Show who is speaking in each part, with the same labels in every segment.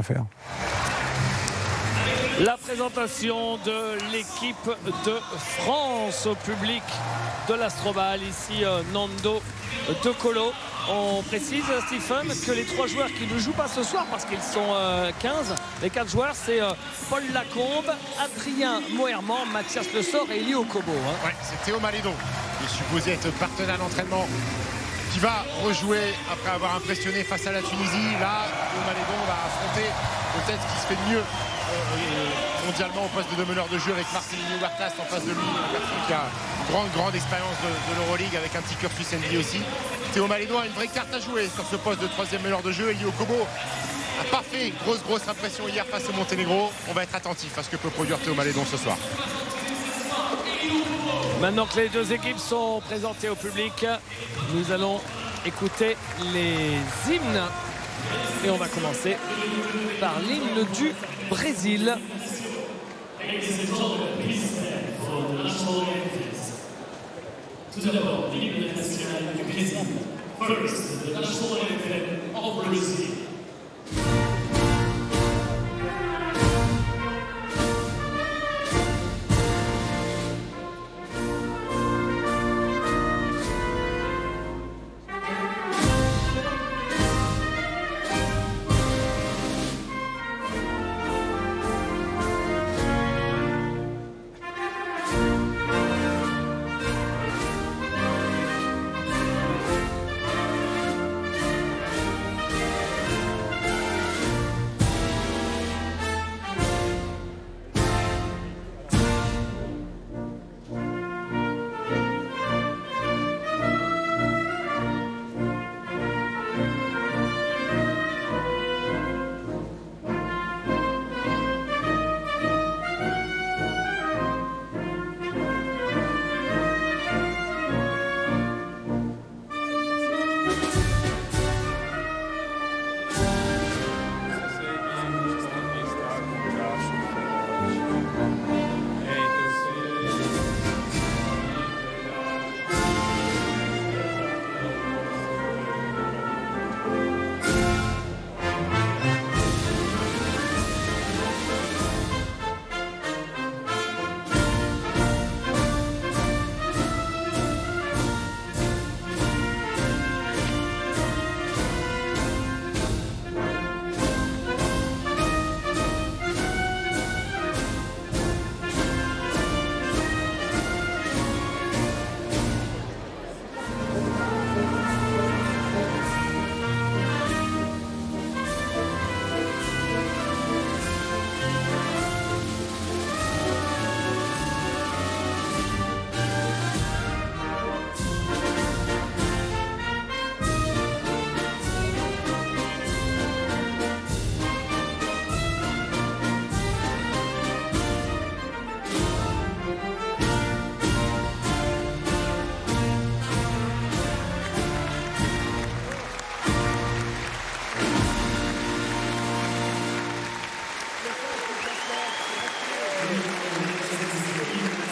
Speaker 1: Faire.
Speaker 2: La présentation de l'équipe de France au public de l'Astrobal, ici Nando De Colo. On précise, Stephen, que les 3 joueurs qui ne jouent pas ce soir, parce qu'ils sont 15, les 4 joueurs, c'est Paul Lacombe, Adrien Moerman, Mathias Le Sort et Elio Kobo.
Speaker 3: Ouais, c'est Théo Malédon, qui est supposé être partenaire d'entraînement, qui va rejouer après avoir impressionné face à la Tunisie. Là, Théo Malédon va affronter peut-être ce qui se fait de mieux mondialement au poste de meneur de jeu, avec Marcelinho Huertas en face de lui, un garçon qui a une grande expérience de l'Euroleague, avec un petit cursus NBA aussi. Théo Malédon a une vraie carte à jouer sur ce poste de 3e meneur de jeu. Elio Kobo n'a pas fait grosse impression hier face au Monténégro. On va être attentif à ce que peut produire Théo Malédon ce soir.
Speaker 2: Maintenant que les 2 équipes sont présentées au public, nous allons écouter les hymnes. Et on va commencer par l'hymne du Brésil.
Speaker 4: Tout d'abord, l'hymne national du Brésil. First, the national anthem of Brazil.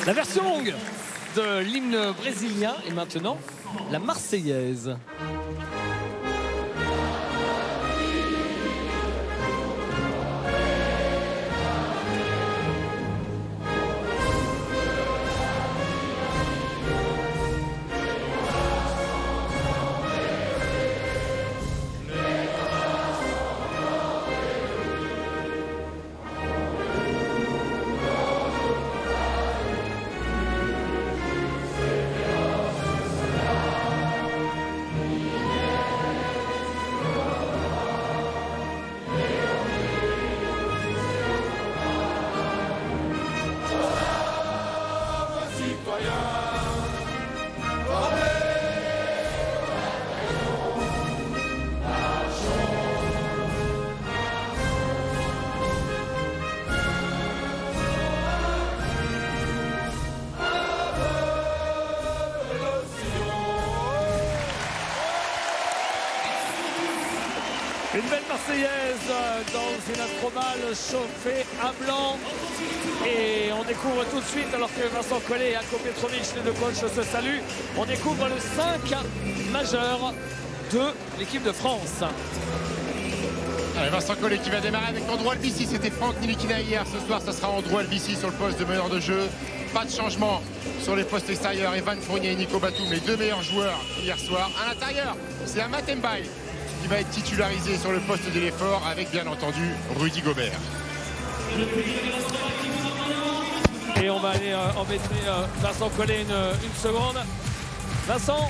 Speaker 2: La version longue de l'hymne brésilien et maintenant la Marseillaise. Une belle Marseillaise dans une Astrobal chauffée à blanc. Et on découvre tout de suite, alors que Vincent Collet et Ako Petrovic, les 2 coachs, se saluent, on découvre le 5 majeur de l'équipe de France.
Speaker 3: Allez, Vincent Collet qui va démarrer avec Andrew Albici. C'était Franck Nilikina hier. Ce soir, ça sera Andrew Albici sur le poste de meneur de jeu. Pas de changement sur les postes extérieurs. Evan Fournier et Nico Batum, les 2 meilleurs joueurs hier soir. À l'intérieur, c'est Amath Mbaye qui va être titularisé sur le poste de l'effort avec bien entendu Rudy Gobert.
Speaker 2: Et on va aller embêter Vincent Collet une seconde. Vincent,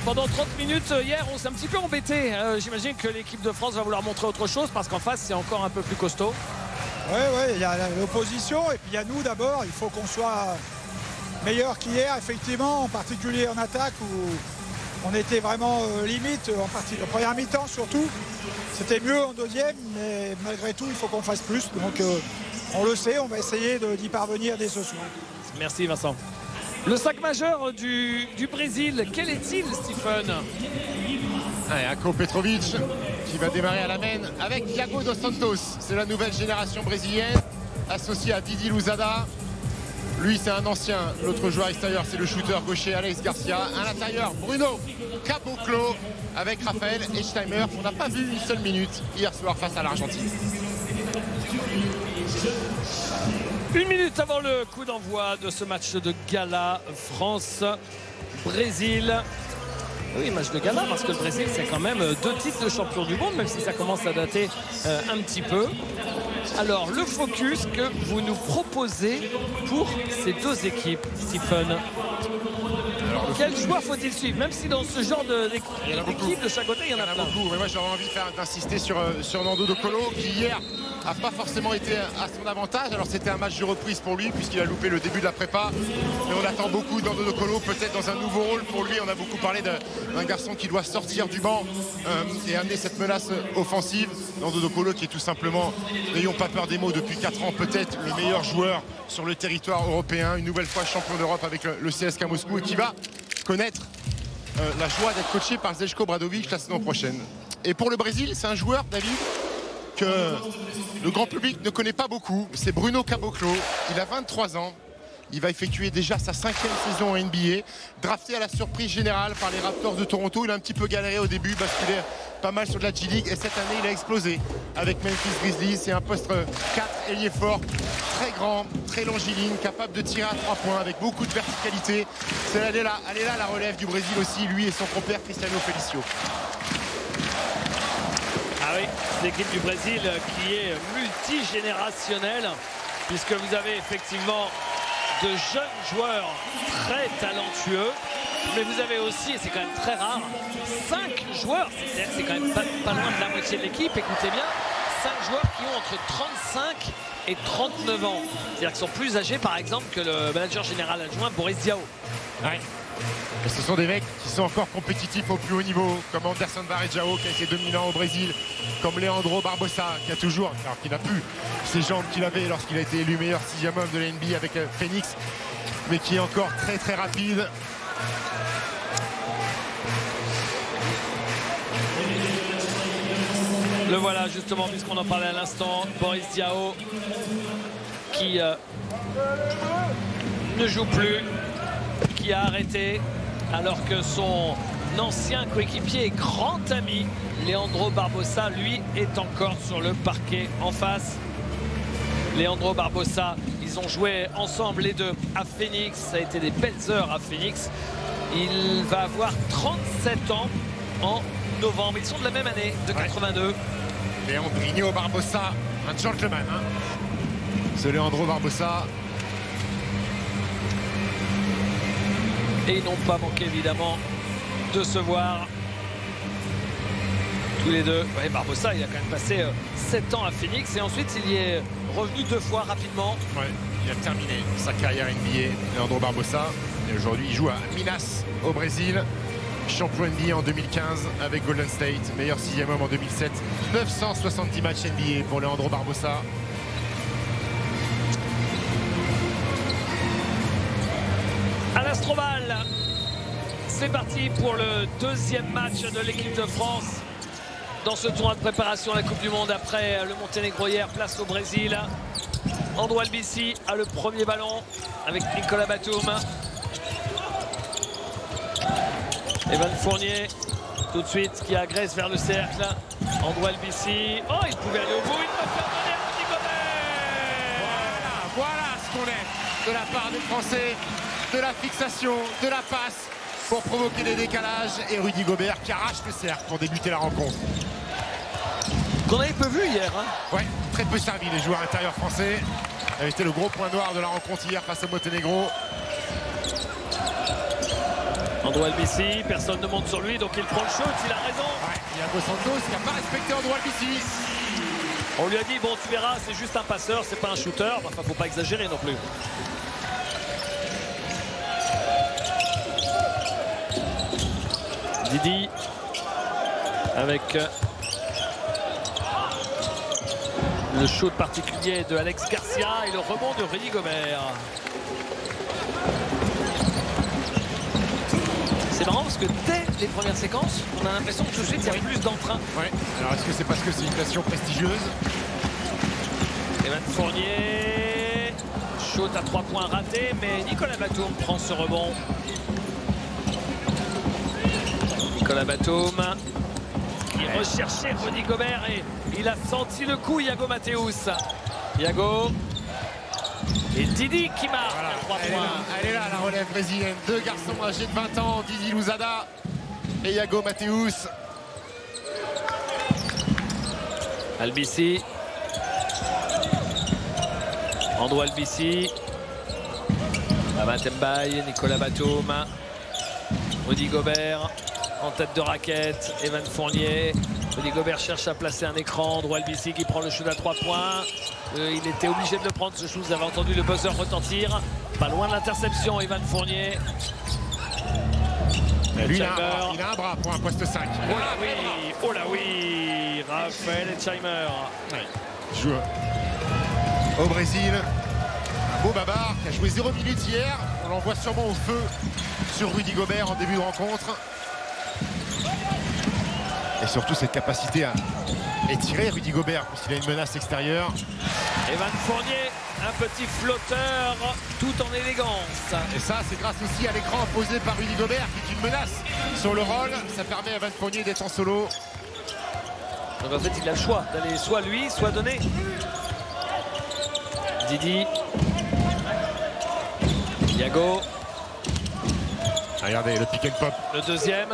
Speaker 2: pendant 30 minutes hier, on s'est un petit peu embêté. J'imagine que l'équipe de France va vouloir montrer autre chose parce qu'en face, c'est encore un peu plus costaud.
Speaker 1: Oui, il y a l'opposition et puis il y a nous d'abord. Il faut qu'on soit meilleur qu'hier, effectivement, en particulier en attaque où on était vraiment limite, en première mi-temps surtout. C'était mieux en deuxième, mais malgré tout, il faut qu'on fasse plus. Donc on le sait, on va essayer d'y parvenir dès ce soir.
Speaker 2: Merci Vincent. Le sac majeur du Brésil, quel est-il, Stephen?
Speaker 3: Allez, Ako Petrovic qui va démarrer à la main avec Thiago dos Santos. C'est la nouvelle génération brésilienne associée à Didi Louzada. Lui, c'est un ancien. L'autre joueur extérieur, c'est le shooter gaucher Alex Garcia. À l'intérieur, Bruno Caboclo avec Raphaël Echteimer. On n'a pas vu une seule minute hier soir face à l'Argentine.
Speaker 2: 1 minute avant le coup d'envoi de ce match de gala France-Brésil. Oui, match de gala parce que le Brésil, c'est quand même 2 titres de champion du monde, même si ça commence à dater un petit peu. Alors, le focus que vous nous proposez pour ces 2 équipes, Stephen. Quel joueur faut-il suivre? Même si dans ce genre d'équipe de chaque côté, il y en a plein.
Speaker 3: Beaucoup. Mais moi, j'aurais envie d'insister sur Nando De Colo qui hier n'a pas forcément été à son avantage. Alors c'était un match de reprise pour lui puisqu'il a loupé le début de la prépa. Mais on attend beaucoup Nando De Colo, peut-être dans un nouveau rôle pour lui. On a beaucoup parlé d'un garçon qui doit sortir du banc et amener cette menace offensive. Nando De Colo qui est tout simplement, n'ayons pas peur des mots, depuis 4 ans peut-être le meilleur joueur sur le territoire européen. Une nouvelle fois champion d'Europe avec le CSKA Moscou et qui va connaître la joie d'être coaché par Zeljko Obradović la saison prochaine. Et pour le Brésil, c'est un joueur, David, que le grand public ne connaît pas beaucoup. C'est Bruno Caboclo. Il a 23 ans. Il va effectuer déjà sa 5e saison en NBA. Drafté à la surprise générale par les Raptors de Toronto. Il a un petit peu galéré au début parce qu'il est pas mal sur de la G-League. Et cette année, il a explosé avec Memphis Grizzlies. C'est un poste 4 ailier fort, très grand, très longiligne, capable de tirer à 3 points avec beaucoup de verticalité. Elle est là la relève du Brésil aussi, lui et son compère Cristiano Felicio.
Speaker 2: Ah oui, l'équipe du Brésil qui est multigénérationnelle, puisque vous avez effectivement de jeunes joueurs très talentueux, mais vous avez aussi, et c'est quand même très rare, 5 joueurs, c'est quand même pas loin de la moitié de l'équipe, écoutez bien, 5 joueurs qui ont entre 35 et 39 ans. C'est-à-dire qu'ils sont plus âgés, par exemple, que le manager général adjoint Boris Diaw.
Speaker 3: Ouais. Et ce sont des mecs qui sont encore compétitifs au plus haut niveau, comme Anderson Varejao qui a été dominant au Brésil, comme Leandro Barbosa qui a toujours, alors qu'il n'a plus ses jambes qu'il avait lorsqu'il a été élu meilleur 6e homme de la NBA avec Phoenix, mais qui est encore très très rapide.
Speaker 2: Le voilà justement, puisqu'on en parlait à l'instant, Boris Diaw qui ne joue plus, qui a arrêté alors que son ancien coéquipier et grand ami Leandro Barbosa, lui, est encore sur le parquet en face. Leandro Barbosa, ils ont joué ensemble les deux à Phoenix, ça a été des belles heures à Phoenix. Il va avoir 37 ans en novembre, ils sont de la même année, de 82.
Speaker 3: Leandrinho Barbosa, un gentleman, hein. Ce Leandro Barbosa.
Speaker 2: Et ils n'ont pas manqué évidemment de se voir tous les deux. Ouais, Barbosa, il a quand même passé 7 ans à Phoenix et ensuite il y est revenu 2 fois rapidement.
Speaker 3: Ouais, il a terminé sa carrière NBA, Leandro Barbosa. Et aujourd'hui, il joue à Minas au Brésil. Champion NBA en 2015 avec Golden State, meilleur 6e homme en 2007. 970 matchs NBA pour Leandro Barbosa.
Speaker 2: À l'Astrobal, c'est parti pour le 2e match de l'équipe de France dans ce tournoi de préparation à la Coupe du Monde après le Monténégro hier, place au Brésil. Andrew Albici a le premier ballon avec Nicolas Batum. Evan Fournier tout de suite qui agresse vers le cercle. Andrew Albici. Oh, il pouvait aller au bout. Il peut faire donner à Rudy Gobert.
Speaker 3: Voilà ce qu'on aime de la part des Français. De la fixation, de la passe pour provoquer des décalages. Et Rudy Gobert qui arrache le cercle pour débuter la rencontre.
Speaker 2: Qu'on avait peu vu hier. Hein.
Speaker 3: Ouais, très peu servi les joueurs intérieurs français. Ça avait été le gros point noir de la rencontre hier face au Monténégro.
Speaker 2: Andrew Albici, personne ne monte sur lui, donc il prend le shoot, il a raison.
Speaker 3: Ouais, Iago Santos qui n'a pas respecté Andrew Albici.
Speaker 2: On lui a dit, bon, tu verras, c'est juste un passeur, c'est pas un shooter. Enfin, faut pas exagérer non plus. Didi avec le shoot particulier de Alex Garcia et le rebond de Rudy Gobert. C'est marrant parce que dès les premières séquences, on a l'impression que tout de suite il y avait plus d'entrain.
Speaker 3: Ouais. Alors est-ce que c'est parce que c'est une nation prestigieuse?
Speaker 2: Evan Fournier, shoot à 3 points raté, mais Nicolas Batum prend ce rebond. Nicolas Batum qui recherchait Rudy Gobert et il a senti le coup. Iago Mathéus. Iago et Didi qui marque à 3 points.
Speaker 3: Elle est là la relève brésilienne. Deux garçons âgés de 20 ans, Didi Louzada et Iago Mathéus.
Speaker 2: Albici. Andrew Albici. Amath Mbaye, Nicolas Batum. Rudy Gobert en tête de raquette. Evan Fournier. Rudy Gobert cherche à placer un écran. Andrew Albici qui prend le shoot à 3 points. Il était obligé de le prendre ce shoot. Vous avez entendu le buzzer retentir. Pas loin de l'interception, Evan Fournier.
Speaker 3: Lui, il a un bras pour un poste 5.
Speaker 2: Oh là oui, oh là oui. Raphaël Etchheimer.
Speaker 3: Ouais. Joue au Brésil. Un beau babar qui a joué 0 minutes hier. On l'envoie sûrement au feu sur Rudy Gobert en début de rencontre. Et surtout cette capacité à étirer Rudy Gobert parce qu'il a une menace extérieure.
Speaker 2: Evan Fournier, un petit flotteur tout en élégance.
Speaker 3: Et ça, c'est grâce aussi à l'écran posé par Rudy Gobert qui est une menace sur le roll. Ça permet à Evan Fournier d'être en solo.
Speaker 2: Donc en fait, il a le choix d'aller soit lui, soit donner. Didi. Iago.
Speaker 3: Regardez le pick and pop.
Speaker 2: Le deuxième.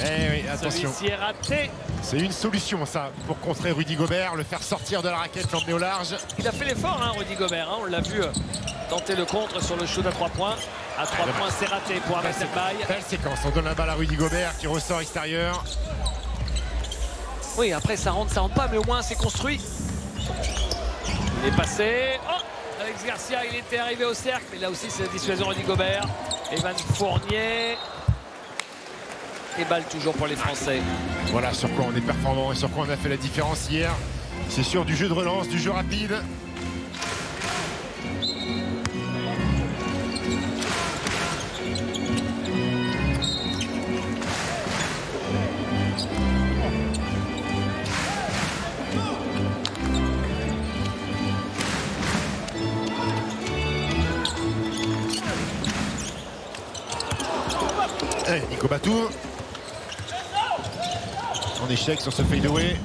Speaker 3: Eh oui, attention.
Speaker 2: Celui-ci est raté.
Speaker 3: C'est une solution ça pour contrer Rudy Gobert, le faire sortir de la raquette, l'emmener au large.
Speaker 2: Il a fait l'effort, hein, Rudy Gobert. Hein, on l'a vu tenter le contre sur le shoot à 3 points. À 3 points, c'est raté pour Amath Mbaye.
Speaker 3: Belle séquence. On donne la balle à Rudy Gobert qui ressort extérieur.
Speaker 2: Oui, après ça rentre pas, mais au moins c'est construit. Il est passé. Oh, Alex Garcia, il était arrivé au cercle, mais là aussi c'est la dissuasion Rudy Gobert. Evan Fournier. Et balle toujours pour les Français.
Speaker 3: Voilà sur quoi on est performant et sur quoi on a fait la différence hier. C'est sûr du jeu de relance, du jeu rapide. Allez, Nico Batum. En échec sur ce fadeaway.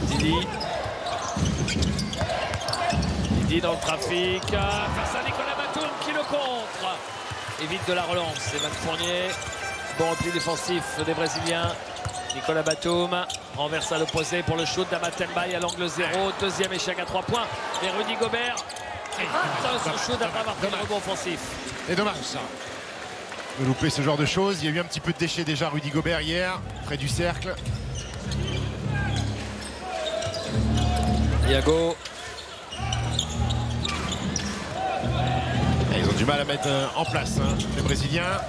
Speaker 2: Didi. Didi dans le trafic. Face à Nicolas Batum qui le contre. Évite de la relance. Evan Fournier. Bon repli défensif des Brésiliens. Nicolas Batum renverse à l'opposé pour le shoot d'Amath Mbaye à l'angle 0. Deuxième échec à 3 points. Et Rudy Gobert rate son shoot après avoir pris le rebond offensif.
Speaker 3: Et dommage ça. De louper ce genre de choses. Il y a eu un petit peu de déchets déjà Rudy Gobert hier, près du cercle.
Speaker 2: Iago.
Speaker 3: Et ils ont du mal à mettre en place hein, les Brésiliens.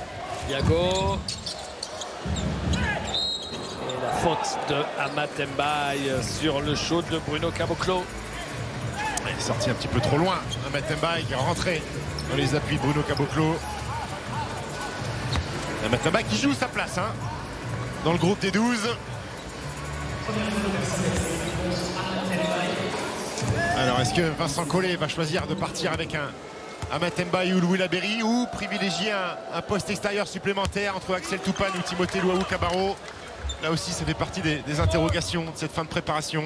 Speaker 2: Iago. Et la faute de Amath Mbaye sur le shoot de Bruno Caboclo.
Speaker 3: Il est sorti un petit peu trop loin. Amath Mbaye qui est rentré dans les appuis de Bruno Caboclo. Amath Mbaye qui joue sa place hein, dans le groupe des 12. Alors est-ce que Vincent Collet va choisir de partir avec un Amath Mbaye ou Louis Laberry ou privilégier un poste extérieur supplémentaire entre Axel Toupane ou Timothée Luaou Cabarro? Là aussi, ça fait partie des interrogations de cette fin de préparation.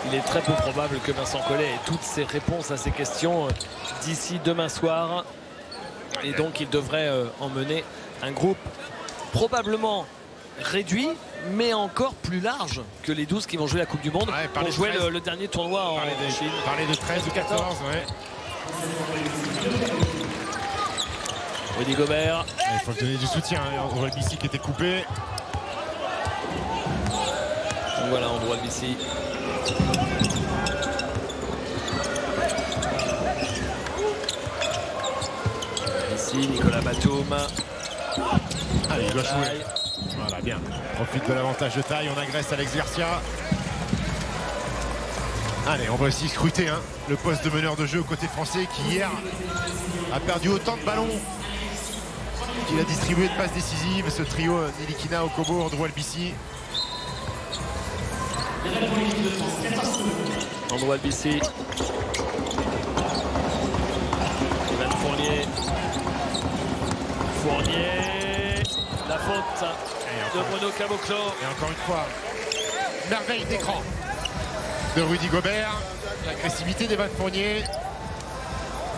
Speaker 2: Il est très peu probable que Vincent Collet ait toutes ses réponses à ces questions d'ici demain soir. Et donc il devrait emmener un groupe probablement réduit, mais encore plus large que les 12 qui vont jouer la Coupe du Monde, pour jouer le dernier tournoi en Chine.
Speaker 3: Parler de 13 ou 14, ouais.
Speaker 2: Rudy Gobert.
Speaker 3: Il faut donner du soutien. On voit le BC qui était coupé.
Speaker 2: Donc voilà, on voit le BC. Ici, Nicolas Batum.
Speaker 3: Allez, il doit jouer. Voilà, bien. On profite de l'avantage de taille. On agresse Alex Garcia. Allez, on va aussi scruter le poste de meneur de jeu côté français qui hier a perdu autant de ballons qu'il a distribué de passes décisives. Ce trio Nilikina, Okobo, Andrew Albissi.
Speaker 2: Andrew Albissi. Evan Fournier. La faute de Bruno Caboclo.
Speaker 3: Et encore une fois, merveille d'écran de Rudy Gobert. L'agressivité d'Evan Fournier.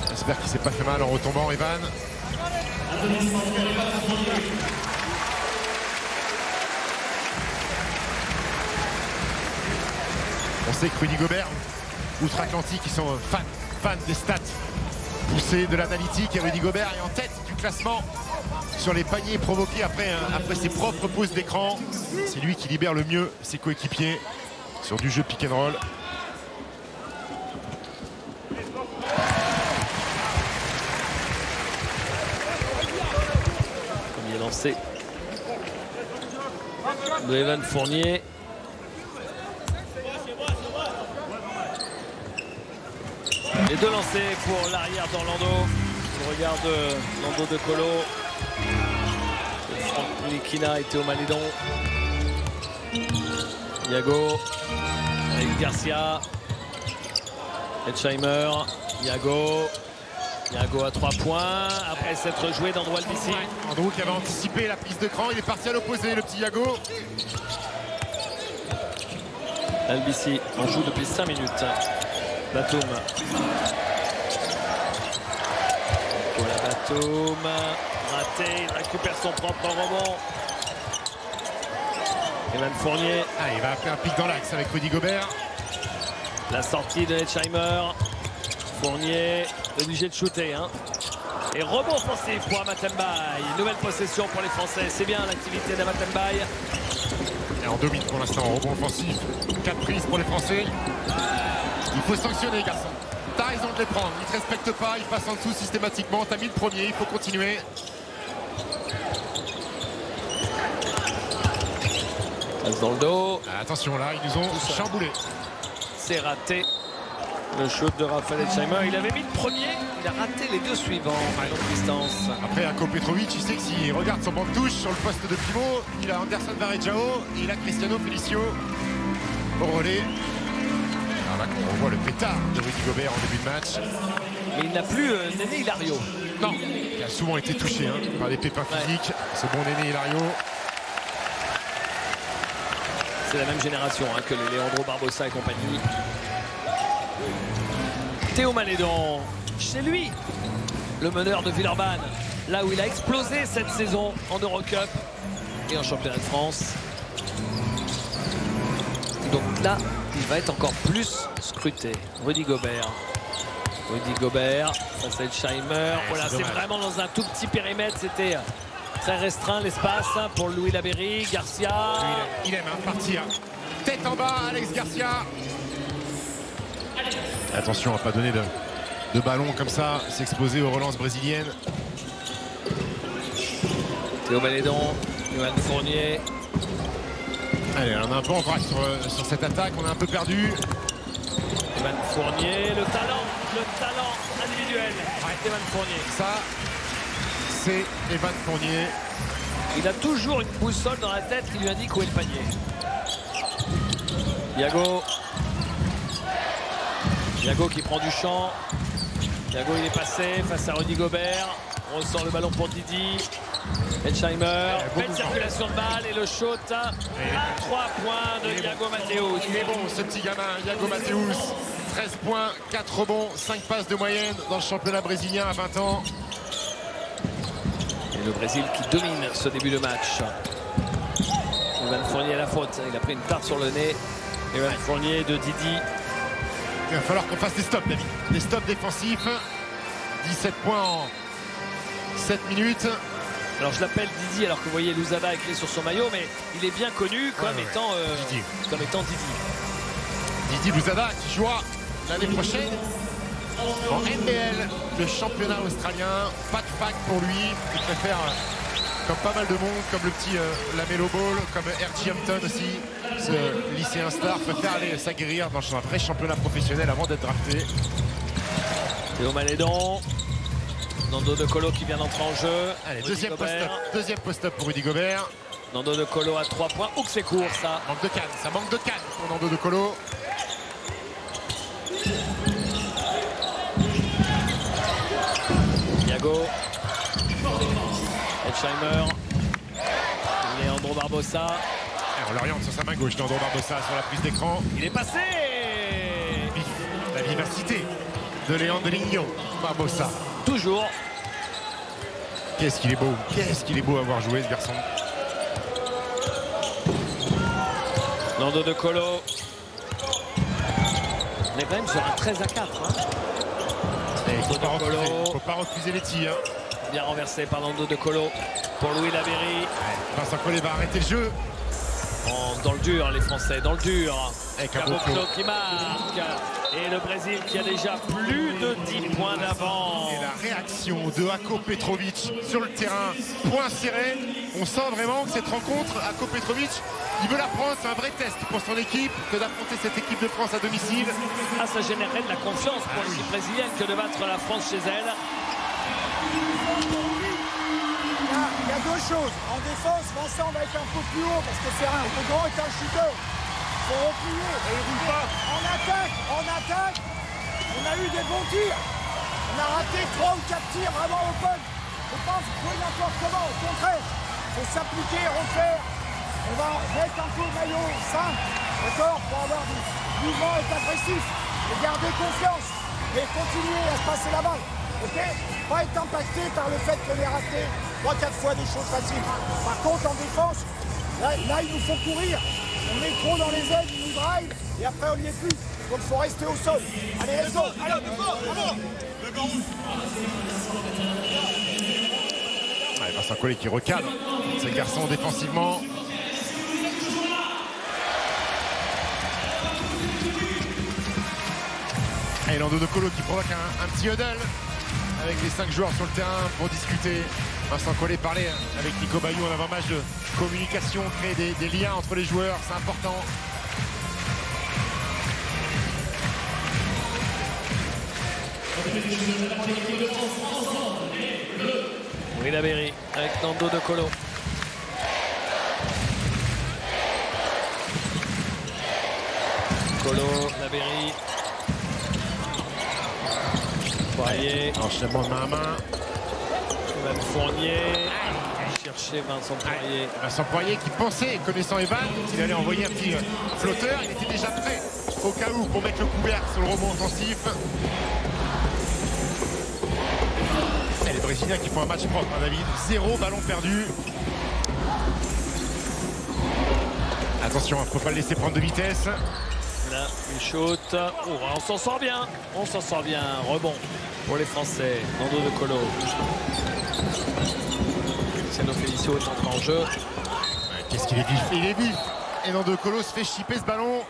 Speaker 3: J'espère qu'il ne s'est pas fait mal en retombant, Evan. On sait que Rudy Gobert, outre-Atlantique, ils sont fans des stats poussées, de l'analytique. Et Rudy Gobert est en tête du classement sur les paniers provoqués après ses propres pauses d'écran. C'est lui qui libère le mieux ses coéquipiers sur du jeu pick and roll.
Speaker 2: Premier lancé de Evan Fournier. Les deux lancés pour l'arrière d'Orlando. On regarde Nando De Colo. Franck Nilikina et Théo Malédon. Yago avec Garcia. Hetzheimer. Yago à 3 points. Après s'être joué d'Andrew Albissi.
Speaker 3: Andrew qui avait anticipé la prise de cran. Il est parti à l'opposé, le petit Yago.
Speaker 2: Albissi en joue depuis 5 minutes. Batum. Voilà Batum. Raté, il récupère son propre rebond. Evan Fournier.
Speaker 3: Il va appeler un pic dans l'axe avec Rudy Gobert.
Speaker 2: La sortie de Hetzheimer. Fournier obligé de shooter. Et rebond offensif pour Amatembaye. Nouvelle possession pour les Français. C'est bien l'activité d'Amatembaye.
Speaker 3: Et on domine pour l'instant en rebond offensif. 4 prises pour les Français. Il faut sanctionner, garçon. T'as raison de les prendre. Ils ne te respectent pas, ils passent en dessous systématiquement. T'as mis le premier, il faut continuer.
Speaker 2: Passe dans le dos.
Speaker 3: Attention là, ils nous ont chamboulé.
Speaker 2: C'est raté. Le shoot de Raphaël Hetzheimer. Il avait mis le premier, il a raté les deux suivants à longue distance.
Speaker 3: Après, Ako Petrovic, il sait que s'il regarde son banc de touche sur le poste de pivot, il a Anderson Varejao et il a Cristiano Felicio au relais. Alors là, on revoit le pétard de Rudy Gobert en début de match.
Speaker 2: Mais il n'a plus Néné Hilario.
Speaker 3: Non, il a souvent été touché par des pépins physiques. Ce bon Néné Hilario.
Speaker 2: C'est la même génération que les Leandro Barbosa et compagnie. Théo Malédon, chez lui, le meneur de Villeurbanne, là où il a explosé cette saison en Eurocup et en championnat de France. Donc là, il va être encore plus scruté. Rudy Gobert, ça c'est Hetzheimer. Voilà, c'est vraiment dans un tout petit périmètre. C'était très restreint l'espace pour Louis Laberry. Garcia.
Speaker 3: Il aime partir. Tête en bas, Alex Garcia. Attention à ne pas donner de ballon comme ça, s'exposer aux relances brésiliennes.
Speaker 2: Théo Malédon, Evan Fournier.
Speaker 3: Allez, on a un peu en vrac sur cette attaque, on a un peu perdu.
Speaker 2: Evan Fournier, le talent individuel d'Evan Fournier.
Speaker 3: Ça, c'est Evan Fournier.
Speaker 2: Il a toujours une boussole dans la tête qui lui indique où est le panier. Yago qui prend du champ. Thiago, il est passé face à Rudy Gobert. On ressort le ballon pour Didi. Elsheimer, belle circulation de balle et le shoot à 3 points de Iago Mathéus.
Speaker 3: Il est bon ce petit gamin, Iago Mathéus. 13 points, 4 rebonds, 5 passes de moyenne dans le championnat brésilien à 20 ans.
Speaker 2: Et le Brésil qui domine ce début de match. Evan Fournier à la faute. Il a pris une tarte sur le nez. Evan Fournier de Didi.
Speaker 3: Il va falloir qu'on fasse des stops, David. Des stops défensifs. 17 points en 7 minutes.
Speaker 2: Alors je l'appelle Didi alors que vous voyez Louzada écrit sur son maillot, mais il est bien connu comme étant Didi.
Speaker 3: Didi Louzada qui jouera l'année prochaine en NBL, le championnat australien. Pas de fac pour lui. Il préfère, comme pas mal de monde, comme le petit Lamelo Ball, comme R.J. Hampton aussi, ce lycéen star, préfère aller s'aguerrir dans un vrai championnat professionnel avant d'être drafté.
Speaker 2: Théo Malédon. Nando De Colo qui vient d'entrer en jeu.
Speaker 3: Allez, deuxième post-up pour Rudy Gobert.
Speaker 2: Nando De Colo à 3 points. Ouh que c'est court ça.
Speaker 3: Ça manque de canne pour Nando De Colo.
Speaker 2: Thiago. Elsheimer. Leandro Barbosa.
Speaker 3: Et on l'oriente sur sa main gauche, Leandro Barbosa sur la prise d'écran.
Speaker 2: Il est passé.
Speaker 3: La vivacité de Leandrinho Barbosa.
Speaker 2: Toujours.
Speaker 3: Qu'est-ce qu'il est beau à voir jouer ce garçon.
Speaker 2: Nando De Colo. On est quand même sur un 13 à 4.
Speaker 3: Il ne faut pas refuser les tirs.
Speaker 2: Bien renversé par Nando De Colo pour Louis Laberry.
Speaker 3: Vincent Collet va arrêter le jeu.
Speaker 2: Dans le dur, les Français, dans le dur.
Speaker 3: Caboclo
Speaker 2: qui marque. Et le Brésil qui a déjà plus de 10 points d'avance.
Speaker 3: Et la réaction de Ako Petrovic sur le terrain, point serré. On sent vraiment que cette rencontre, Ako Petrovic, il veut la prendre. C'est un vrai test pour son équipe que d'affronter cette équipe de France à domicile.
Speaker 2: Ah, ça générerait de la confiance pour l'équipe brésilienne que de battre la France chez elle.
Speaker 1: Il y a deux choses. En défense, Vincent va être un peu plus haut parce que Ferrin, le grand est un shooter. Il faut replier. Et il roule pas. En attaque, on a eu des bons tirs. On a raté 3 ou 4 tirs vraiment open. Il ne faut pas jouer n'importe comment. Au contraire, il faut s'appliquer, refaire. On va mettre un peu le maillot simple, d'accord, pour avoir du mouvement et agressif. Et garder confiance. Et continuer à se passer la balle. Ok, pas être impacté par le fait qu'on ait raté 3-4 fois des choses faciles. Par contre, en défense, là il nous faut courir. On est trop dans les ailes, ils nous drive, et après on n'y est plus. Donc il faut rester au sol. Allez, let's go.
Speaker 3: Vincent Collet qui recadre ces garçons défensivement. Et Nando De Colo qui provoque un petit huddle avec les 5 joueurs sur le terrain pour discuter. Vincent Collet parlait avec Nico Bayou en avant-match de communication, créer des liens entre les joueurs, c'est important.
Speaker 2: Oui, Laberry avec Nando De Colo. Colo, Laberry. Poirier.
Speaker 3: Enchaînement de main à main.
Speaker 2: Evan Fournier. Chercher Vincent Poirier.
Speaker 3: Vincent Poirier qui pensait, connaissant Evan, qu'il allait envoyer un petit flotteur. Il était déjà prêt au cas où pour mettre le couvercle sur le rebond offensif. Et les Brésiliens qui font un match propre, hein, David. 0 ballon perdu. Attention, il ne faut pas le laisser prendre de vitesse.
Speaker 2: Là, une shoot. Oh, on s'en sort bien. On s'en sort bien. Rebond pour les Français. Nando De Colo. Luciano Felicio est entré en jeu.
Speaker 3: Qu'est-ce qu'il est vif. Il est vif. Et Nando De Colo se fait chipper ce ballon.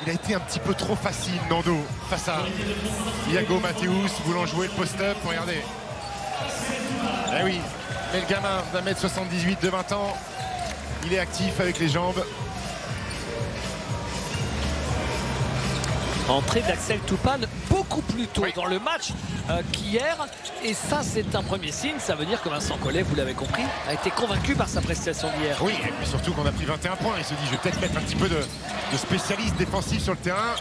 Speaker 3: Il a été un petit peu trop facile, Nando, face à Iago Mathéus, voulant jouer le post-up. Regardez. Eh oui, mais le gamin d'1m78 de 20 ans, il est actif avec les jambes.
Speaker 2: Entrée d'Axel Toupane beaucoup plus tôt dans le match qu'hier. Et ça, c'est un premier signe. Ça veut dire que Vincent Collet, vous l'avez compris, a été convaincu par sa prestation d'hier.
Speaker 3: Oui, et puis surtout qu'on a pris 21 points. Il se dit, je vais peut-être mettre un petit peu de spécialiste défensif sur le terrain.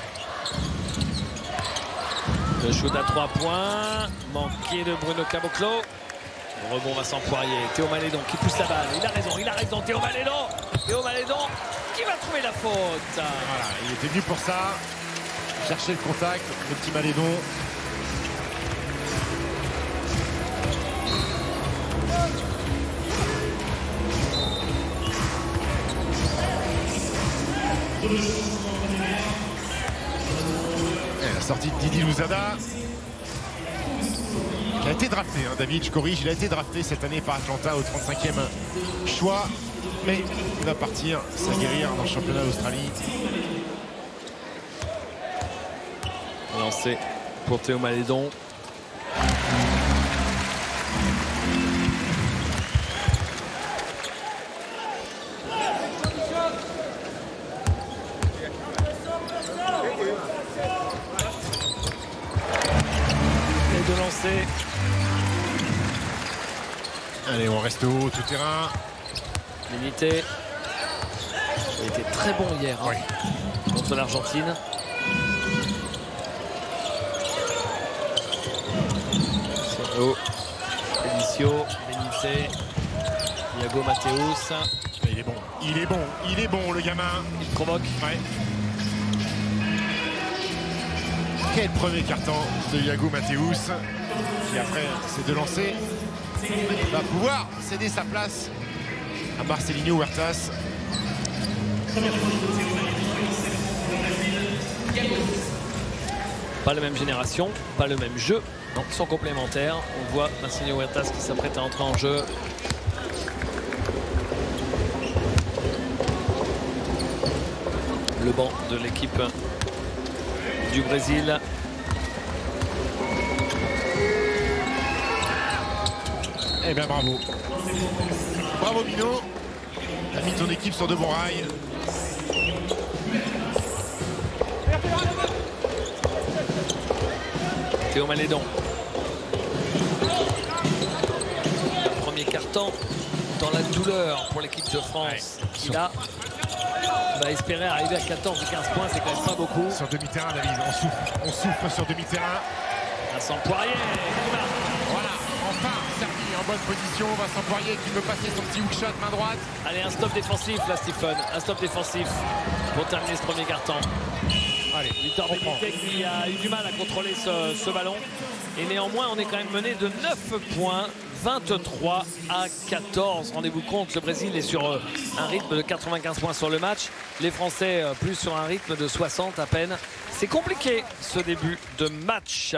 Speaker 2: Le shoot à 3 points, manqué de Bruno Caboclo. Rebond Vincent Poirier, Théo Malédon qui pousse la balle. Il a raison, Théo Malédon qui va trouver la faute.
Speaker 3: Voilà, il était venu pour ça. Chercher le contact, le petit Malédon. Et la sortie de Didi Louzada. Il a été drafté, hein, David, je corrige, il a été drafté cette année par Atlanta au 35e choix. Mais il va partir s'aguerrir dans le championnat d'Australie.
Speaker 2: Lancé pour Théo Malédon. Et de lancer.
Speaker 3: Allez, on reste haut, tout terrain.
Speaker 2: Limité. Il était très bon hier, hein,
Speaker 3: Oui.
Speaker 2: contre l'Argentine. Sergio, Benicio, Benitez, Iago Mateus.
Speaker 3: Il est bon le gamin.
Speaker 2: Il provoque.
Speaker 3: Ouais. Quel premier carton de Iago Mateus, qui après ces deux lancers va pouvoir céder sa place à Marcelinho Huertas.
Speaker 2: Pas la même génération, pas le même jeu. Non, ils sont complémentaires. On voit Marcelinho Huertas qui s'apprête à entrer en jeu. Le banc de l'équipe du Brésil.
Speaker 3: Eh bien bravo. Bravo Bino. T'as mis ton équipe sur de bons rails.
Speaker 2: Théo Malédon. Premier carton dans la douleur pour l'équipe de France. Qui là va espérer arriver à 14 ou 15 points, c'est quand même pas beaucoup.
Speaker 3: Sur demi-terrain, David, on souffle sur demi-terrain.
Speaker 2: Vincent Poirier.
Speaker 3: Voilà, enfin servi en bonne position. Vincent Poirier qui peut passer son petit hookshot main droite.
Speaker 2: Allez, un stop défensif là, Stephen. Un stop défensif pour terminer ce premier carton.
Speaker 3: Allez,
Speaker 2: Victor Benitez qui a eu du mal à contrôler ce ballon. Et néanmoins, on est quand même mené de 9 points, 23 à 14. Rendez-vous compte, le Brésil est sur un rythme de 95 points sur le match. Les Français plus sur un rythme de 60 à peine. C'est compliqué ce début de match.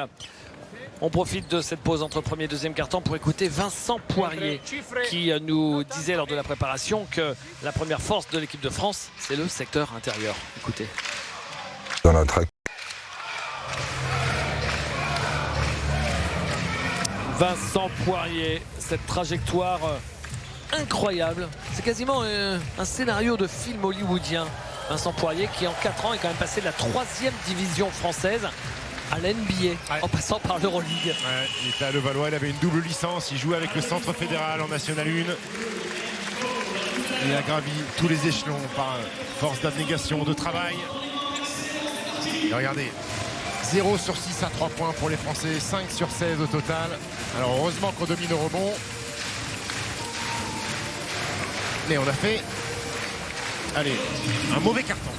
Speaker 2: On profite de cette pause entre premier et deuxième quart-temps pour écouter Vincent Poirier qui nous disait lors de la préparation que la première force de l'équipe de France, c'est le secteur intérieur. Écoutez.
Speaker 5: Dans notre
Speaker 2: Vincent Poirier, cette trajectoire incroyable. C'est quasiment un scénario de film hollywoodien. Vincent Poirier qui en 4 ans est quand même passé de la 3e division française à l'NBA, en passant par l'Euroleague.
Speaker 3: Ouais, il était à Levallois, il avait une double licence, il jouait avec le Centre fédéral en National 1. Il a gravi tous les échelons par force d'abnégation, de travail. Et regardez, 0 sur 6 à 3 points pour les Français, 5 sur 16 au total. Alors heureusement qu'on domine le rebond. Mais on a fait, allez, un mauvais carton.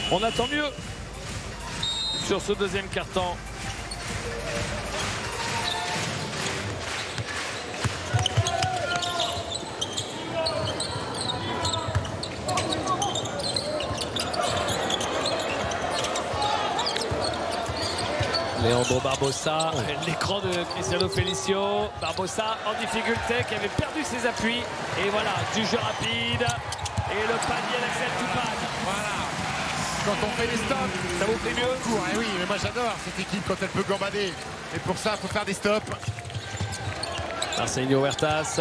Speaker 2: On attend mieux sur ce deuxième quart-temps. Leandro Barbosa, l'écran de Cristiano Felicio. Barbosa en difficulté, qui avait perdu ses appuis. Et voilà, du jeu rapide. Et le panier d'Axel Toupane.
Speaker 3: Voilà. Quand on fait des stops,
Speaker 2: ça vous fait mieux.
Speaker 3: Court. Eh oui, mais moi j'adore cette équipe quand elle peut gambader. Et pour ça, il faut faire des stops.
Speaker 2: Marcelinho Huertas.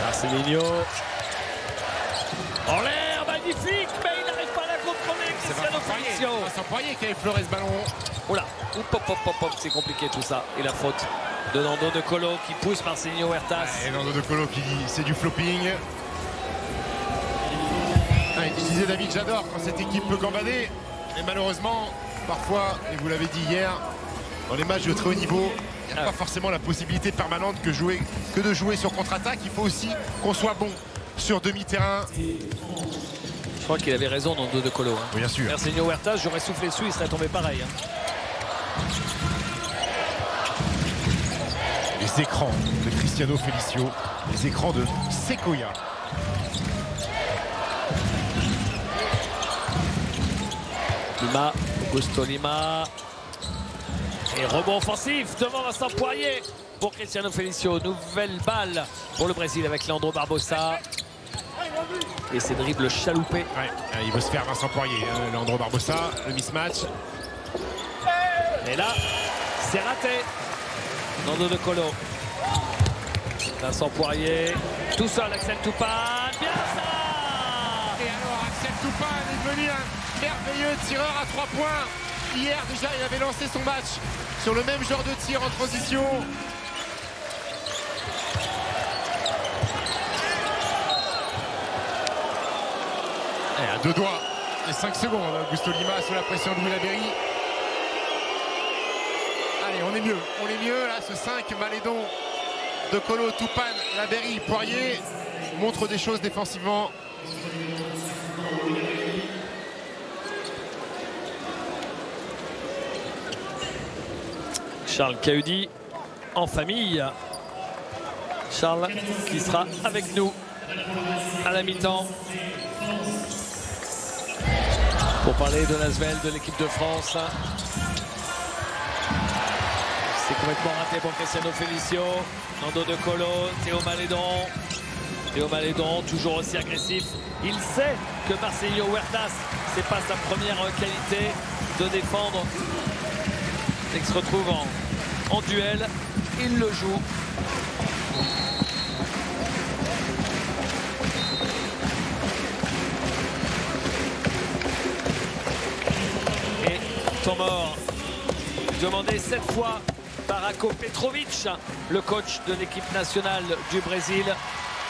Speaker 2: Marcelinho. En l'air, magnifique, mais il n'arrive pas à la contrôler. Cristiano Felicio.
Speaker 3: Vincent Poirier qui a effleuré ce ballon.
Speaker 2: Oula, hop, hop, hop, hop, c'est compliqué tout ça. Et la faute de Nando De Colo qui pousse Marcelinho Huertas.
Speaker 3: Et Nando De Colo qui dit c'est du flopping. Je disais David, j'adore quand cette équipe peut gambader. Mais malheureusement, parfois, et vous l'avez dit hier, dans les matchs de très haut niveau, il n'y a pas forcément la possibilité permanente que de jouer sur contre-attaque. Il faut aussi qu'on soit bon sur demi-terrain.
Speaker 2: Je crois qu'il avait raison, Nando De Colo.
Speaker 3: Oui, bien sûr.
Speaker 2: Marcelinho Huertas, j'aurais soufflé dessus, il serait tombé pareil.
Speaker 3: Les écrans de Cristiano Felicio, les écrans de Sequoia.
Speaker 2: Lima, Augusto Lima. Et rebond offensif devant Vincent Poirier pour Cristiano Felicio. Nouvelle balle pour le Brésil avec Leandro Barbosa. Et ses dribbles chaloupés.
Speaker 3: Ouais, il veut se faire Vincent Poirier, hein, Leandro Barbosa, le mismatch.
Speaker 2: Et là, c'est raté. Nando De Colo. Vincent Poirier. Tout seul, Axel Toupane. Bien ça!
Speaker 3: Et alors, Axel Toupane est devenu un merveilleux tireur à 3 points. Hier, déjà, il avait lancé son match sur le même genre de tir en transition. Et à 2 doigts, et 5 secondes, Augusto Lima sous la pression de Louis Laberry. Allez, on est mieux là, ce 5, Malédon, De Colo, Toupane, Laberry, Poirier montre des choses défensivement.
Speaker 2: Charles Cahudi en famille. Charles qui sera avec nous à la mi-temps pour parler de l'Asvel, de l'équipe de France. C'est complètement raté pour Cristiano Felicio. Nando De Colo, Théo Malédon. Théo Malédon, toujours aussi agressif. Il sait que Marcelinho Huertas, c'est pas sa première qualité de défendre. Dès qu'il se retrouve en duel, il le joue. Et temps mort demandé 7 fois par Rako Petrovic, le coach de l'équipe nationale du Brésil.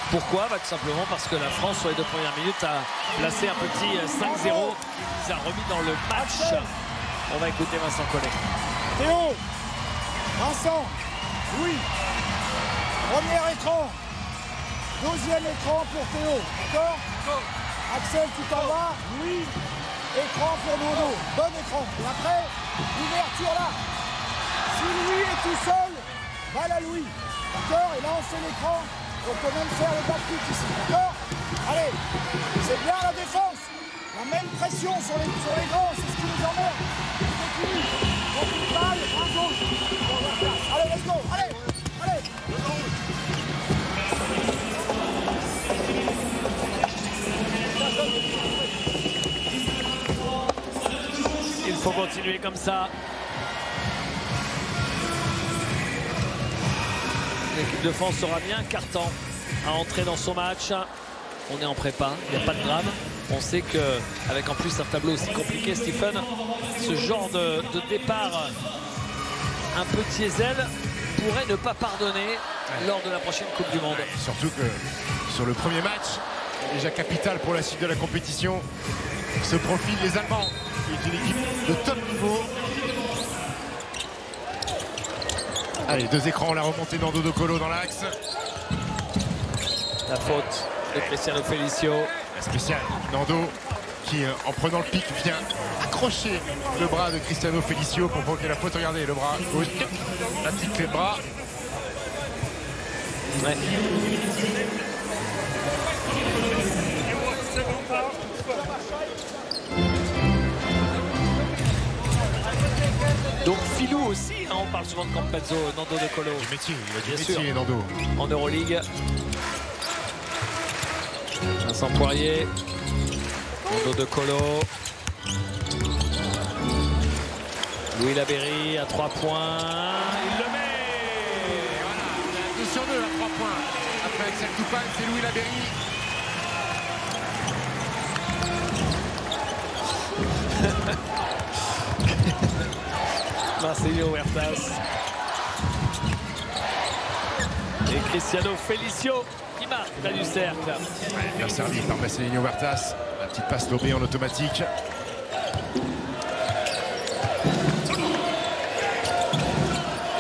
Speaker 2: Pourquoi? Tout simplement parce que la France, sur les 2 premières minutes, a placé un petit 5-0. Ça a remis dans le match. On va écouter Vincent Collet.
Speaker 1: Théo, Vincent, oui. Premier écran. 2e écran pour Théo. D'accord? Axel, tu t'en vas? Oui. Écran pour Nando. Bon écran. Et après, l'ouverture là. Si Louis est tout seul, balle à Louis. D'accord? Et là, on fait l'écran. On peut même faire le backpick ici. D'accord? Allez. C'est bien la défense. La même pression sur les grands. C'est ce qui nous emmerde. Donc une balle, un gauche. Allez, let's go. Allez. Allez.
Speaker 2: Il faut continuer comme ça. L'équipe de France sera bien cartant à entrer dans son match. On est en prépa, il n'y a pas de drame. On sait qu'avec en plus un tableau aussi compliqué, Stephen, ce genre de départ un peu diesel pourrait ne pas pardonner lors de la prochaine Coupe du Monde.
Speaker 3: Surtout que sur le premier match, déjà capital pour la suite de la compétition, se profilent les Allemands, qui est une équipe de top niveau. Allez, 2 écrans, la remontée Nando De Colo dans l'axe.
Speaker 2: La faute de Cristiano Felicio.
Speaker 3: La spéciale, Nando, qui en prenant le pic vient accrocher le bras de Cristiano Felicio pour provoquer la faute. Regardez, le bras gauche, la petite clé de bras.
Speaker 2: Ouais. Donc Filou aussi, hein, on parle souvent de Campazzo, Nando De Colo.
Speaker 3: Du métier, il a du
Speaker 2: Bien
Speaker 3: métier,
Speaker 2: sûr.
Speaker 3: Nando.
Speaker 2: En Euroleague. Vincent Poirier. Nando De Colo. Louis Laberry à 3 points. Il le met.
Speaker 3: Et voilà, on est à 2 sur 2 à 3 points. Après Axel Toupane, c'est Louis Laberry.
Speaker 2: Marcelinho Huertas. Et Cristiano Felicio qui marque près du cercle.
Speaker 3: Bien servi par Marcelinho Huertas. La petite passe lobée en automatique.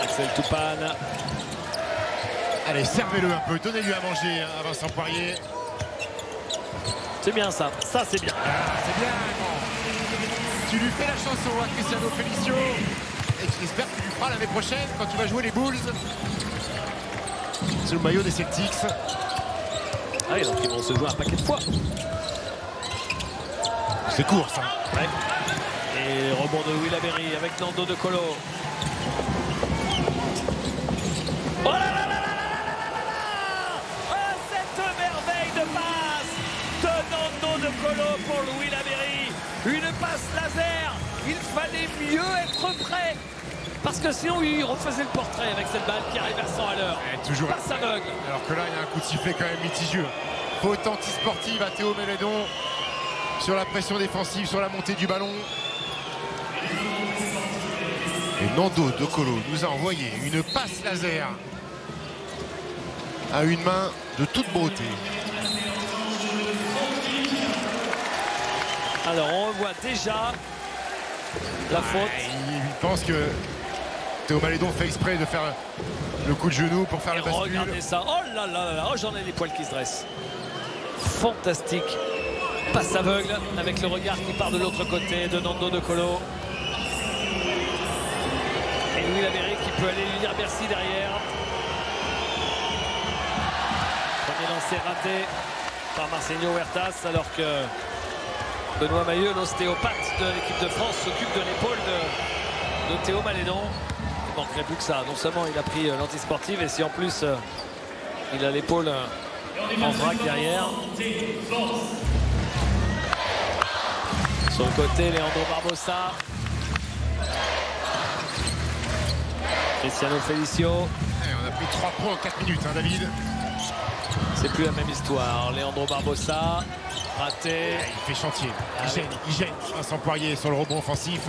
Speaker 2: Axel Toupane.
Speaker 3: Allez, servez-le un peu, donnez-lui à manger à Vincent Poirier.
Speaker 2: C'est bien ça, ça c'est bien.
Speaker 3: Ah, c'est bien. Tu lui fais la chanson à Cristiano Felicio et j'espère que tu lui feras l'année prochaine quand tu vas jouer les Bulls sous le maillot des Celtics.
Speaker 2: Ah oui, donc ils vont se jouer un paquet de fois.
Speaker 3: C'est court ça.
Speaker 2: Ouais. Et rebond de Will Aberry avec Nando De Colo. Oh là là là là là là là! Oh, cette merveille de passe de Nando De Colo pour Will Aberry. Une passe laser. Il fallait mieux être prêt. Parce que sinon, il refaisait le portrait avec cette balle qui arrive à 100 à l'heure.
Speaker 3: Toujours.
Speaker 2: Passe aveugle.
Speaker 3: Alors que là, il y a un coup de sifflet quand même litigieux. Faute anti-sportive à Théo Mélédon sur la pression défensive, sur la montée du ballon. Et Nando De Colo nous a envoyé une passe laser à une main de toute beauté.
Speaker 2: Alors, on revoit déjà la faute.
Speaker 3: Il pense que Théo Mélédon fait exprès de faire le coup de genou pour faire
Speaker 2: Et
Speaker 3: le bascule.
Speaker 2: regardez ça. Oh là là là là. Oh, j'en ai les poils qui se dressent. Fantastique. Passe aveugle avec le regard qui part de l'autre côté de Nando De Colo. Et Will Aberry qui peut aller lui dire merci derrière. Premier lancé raté par Marcelinho Huertas alors que Benoît Mailleux, l'ostéopathe de l'équipe de France, s'occupe de l'épaule de Théo Mélédon. Il manquerait plus que ça. Non seulement il a pris l'antisportive et si en plus il a l'épaule en vrac derrière. Sur le côté, Leandro Barbosa. Cristiano Felicio.
Speaker 3: Et on a pris 3 points en 4 minutes, hein, David.
Speaker 2: C'est plus la même histoire. Leandro Barbosa, raté.
Speaker 3: Il fait chantier.
Speaker 2: Ah
Speaker 3: Il gêne Vincent Poirier sur le rebond offensif.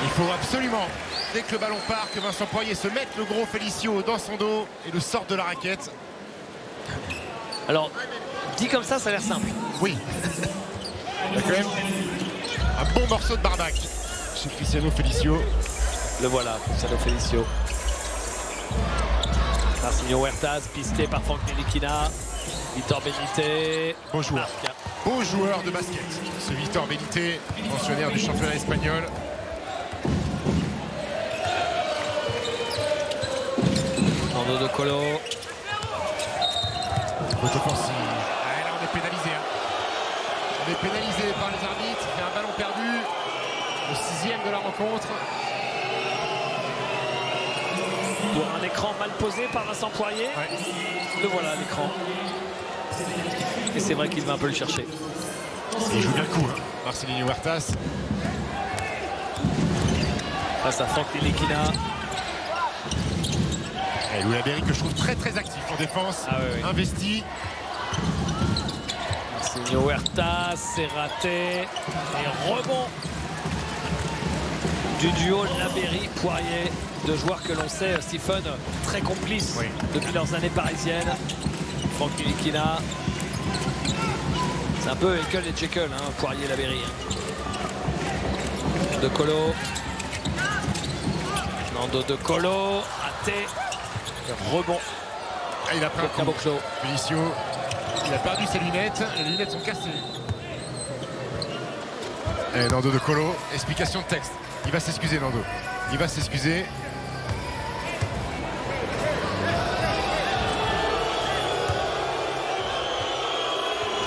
Speaker 3: Il faut absolument, dès que le ballon part, que Vincent Poirier se mette le gros Felicio dans son dos et le sorte de la raquette.
Speaker 2: Alors, dit comme ça, ça a l'air simple.
Speaker 3: Oui. Il y a quand même un bon morceau de barbac chez Cristiano Felicio.
Speaker 2: Le voilà, Cristiano Felicio. Marcelinho Huertas, pisté par Franck Ntilikina. Victor Benite.
Speaker 3: Bon joueur.
Speaker 2: Marque.
Speaker 3: Beau joueur de basket, ce Victor Benite, pensionnaire du championnat espagnol.
Speaker 2: Nando De Colo.
Speaker 3: Faute offensive. Ah, là, on est pénalisé. Hein. On est pénalisé par les arbitres. Il y a un ballon perdu. Le 6e de la rencontre.
Speaker 2: Pour un écran mal posé par Vincent Poirier.
Speaker 3: Ouais.
Speaker 2: Le voilà, l'écran. Et c'est vrai qu'il va un peu le chercher.
Speaker 3: Et il joue bien le coup, hein. Marcelinho Huertas.
Speaker 2: Face à Franck Ntilikina.
Speaker 3: Et Will Aberry que je trouve très très actif en défense.
Speaker 2: Ah oui, oui.
Speaker 3: Investi.
Speaker 2: Marcelinho Huertas, c'est raté. Et rebond du duo Laberry-Poirier. Deux joueurs que l'on sait, Stephen, très complices
Speaker 3: Oui.
Speaker 2: depuis leurs années parisiennes. Franck Ntilikina. C'est un peu Ekel et Jekyll, hein, Poirier-Laberry. De Colo. Nando De Colo. Raté. Et rebond.
Speaker 3: Ah, il a pris un coup.
Speaker 2: Caboclo.
Speaker 3: Felicio. Il a perdu ses lunettes. Les lunettes sont cassées. Et Nando De Colo. Explication de texte. Il va s'excuser, Nando. Il va s'excuser.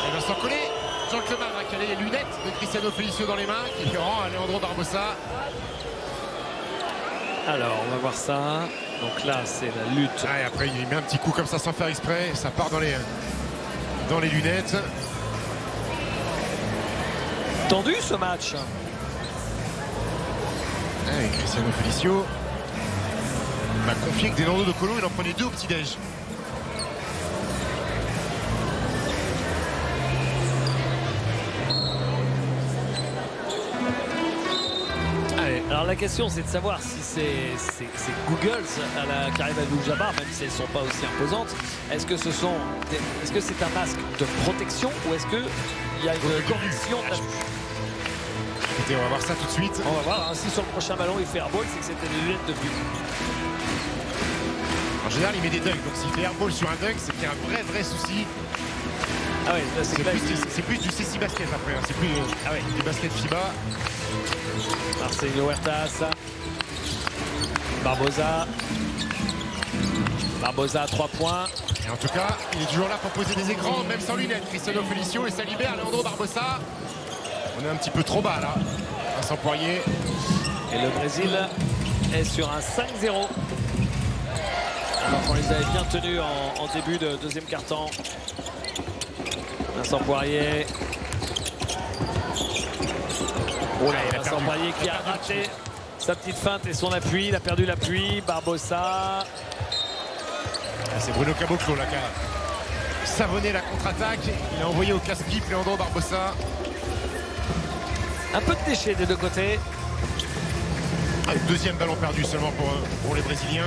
Speaker 3: Et Vincent Collet, Jean Cleman a calé les lunettes de Cristiano Felicio dans les mains, qui rend à Leandro Barbosa.
Speaker 2: Alors, on va voir ça. Donc là, c'est la lutte.
Speaker 3: Ah, et après, il met un petit coup comme ça sans faire exprès. Ça part dans les lunettes.
Speaker 2: Tendu ce match.
Speaker 3: Ah, et Cristiano Felicio m'a confié que des Nando De Colo, il en prenait 2 au petit-déj.
Speaker 2: Allez, alors Alors la question c'est de savoir si c'est Googles qui arrive à Abdul-Jabbar, même si elles ne sont pas aussi imposantes. Est-ce que c'est un masque de protection ou est-ce qu'il y a une correction?
Speaker 3: Écoutez, on va voir ça tout de suite.
Speaker 2: On va voir, hein, si sur le prochain ballon il fait airball, c'est que c'était des lunettes de vue.
Speaker 3: En général, il met des dunks, donc s'il fait airball sur un dunk, c'est qu'il y a un vrai souci.
Speaker 2: Ah oui, là c'est
Speaker 3: plus du CC basket après, hein. C'est plus du basket FIBA.
Speaker 2: Marcelo Huertas. Barbosa à 3 points.
Speaker 3: Et en tout cas, il est toujours là pour poser des écrans, même sans lunettes. Cristiano Felicio et ça libère Leandro Barbosa. On est un petit peu trop bas là. Vincent Poirier.
Speaker 2: Et le Brésil est sur un 5-0. Alors qu'on les avait bien tenus en début de deuxième quart-temps. Vincent Poirier. Oh là, Vincent Poirier qui a raté sa petite feinte et son appui. Il a perdu l'appui. Barbosa.
Speaker 3: C'est Bruno Caboclo là qui a savonné la contre-attaque. Il a envoyé au casse-pipe Leandro Barbosa.
Speaker 2: Un peu de déchets des deux côtés.
Speaker 3: Deuxième ballon perdu seulement pour les Brésiliens.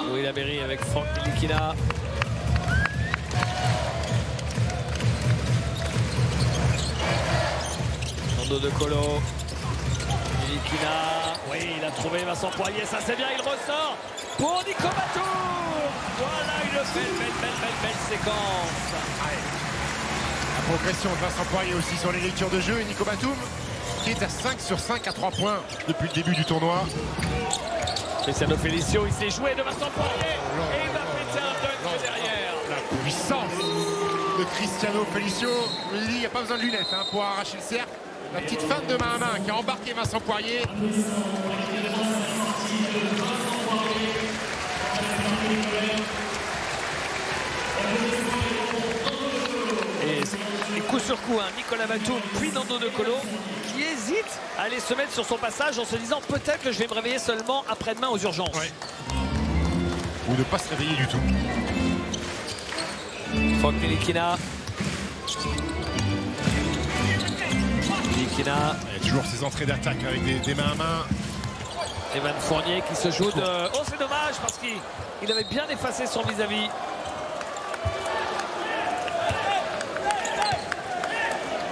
Speaker 2: Louis Labéry avec Franck Ntilikina. Nando De Colo. Ntilikina. Oui, il a trouvé Vincent Poirier. Ça c'est bien, il ressort pour Nico Batum. Voilà une belle séquence.
Speaker 3: La progression de Vincent Poirier aussi sur les lectures de jeu. Et Nico Batum qui est à 5 sur 5 à 3 points depuis le début du tournoi.
Speaker 2: Cristiano Felicio, il s'est joué de Vincent Poirier et il va péter un dunk derrière.
Speaker 3: La puissance de Cristiano Felicio. Je vous dis, il n'y a pas besoin de lunettes hein, pour arracher le cercle. La petite feinte de main à main qui a embarqué Vincent Poirier.
Speaker 2: Et coup sur coup, hein, Nicolas Batum puis Nando De Colo qui hésite à aller se mettre sur son passage en se disant peut-être que je vais me réveiller seulement après-demain aux urgences.
Speaker 3: Ouais. Ou ne pas se réveiller du tout.
Speaker 2: Franck Ntilikina.
Speaker 3: Il y a toujours ses entrées d'attaque avec des mains à main.
Speaker 2: Evan Fournier qui se joue de... Oh c'est dommage parce qu'il avait bien effacé son vis-à-vis.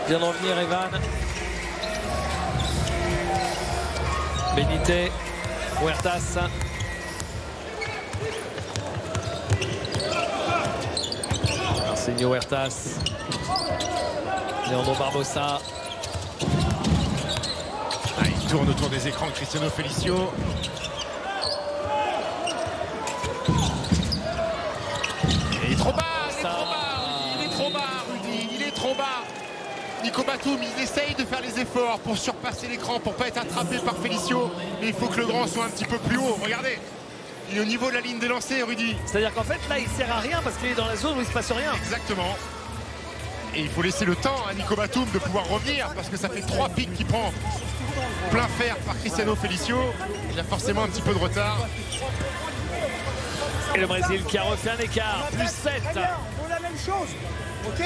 Speaker 2: Vient d'en venir Evan. Benité. Huertas. Marcelo Huertas. Leandro Barbosa.
Speaker 3: Il tourne autour des écrans de Cristiano Felicio. Et il est trop bas, il est trop bas, Rudy, il est trop bas. Nico Batum, il essaye de faire les efforts pour surpasser l'écran, pour pas être attrapé par Felicio. Mais il faut que le grand soit un petit peu plus haut. Regardez, il est au niveau de la ligne de lancer, Rudy.
Speaker 2: C'est-à-dire qu'en fait, là, il sert à rien parce qu'il est dans la zone où il se passe rien.
Speaker 3: Exactement. Et il faut laisser le temps à Nico Batum de pouvoir revenir parce que ça fait 3 pics qu'il prend plein fer par Cristiano Felicio. Il a forcément un petit peu de retard.
Speaker 2: Et le Brésil qui a refait un écart, plus 7.
Speaker 1: On fait la même chose. Ok,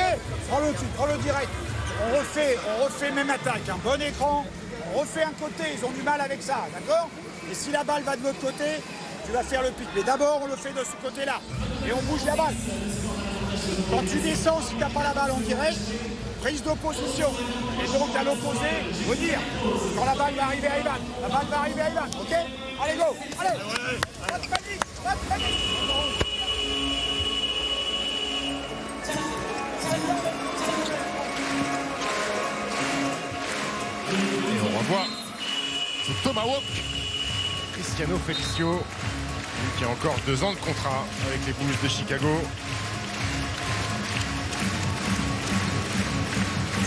Speaker 1: prends le direct. On refait même attaque. Un bon écran. On refait un côté. Ils ont du mal avec ça, d'accord? Et si la balle va de l'autre côté, tu vas faire le pic. Mais d'abord, on le fait de ce côté-là. Et on bouge la balle. Quand tu descends, si tu n'as pas la balle en direct, prise d'opposition. Et donc à l'opposé, redire. Quand la balle va arriver à Ivan. La balle va arriver à Ivan. Ok? Allez, go! Allez! Pas de panique! Pas de panique!
Speaker 3: Et on revoit ce tomahawk. Cristiano Felicio, lui qui a encore 2 ans de contrat avec les Bulls de Chicago.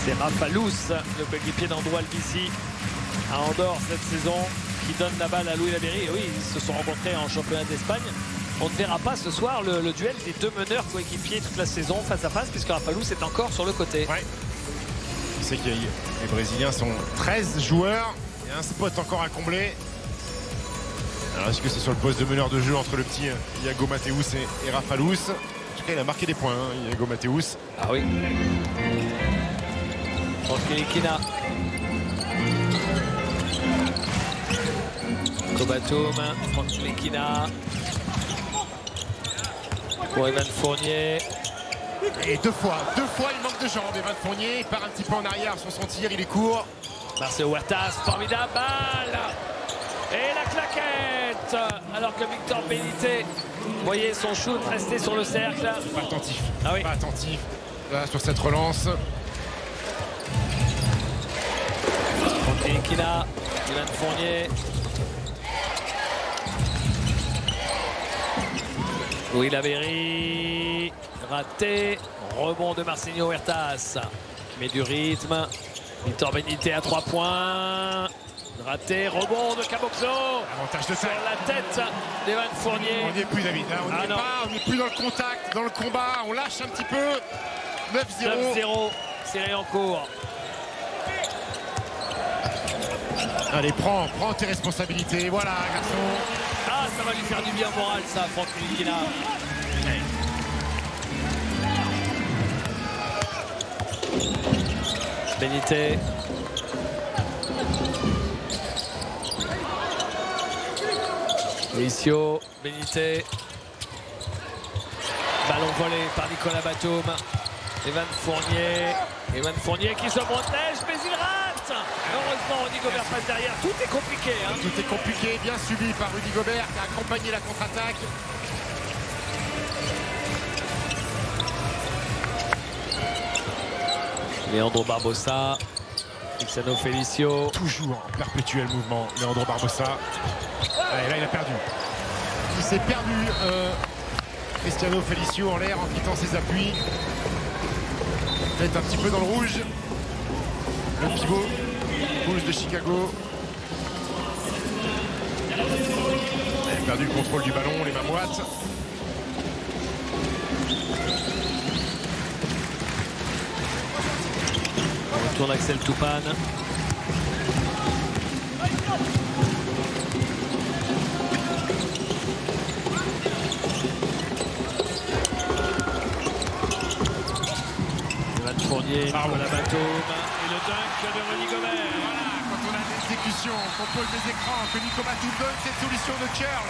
Speaker 2: C'est Rafa Luz, le coéquipier d'Andro Albici à Andorre cette saison, qui donne la balle à Louis Labéry. Et oui, ils se sont rencontrés en championnat d'Espagne. On ne verra pas ce soir le duel des deux meneurs coéquipiers toute la saison face à face, puisque Rafa Luz est encore sur le côté.
Speaker 3: Ouais. Tu sais que les Brésiliens sont 13 joueurs. Il y a un spot encore à combler. Alors est-ce que c'est sur le poste de meneur de jeu entre le petit Iago Mateusz et Rafalous? En tout cas, il a marqué des points, hein, Iago Mateusz.
Speaker 2: Ah oui. Franck Ntilikina. Kobatum, Franck Ntilikina. Pour Evan Fournier.
Speaker 3: Et deux fois, il manque de jambes. Evan Fournier, il part un petit peu en arrière sur son tir, il est court.
Speaker 2: Marcelo Huertas, formidable balle. Et la claquette. Alors que Victor Benitez, vous voyez son shoot resté sur le cercle.
Speaker 3: Pas attentif,
Speaker 2: Ah oui.
Speaker 3: pas attentif là, sur cette relance.
Speaker 2: Franck Ntilikina, Evan Fournier. Louis Laverry, raté, rebond de Marcelo Huertas, met du rythme. Victor Benitez à 3 points, raté, rebond de Caboclo.
Speaker 3: Avantage de
Speaker 2: Sur
Speaker 3: taille.
Speaker 2: la tête d'Evan Fournier.
Speaker 3: On n'y est plus, David, hein, on n'est plus dans le contact, dans le combat, on lâche un petit peu. 9-0.
Speaker 2: 9-0, série en cours.
Speaker 3: Allez, prends tes responsabilités, voilà, garçon.
Speaker 2: Ah, ça va lui faire du bien moral, ça, Franck Ntilikina. Benitez. Licio, Benitez. Ballon volé par Nicolas Batum. Evan Fournier qui se protège, mais il rate. Heureusement, Rudy Gobert passe derrière. Tout est compliqué, hein.
Speaker 3: Tout est compliqué, bien suivi par Rudy Gobert qui a accompagné la contre-attaque.
Speaker 2: Leandro Barbosa, Cristiano Felicio.
Speaker 3: Toujours en perpétuel mouvement, Leandro Barbosa. Allez, là, il a perdu. Il s'est perdu, Cristiano Felicio en l'air en quittant ses appuis. Peut-être un petit peu dans le rouge. Le pivot, Bulls de Chicago. Il a perdu le contrôle du ballon, les mains moites.
Speaker 2: Retour d'Axel Toupane. Evan Fournier, Nicolas Batum et le dunk de Rudy Gobert.
Speaker 3: Voilà, quand on a l'exécution, qu'on pose des écrans, que Nico Batum donne cette solution de curl,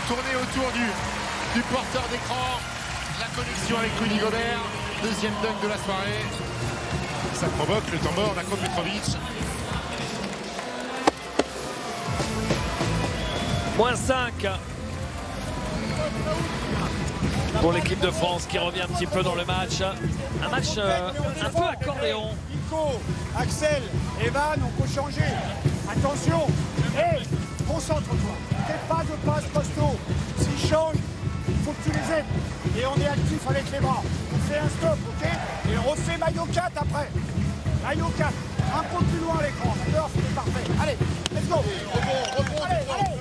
Speaker 3: tourner autour du porteur d'écran, la connexion avec Rudy Gobert, deuxième dunk de la soirée. Ça provoque le temps mort d'Ako Petrovic.
Speaker 2: -5 pour l'équipe de France qui revient un petit peu dans le match. Un match un peu accordéon.
Speaker 1: Nico, Axel, Evan, on peut changer. Attention, hey, concentre-toi. Fais pas de passe posto. S'ils changent, il faut que tu les aides. Et on est actif avec les bras. On fait un stop, ok? Et on refait maillot 4 après. Maillot 4, un peu plus loin à l'écran. D'accord, c'est parfait. Allez, let's go. Allez, allez.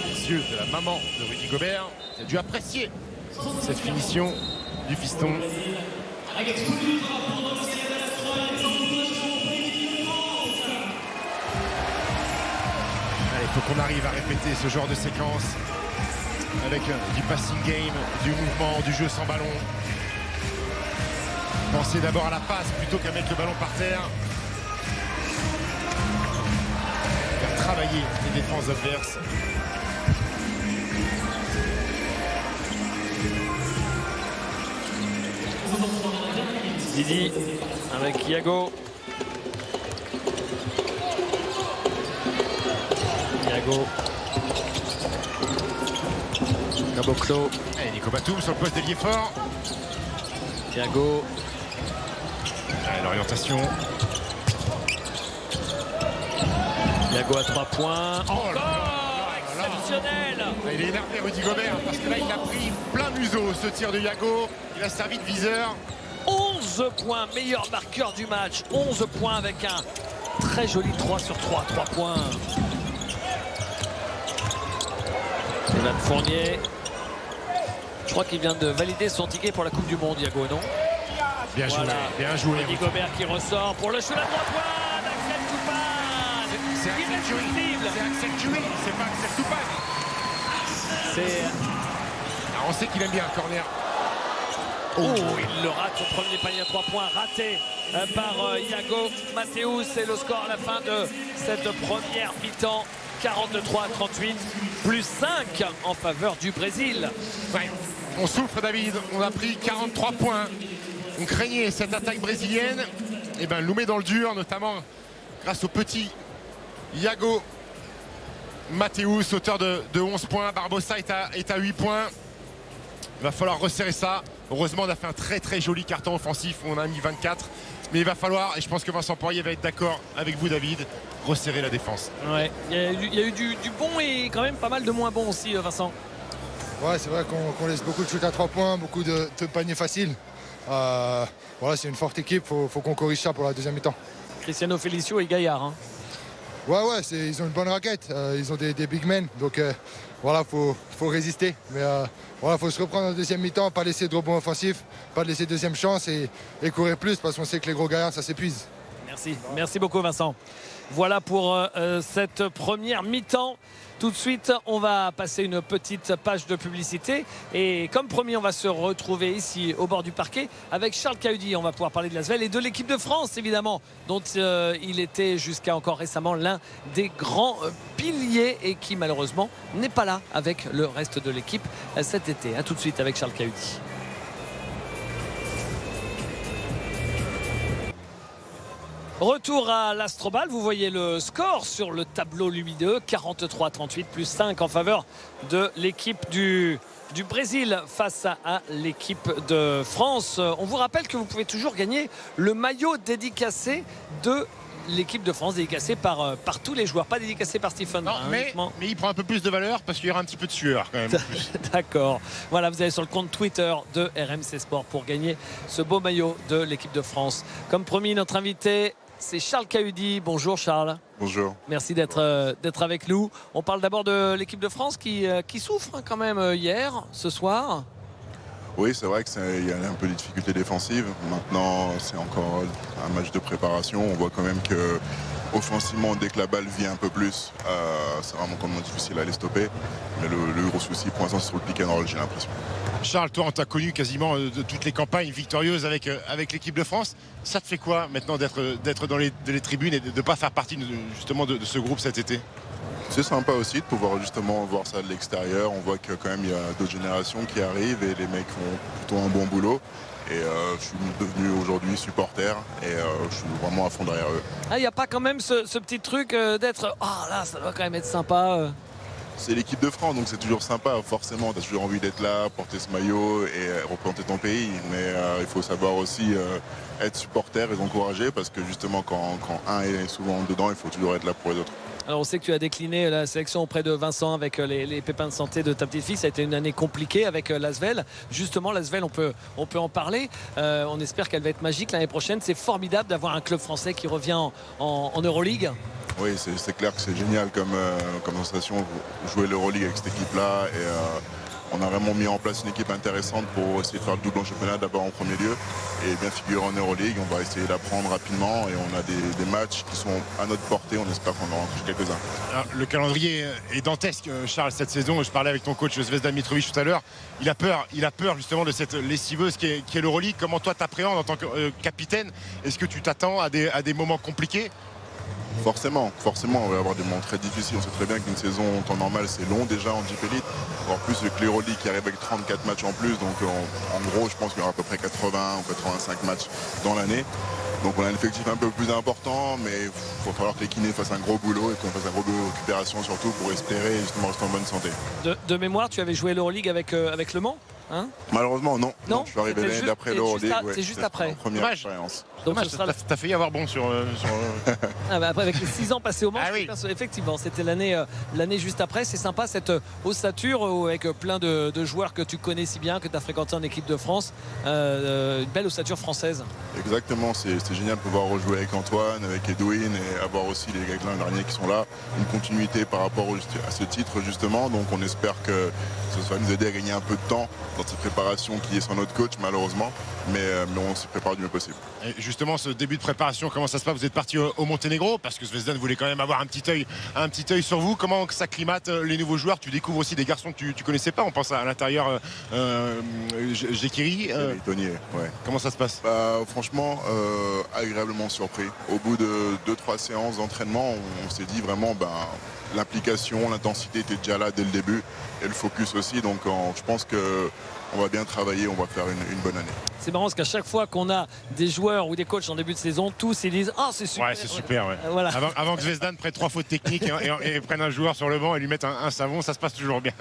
Speaker 3: Les yeux de la maman de Rudy Gobert qui a dû apprécier cette finition du fiston.
Speaker 4: Avec tout le drapeau dans le ciel de l'Astronaut, Alexandre Bouche pour l'équipe de France.
Speaker 3: Il faut qu'on arrive à répéter ce genre de séquence avec du passing game, du mouvement, du jeu sans ballon. Pensez d'abord à la passe plutôt qu'à mettre le ballon par terre. Faire travailler les défenses adverses.
Speaker 2: Didi avec Iago. Iago. Caboclo.
Speaker 3: Et Nico Batum sur le poste d'ailier fort.
Speaker 2: Iago.
Speaker 3: L'orientation.
Speaker 2: Iago à 3 points.
Speaker 3: Oh là
Speaker 2: Encore exceptionnel.
Speaker 3: Il est énervé Rudy Gobert parce que là il a pris plein museau ce tir de Iago. Il a servi de viseur.
Speaker 2: 11 points, meilleur marqueur du match. 11 points avec un très joli 3 sur 3. 3 points. Evan Fournier. Je crois qu'il vient de valider son ticket pour la Coupe du Monde, Iago, non?
Speaker 3: Bien joué,
Speaker 2: Voilà.
Speaker 3: bien joué.
Speaker 2: Rudy Gobert qui ressort pour le shoot à 3 points d'Axel Toupane.
Speaker 3: C'est Axel Turing, c'est pas Axel Toupane. On sait qu'il aime bien un corner.
Speaker 2: Oh, il le rate, son premier panier à 3 points raté par Iago Matthews. C'est le score à la fin de cette première mi-temps. 43-38, plus 5 en faveur du Brésil.
Speaker 3: Ouais. On souffre, David. On a pris 43 points. On craignait cette attaque brésilienne. Et ben, elle nous met dans le dur, notamment grâce au petit Iago Matthews, auteur de 11 points. Barbosa est à 8 points. Il va falloir resserrer ça. Heureusement, on a fait un très très joli carton offensif. On a mis 24. Mais il va falloir, et je pense que Vincent Poirier va être d'accord avec vous, David, resserrer la défense.
Speaker 2: Ouais, il y a eu du bon et quand même pas mal de moins bon aussi, Vincent.
Speaker 6: Ouais, c'est vrai qu'on laisse beaucoup de shoots à 3 points, beaucoup de paniers faciles. Voilà, c'est une forte équipe, faut qu'on corrige ça pour la deuxième mi-temps.
Speaker 2: Cristiano Felicio et Gaillard. Hein.
Speaker 6: Ouais, ils ont une bonne raquette, ils ont des big men, donc voilà, faut résister. Mais voilà, faut se reprendre en deuxième mi-temps, pas laisser de rebond offensif, pas laisser deuxième chance et courir plus parce qu'on sait que les gros gaillards, ça s'épuise.
Speaker 2: Merci beaucoup Vincent. Voilà pour cette première mi-temps. Tout de suite, on va passer une petite page de publicité. Et comme promis, on va se retrouver ici au bord du parquet avec Charles Cahudi. On va pouvoir parler de l'Asvel et de l'équipe de France, évidemment, dont il était jusqu'à encore récemment l'un des grands piliers et qui, malheureusement, n'est pas là avec le reste de l'équipe cet été. A tout de suite avec Charles Cahudi. Retour à l'Astrobal, vous voyez le score sur le tableau lumineux, 43-38, plus 5 en faveur de l'équipe du Brésil face à l'équipe de France. On vous rappelle que vous pouvez toujours gagner le maillot dédicacé de l'équipe de France, dédicacé par tous les joueurs, pas dédicacé par Stephen.
Speaker 3: Non, mais il prend un peu plus de valeur parce qu'il y aura un petit peu de sueur quand même.
Speaker 2: D'accord. Voilà, vous allez sur le compte Twitter de RMC Sport pour gagner ce beau maillot de l'équipe de France. Comme promis, notre invité, c'est Charles Cahudi. Bonjour Charles.
Speaker 7: Bonjour.
Speaker 2: Merci d'être avec nous. On parle d'abord de l'équipe de France qui souffre quand même hier, ce soir.
Speaker 7: Oui, c'est vrai qu'il y a un peu de difficultés défensives. Maintenant, c'est encore un match de préparation. On voit quand même que offensivement, dès que la balle vient un peu plus, c'est vraiment quand même difficile à les stopper. Mais le gros souci pour l'instant, c'est sur le pick and roll, j'ai l'impression.
Speaker 3: Charles, toi, on t'a connu quasiment de toutes les campagnes victorieuses avec l'équipe de France. Ça te fait quoi maintenant d'être dans les tribunes et de ne pas faire partie justement de ce groupe cet été?
Speaker 7: C'est sympa aussi de pouvoir justement voir ça de l'extérieur. On voit que quand même il y a d'autres générations qui arrivent et les mecs font plutôt un bon boulot. Et je suis devenu aujourd'hui supporter et je suis vraiment à fond derrière eux.
Speaker 2: Il n'y a pas quand même ce petit truc d'être là, ça doit quand même être sympa.
Speaker 7: C'est l'équipe de France, donc c'est toujours sympa. Forcément, tu as toujours envie d'être là, porter ce maillot et représenter ton pays. Mais il faut savoir aussi être supporter et encourager parce que justement, quand un est souvent dedans, il faut toujours être là pour les autres.
Speaker 2: Alors on sait que tu as décliné la sélection auprès de Vincent avec les pépins de santé de ta petite fille. Ça a été une année compliquée avec l'Asvel. Justement, l'Asvel, on peut en parler. On espère qu'elle va être magique l'année prochaine. C'est formidable d'avoir un club français qui revient en Euroleague.
Speaker 7: Oui, c'est clair que c'est génial comme sensation jouer l'Euroleague avec cette équipe-là. Et on a vraiment mis en place une équipe intéressante pour essayer de faire le double en championnat d'abord en premier lieu et bien figurer en Euroleague. On va essayer d'apprendre rapidement et on a des matchs qui sont à notre portée. On espère qu'on en rencontre quelques-uns.
Speaker 3: Alors, le calendrier est dantesque, Charles, cette saison. Je parlais avec ton coach Zvezdan Mitrovic tout à l'heure. Il a peur justement de cette lessiveuse qui est l'Euroleague. Comment toi t'appréhendes en tant que capitaine? Est-ce que tu t'attends à des moments compliqués?
Speaker 7: Forcément, on va avoir des moments très difficiles. On sait très bien qu'une saison en temps normal, c'est long déjà en Jeep Elite. En plus, avec l'Euroleague qui arrive avec 34 matchs en plus. Donc, en gros, je pense qu'il y aura à peu près 80 ou 85 matchs dans l'année. Donc, on a un effectif un peu plus important, mais il va falloir que les kinés fassent un gros boulot et qu'on fasse un gros boulot de récupération surtout pour espérer justement rester en bonne santé.
Speaker 2: De mémoire, tu avais joué l'Euroleague avec Le Mans, hein?
Speaker 7: Malheureusement, non. Je suis arrivé l'année d'après l'Euroleague.
Speaker 2: C'est juste après.
Speaker 7: Première expérience.
Speaker 2: Donc,
Speaker 3: t'as failli avoir bon sur...
Speaker 2: après, avec les 6 ans passés au Mans,
Speaker 3: oui.
Speaker 2: Effectivement, c'était l'année juste après. C'est sympa cette ossature avec plein de joueurs que tu connais si bien, que tu as fréquenté en équipe de France. Une belle ossature française.
Speaker 7: Exactement, c'est génial de pouvoir rejouer avec Antoine, avec Edwin et avoir aussi les gars de l'an dernier qui sont là. Une continuité par rapport à ce titre justement. Donc on espère que ça va nous aider à gagner un peu de temps dans cette préparation qui est sans notre coach malheureusement, mais on se prépare du mieux possible.
Speaker 3: Et justement, ce début de préparation, comment ça se passe? Vous êtes parti au Monténégro parce que Zvezdan voulait quand même avoir un petit œil sur vous. Comment ça climate les nouveaux joueurs? Tu découvres aussi des garçons que tu connaissais pas. On pense à l'intérieur Jekiri.
Speaker 7: Tony, ouais.
Speaker 3: Comment ça se passe?
Speaker 7: Franchement, agréablement surpris. Au bout de 2-3 séances d'entraînement, on s'est dit vraiment l'implication, l'intensité était déjà là dès le début et le focus aussi. Donc je pense qu'on va bien travailler, on va faire une bonne année.
Speaker 2: C'est marrant parce qu'à chaque fois qu'on a des joueurs ou des coachs en début de saison, tous ils disent « Ah, c'est super !»
Speaker 3: Ouais, c'est super, ouais.
Speaker 2: Voilà.
Speaker 3: Avant que Zvezdan prenne 3 fautes techniques et prenne un joueur sur le banc et lui mette un savon, ça se passe toujours bien.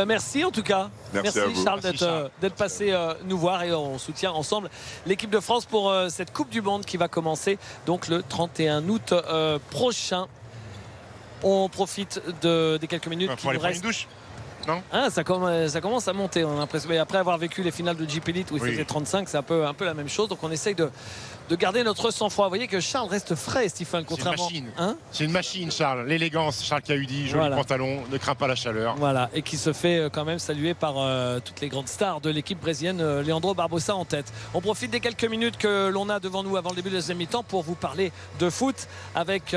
Speaker 2: Merci en tout cas.
Speaker 7: Merci à vous.
Speaker 2: Charles
Speaker 3: Merci, Charles.
Speaker 2: d'être passé nous voir et on soutient ensemble l'équipe de France pour cette Coupe du Monde qui va commencer donc le 31 août prochain. On profite des quelques minutes qui
Speaker 3: pour aller
Speaker 2: nous
Speaker 3: prendre
Speaker 2: restent.
Speaker 3: une douche. Non,
Speaker 2: ça commence à monter, on a l'impression. Mais après avoir vécu les finales de Jeep Elite où il faisait 35, c'est un peu la même chose. Donc on essaye de garder notre sang-froid. Vous voyez que Charles reste frais, Stephen, contrairement.
Speaker 3: C'est une machine, Charles. L'élégance, Charles Cahudi, joli pantalon, ne craint pas la chaleur.
Speaker 2: Voilà, et qui se fait quand même saluer par toutes les grandes stars de l'équipe brésilienne, Leandro Barbosa en tête. On profite des quelques minutes que l'on a devant nous avant le début de la deuxième mi-temps pour vous parler de foot avec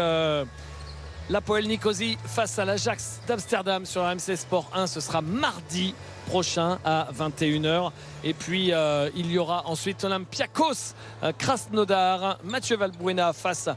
Speaker 2: l'Hapoel Nicosie face à l'Ajax d'Amsterdam sur RMC Sport 1. Ce sera mardi prochain à 21h. Et puis il y aura ensuite Olympiakos Krasnodar, Mathieu Valbuena face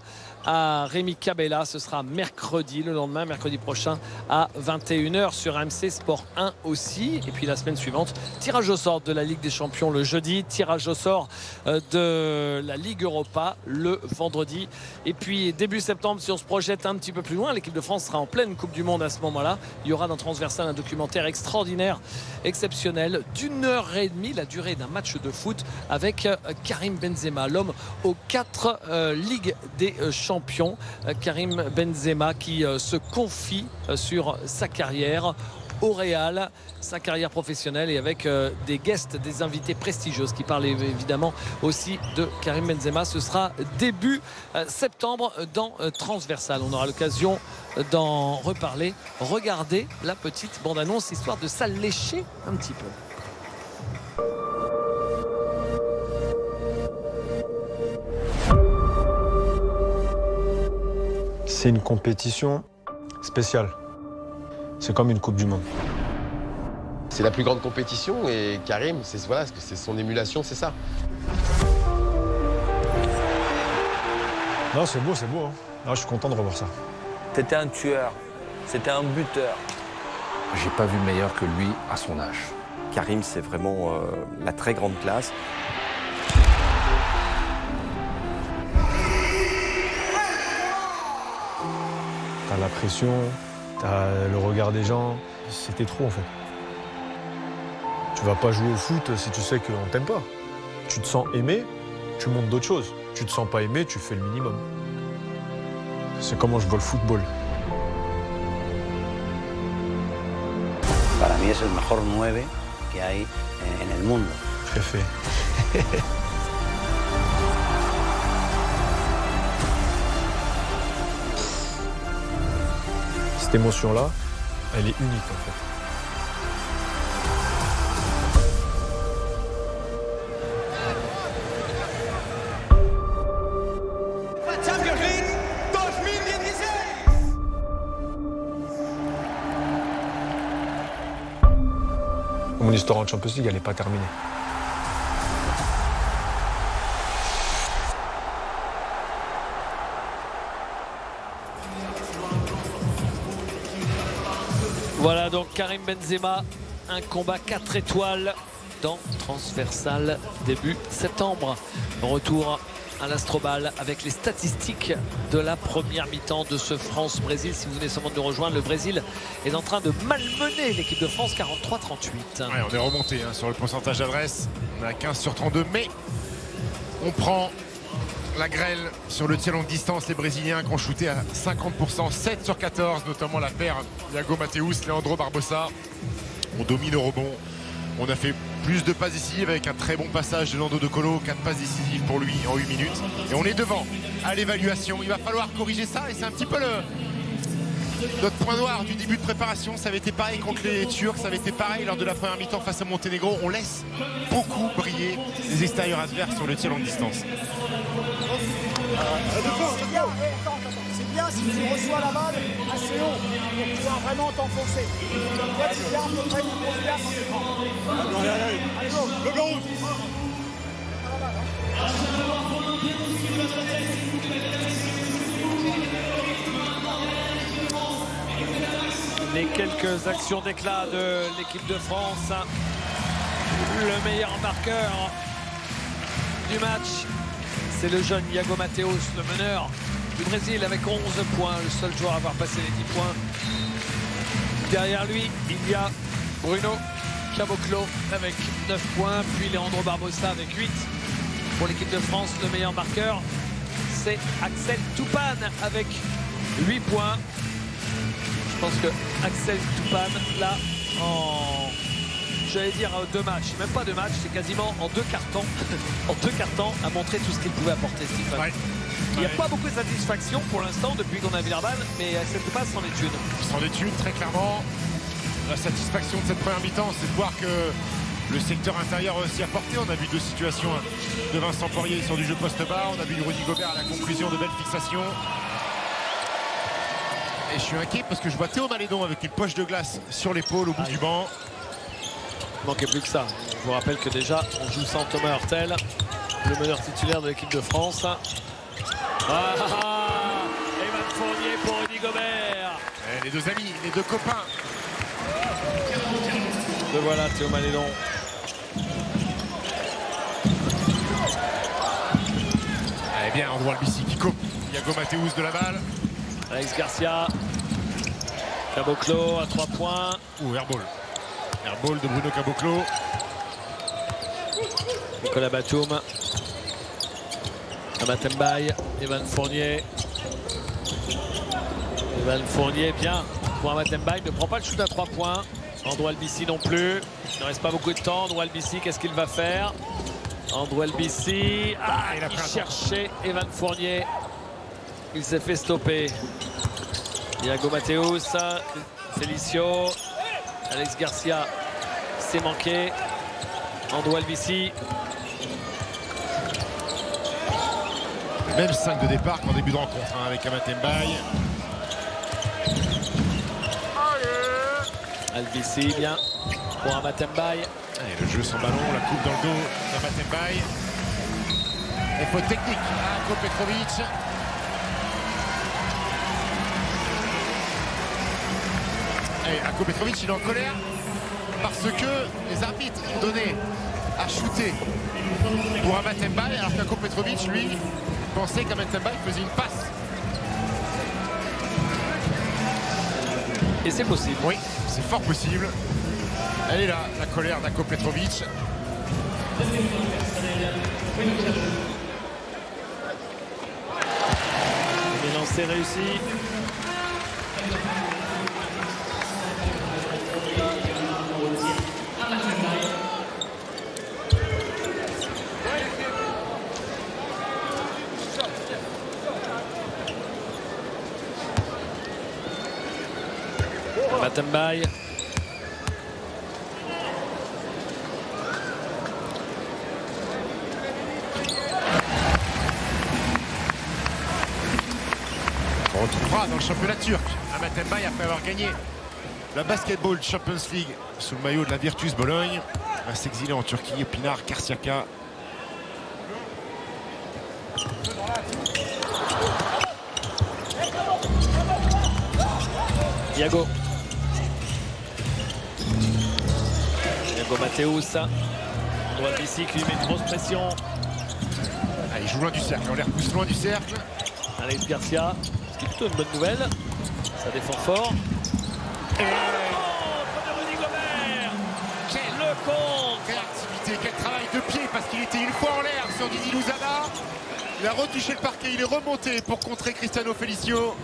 Speaker 2: à Rémi Cabella. Ce sera mercredi, le lendemain, mercredi prochain à 21h sur RMC Sport 1 aussi. Et puis la semaine suivante, tirage au sort de la Ligue des Champions le jeudi, tirage au sort de la Ligue Europa le vendredi. Et puis début septembre, si on se projette un petit peu plus loin, l'équipe de France sera en pleine Coupe du Monde à ce moment-là. Il y aura dans Transversal un documentaire extraordinaire, exceptionnel, d'1h30, la durée d'un match de foot avec Karim Benzema, l'homme aux 4 Ligues des Champions. Karim Benzema qui se confie sur sa carrière au Real, sa carrière professionnelle, et avec des guests, des invités prestigieux qui parlent évidemment aussi de Karim Benzema. Ce sera début septembre dans Transversal. On aura l'occasion d'en reparler. Regardez la petite bande-annonce histoire de s'allécher un petit peu.
Speaker 8: C'est une compétition spéciale. C'est comme une Coupe du Monde.
Speaker 9: C'est la plus grande compétition et Karim, c'est son émulation, c'est ça.
Speaker 8: Non, c'est beau, c'est beau. Là, je suis content de revoir ça.
Speaker 10: C'était un tueur, c'était un buteur.
Speaker 11: J'ai pas vu meilleur que lui à son âge.
Speaker 12: Karim, c'est vraiment la très grande classe.
Speaker 8: T'as la pression, t'as le regard des gens. C'était trop en fait. Tu vas pas jouer au foot si tu sais qu'on t'aime pas. Tu te sens aimé, tu montres d'autres choses. Tu te sens pas aimé, tu fais le minimum. C'est comment je vois le football.
Speaker 13: Para mí es el mejor 9 que hay en el mundo.
Speaker 8: Jefe. Cette émotion-là, elle est unique en fait. Mon histoire en Champions League, elle n'est pas terminée.
Speaker 2: Voilà donc Karim Benzema, un combat 4 étoiles dans Transversal début septembre. Retour à l'Astrobal avec les statistiques de la première mi-temps de ce France-Brésil. Si vous venez seulement de nous rejoindre, le Brésil est en train de malmener l'équipe de France 43-38.
Speaker 3: Ouais, on est remonté sur le pourcentage d'adresse. On est à 15 sur 32, mais on prend la grêle sur le tir longue distance. Les Brésiliens qui ont shooté à 50%, 7 sur 14, notamment la paire Iago Mateus, Leandro Barbosa. On domine au rebond. On a fait plus de passes décisives avec un très bon passage de Nando De Colo, 4 passes décisives pour lui en 8 minutes. Et on est devant à l'évaluation. Il va falloir corriger ça et c'est un petit peu notre point noir du début de préparation. Ça avait été pareil contre les Turcs, ça avait été pareil lors de la première mi-temps face à Monténégro. On laisse beaucoup briller les extérieurs adverses sur le tir longue distance.
Speaker 1: C'est bien si tu reçois la balle assez haut pour pouvoir vraiment t'enfoncer. Toi, tu gardes à peu près une grosse place. Allez, go. Le blanc.
Speaker 2: Les quelques actions d'éclat de l'équipe de France. Le meilleur marqueur du match, c'est le jeune Iago Mateus, le meneur du Brésil avec 11 points, le seul joueur à avoir passé les 10 points. Derrière lui, il y a Bruno Caboclo avec 9 points, puis Leandro Barbosa avec 8. Pour l'équipe de France, le meilleur marqueur, c'est Axel Toupane avec 8 points. Je pense que Axel Toupane, là, j'allais dire 2 matchs, même pas 2 matchs, c'est quasiment en 2 cartons, en 2 cartons, a montré tout ce qu'il pouvait apporter, Stephen. Ouais. Il n'y a pas beaucoup de satisfaction pour l'instant depuis qu'on a Villeurbanne, mais Axel Toupane s'en est une.
Speaker 3: C'en est une, très clairement. La satisfaction de cette première mi-temps, c'est de voir que le secteur intérieur a aussi apporté. On a vu 2 situations de Vincent Poirier sur du jeu poste bas. On a vu Rudy Gobert à la conclusion de belles fixations. Et je suis inquiet parce que je vois Théo Malédon avec une poche de glace sur l'épaule au bout du banc.
Speaker 2: Il manquait plus que ça. Je vous rappelle que déjà, on joue sans Thomas Hurtel, le meneur titulaire de l'équipe de France. Evan Fournier pour Rudy Gobert.
Speaker 3: Et les 2 amis, les 2 copains.
Speaker 2: Le voilà, Théo Malédon.
Speaker 3: Eh bien, Andrew Albissi qui coupe Iago Mateus de la balle.
Speaker 2: Alex Garcia. Caboclo à 3 points.
Speaker 3: Ou airball. Airball de Bruno Caboclo.
Speaker 2: Nicolas Batum. Amatembaye. Evan Fournier. Evan Fournier, bien. Pour Amatembaye, ne prend pas le shoot à 3 points. Andrew Albissi non plus. Il ne reste pas beaucoup de temps. Andrew Albissi, qu'est-ce qu'il va faire? Andrew Albissi. Il a cherché Evan Fournier. Il s'est fait stopper. Iago Mateus, Felicio, Alex Garcia s'est manqué. Andrew Albissi.
Speaker 3: Même 5 de départ qu'en début de rencontre avec Amatembaye.
Speaker 2: Albissi, bien pour Amatembaye.
Speaker 3: Et le jeu sans ballon, la coupe dans le dos d'Amatembaye. Et faute technique à Ako Petrovic. Et Ako Petrovic, il est en colère parce que les arbitres ont donné à shooter pour Amatembaye, alors qu'Ako Petrovic, lui, pensait qu'Amatembaye faisait une passe.
Speaker 2: Et c'est possible.
Speaker 3: Oui, c'est fort possible. Elle est là, la colère d'Ako Petrovic.
Speaker 2: Le lancer réussi. Amatembaye.
Speaker 3: On retrouvera dans le championnat turc Amatembaye après avoir gagné la Basketball Champions League sous le maillot de la Virtus Bologne. Va s'exiler en Turquie au Pinar Karsiaka.
Speaker 2: Iago Mateus. Andrew Albissi qui lui met une grosse pression.
Speaker 3: Il joue loin du cercle, on les repousse loin du cercle.
Speaker 2: Alex Garcia, ce qui est plutôt une bonne nouvelle. Ça défend fort. Et Rudy Gobert. Le compte.
Speaker 3: Quelle activité, quel travail de pied, parce qu'il était une fois en l'air sur Didi Louzada. Il a retouché le parquet, il est remonté pour contrer Cristiano Felicio.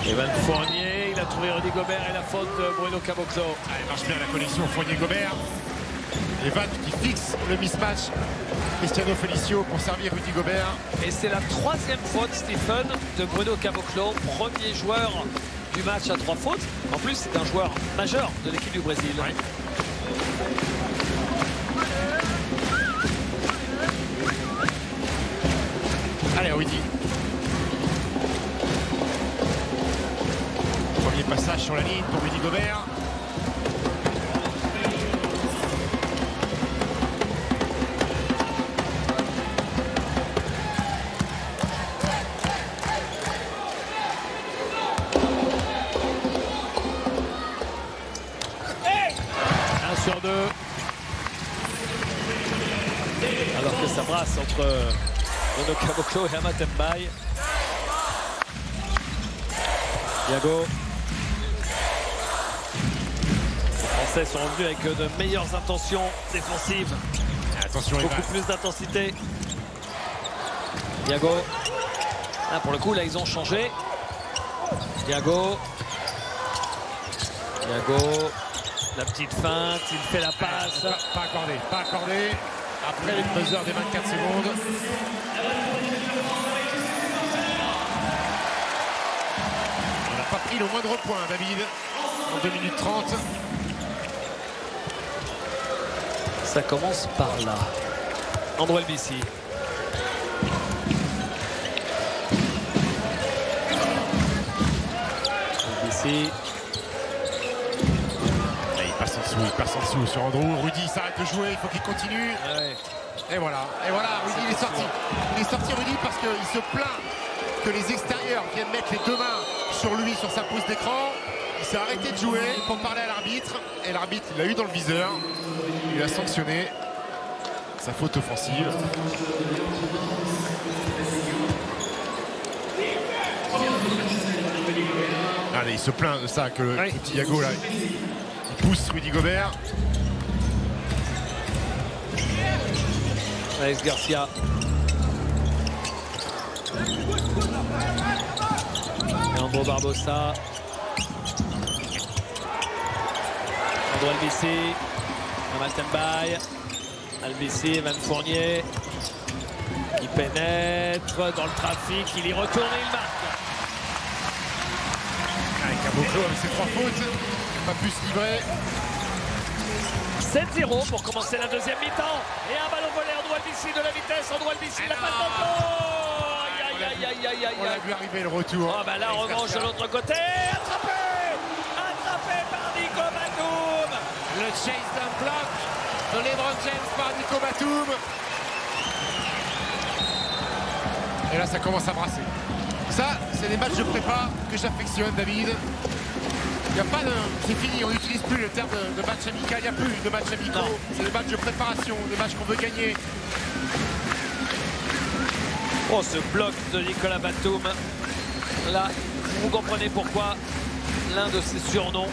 Speaker 2: Evan Fournier, il a trouvé Rudy Gobert et la faute de Bruno Caboclo.
Speaker 3: Il marche bien la connexion Fournier-Gobert. Evan qui fixe le mismatch. Cristiano Felicio pour servir Rudy Gobert.
Speaker 2: Et c'est la 3e faute, Stephen, de Bruno Caboclo, premier joueur du match à 3 fautes. En plus, c'est un joueur majeur de l'équipe du Brésil.
Speaker 3: Ouais. Allez, Rudy. Premier passage sur la ligne pour Rudy Gobert.
Speaker 2: Sur 2. Alors que ça brasse entre Bruno Caboclo et Amath Mbaye. Thiago. Les Français sont revenus avec de meilleures intentions défensives.
Speaker 3: Attention,
Speaker 2: beaucoup plus d'intensité. Thiago. Ah, pour le coup, là, ils ont changé. Thiago. La petite feinte, il fait la passe.
Speaker 3: Pas accordé. Après le buzzer des 24 secondes. On n'a pas pris le moindre point, David, en 2 minutes 30.
Speaker 2: Ça commence par là. Andrew Elbissi. Elbissi.
Speaker 3: Il passe en dessous sur Andrew. Rudy s'arrête de jouer, il faut qu'il continue.
Speaker 2: Ouais.
Speaker 3: Et voilà, Rudy il est sorti. Il est sorti Rudy parce qu'il se plaint que les extérieurs viennent mettre les 2 mains sur lui, sur sa pose d'écran. Il s'est arrêté de jouer pour parler à l'arbitre. Et l'arbitre, il l'a eu dans le viseur. Il a sanctionné sa faute offensive. Allez, il se plaint de ça, que le petit Thiago là, il pousse Rudy Gobert.
Speaker 2: Alex Garcia. Leandro Barbosa. Andrew Elbissi. Amath Mbaye. Elbissi, Evan Fournier. Il pénètre dans le trafic. Il y retourne et il marque.
Speaker 3: Avec Caboclo avec ses 3 fautes. Pas pu se livrer.
Speaker 2: 7-0 pour commencer la deuxième mi-temps. Et un ballon volé, Andrew Elbissi de la vitesse. Andrew Elbissi, la passe d'Andrew. Aïe.
Speaker 3: On a vu arriver le retour.
Speaker 2: Oh bah là, revanche de l'autre côté. Attrapé par Nico Batum.
Speaker 3: Le chase d'un bloc de LeBron James par Nico Batum. Et là, ça commence à brasser. Ça, c'est des matchs de prépa que j'affectionne, David. Il n'y a pas de... C'est fini, on n'utilise plus le terme de match amical. Il n'y a plus de matchs amicaux. C'est des matchs de préparation, des matchs qu'on veut gagner.
Speaker 2: Oh, ce bloc de Nicolas Batum. Là, vous comprenez pourquoi l'un de ses surnoms,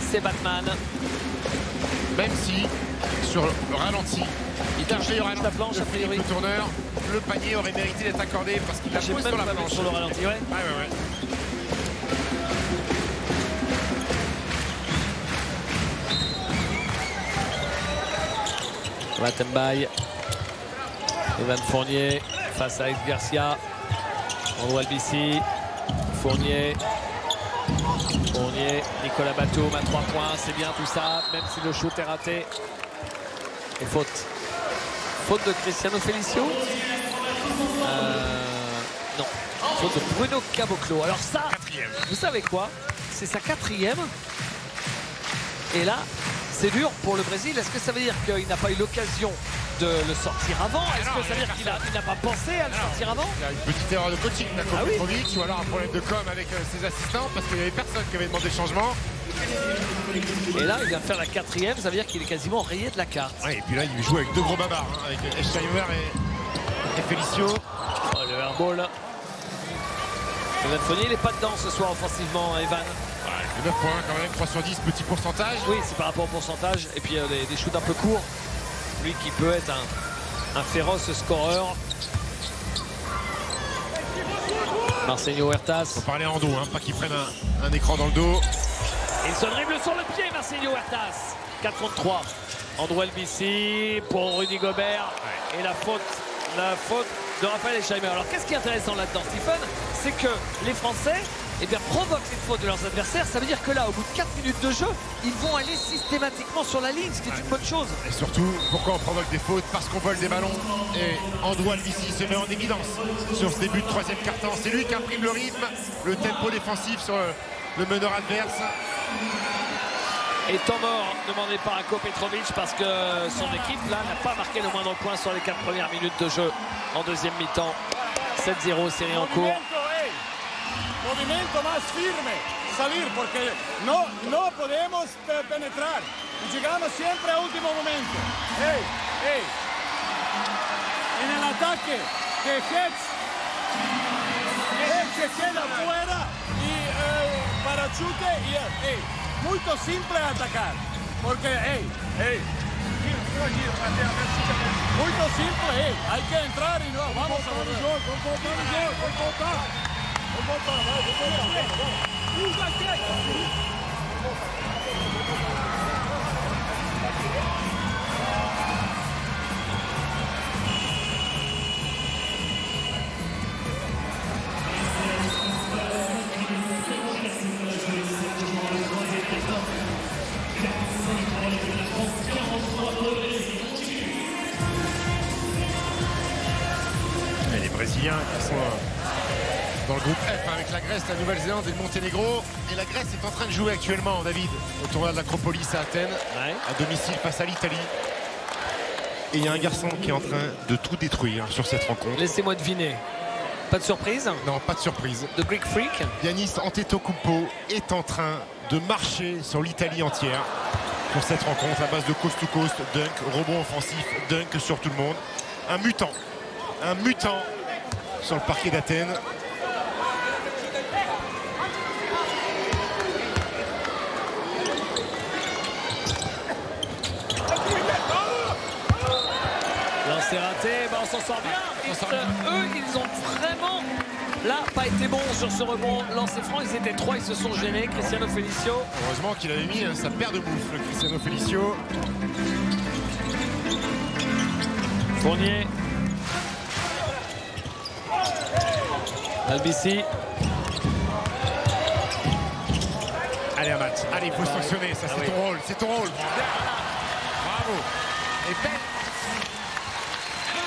Speaker 2: c'est Batman.
Speaker 3: Même si, sur le ralenti, il touche
Speaker 2: la planche, a priori.
Speaker 3: Le tourneur, le panier aurait mérité d'être accordé parce qu'il a posé sur la planche.
Speaker 2: Sur le ralenti, ouais.
Speaker 3: Ouais.
Speaker 2: Amath Mbaye. Evan Fournier face à Alex Garcia. Andrew Elbissi. Fournier. Nicolas Batum à 3 points. C'est bien tout ça, même si le shoot est raté. Et faute. Faute de Cristiano Felicio. Non. Faute de Bruno Caboclo. Alors ça, vous savez quoi? C'est sa 4e. Et là, c'est dur pour le Brésil. Est-ce que ça veut dire qu'il n'a pas eu l'occasion de le sortir avant? Est-ce que ça veut dire qu'il n'a pas pensé à le sortir avant?
Speaker 3: Il y a une petite erreur de coaching d'Ako Petrovic, ou alors un problème de com avec ses assistants parce qu'il n'y avait personne qui avait demandé changement.
Speaker 2: Et là, il vient faire la 4e, ça veut dire qu'il est quasiment rayé de la carte.
Speaker 3: Ouais, et puis là, il joue avec 2 gros babards, avec Eschheimer et Felicio.
Speaker 2: Oh, le airball. Evan Fournier, il n'est pas dedans ce soir offensivement, Evan.
Speaker 3: 9 points quand même, 3 sur 10, petit pourcentage.
Speaker 2: Oui, c'est par rapport au pourcentage. Et puis des shoots un peu courts. Lui qui peut être un féroce scoreur. Marcelo Huertas.
Speaker 3: Faut parler en dos, pas qu'il prenne un écran dans le dos.
Speaker 2: Il se dribble sur le pied, Marcelo Huertas. 4 contre 3. Andrew Elbissi pour Rudy Gobert. Et la faute de Raphaël Esheimer. Alors qu'est-ce qui est intéressant là-dedans, Stephen, c'est que les Français provoquent les fautes de leurs adversaires. Ça veut dire que là, au bout de 4 minutes de jeu, ils vont aller systématiquement sur la ligne, ce qui est une bonne chose.
Speaker 3: Et surtout, pourquoi on provoque des fautes? Parce qu'on vole des ballons. Et Andrew Elbissi se met en évidence sur ce début de troisième quart-temps. C'est lui qui imprime le rythme, le tempo défensif sur le meneur adverse.
Speaker 2: Et temps mort demandé par Ako Petrovic parce que son équipe là n'a pas marqué le moindre point sur les 4 premières minutes de jeu en deuxième mi-temps. 7-0, série en cours.
Speaker 14: Movimiento más firme, salir porque no podemos penetrar. Llegamos siempre a último momento. En el ataque, que Hetz se queda fuera y para chute y muy simple atacar. Porque muy simple, hay que entrar y no vamos a volver.
Speaker 3: Et les Brésiliens qui sont dans le groupe F avec la Grèce, la Nouvelle-Zélande et le Monténégro. Et la Grèce est en train de jouer actuellement, David, au tournoi de l'Acropolis à Athènes, à domicile face à l'Italie. Et il y a un garçon qui est en train de tout détruire sur cette rencontre.
Speaker 2: Laissez-moi deviner. Pas de surprise?
Speaker 3: Non, pas de surprise.
Speaker 2: The Greek Freak.
Speaker 3: Giannis Antetokounmpo est en train de marcher sur l'Italie entière pour cette rencontre à base de coast-to-coast, dunk, rebond offensif, dunk sur tout le monde. Un mutant sur le parquet d'Athènes.
Speaker 2: C'est raté, on s'en sort bien. Eux, ils ont vraiment là pas été bons sur ce rebond lancé franc. Ils étaient 3, ils se sont gênés. Cristiano Felicio.
Speaker 3: Heureusement qu'il avait mis sa paire de moufles, Cristiano Felicio.
Speaker 2: Fournier. Elbissi.
Speaker 3: Allez Amat, allez, il faut sanctionner, ça c'est ton rôle, c'est ton rôle. Bravo. Et belle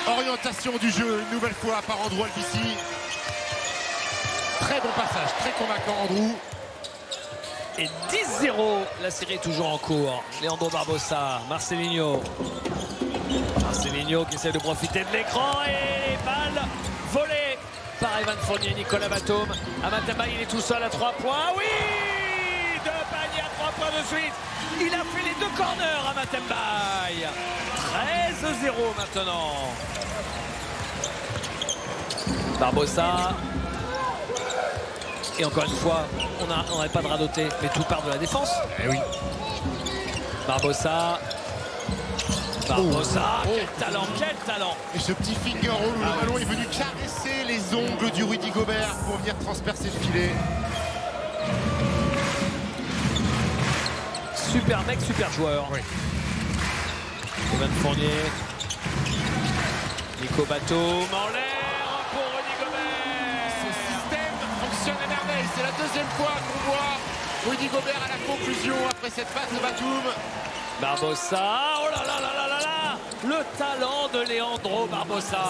Speaker 3: orientation du jeu, une nouvelle fois par Andrew Elbissi. Très bon passage, très convaincant Andrew.
Speaker 2: Et 10-0, la série est toujours en cours. Leandro Barbosa, Marcelinho qui essaie de profiter de l'écran et balle volée par Evan Fournier, Nicolas Batum. Amathemba, il est tout seul à 3 points. Oui, 2 paniers à 3 points de suite. Il a fait les 2 corners à Amathemba. 13-0 maintenant. Barbosa. Et encore une fois, on n'avait pas de radoté, mais tout part de la défense.
Speaker 3: Eh oui.
Speaker 2: Barbosa. Quel talent, quel talent.
Speaker 3: Et ce petit finger roll où le ballon est venu caresser les ongles du Rudy Gobert pour venir transpercer le filet.
Speaker 2: Super mec, super joueur.
Speaker 3: Oui.
Speaker 2: Evan Fournier. Nico Batum en l'air pour Rudy Gobert.
Speaker 3: Ce système fonctionne à merveille. C'est la deuxième fois qu'on voit Rudy Gobert à la conclusion après cette passe de Batum.
Speaker 2: Barbosa, oh là là là là là là, le talent de Leandro Barbosa.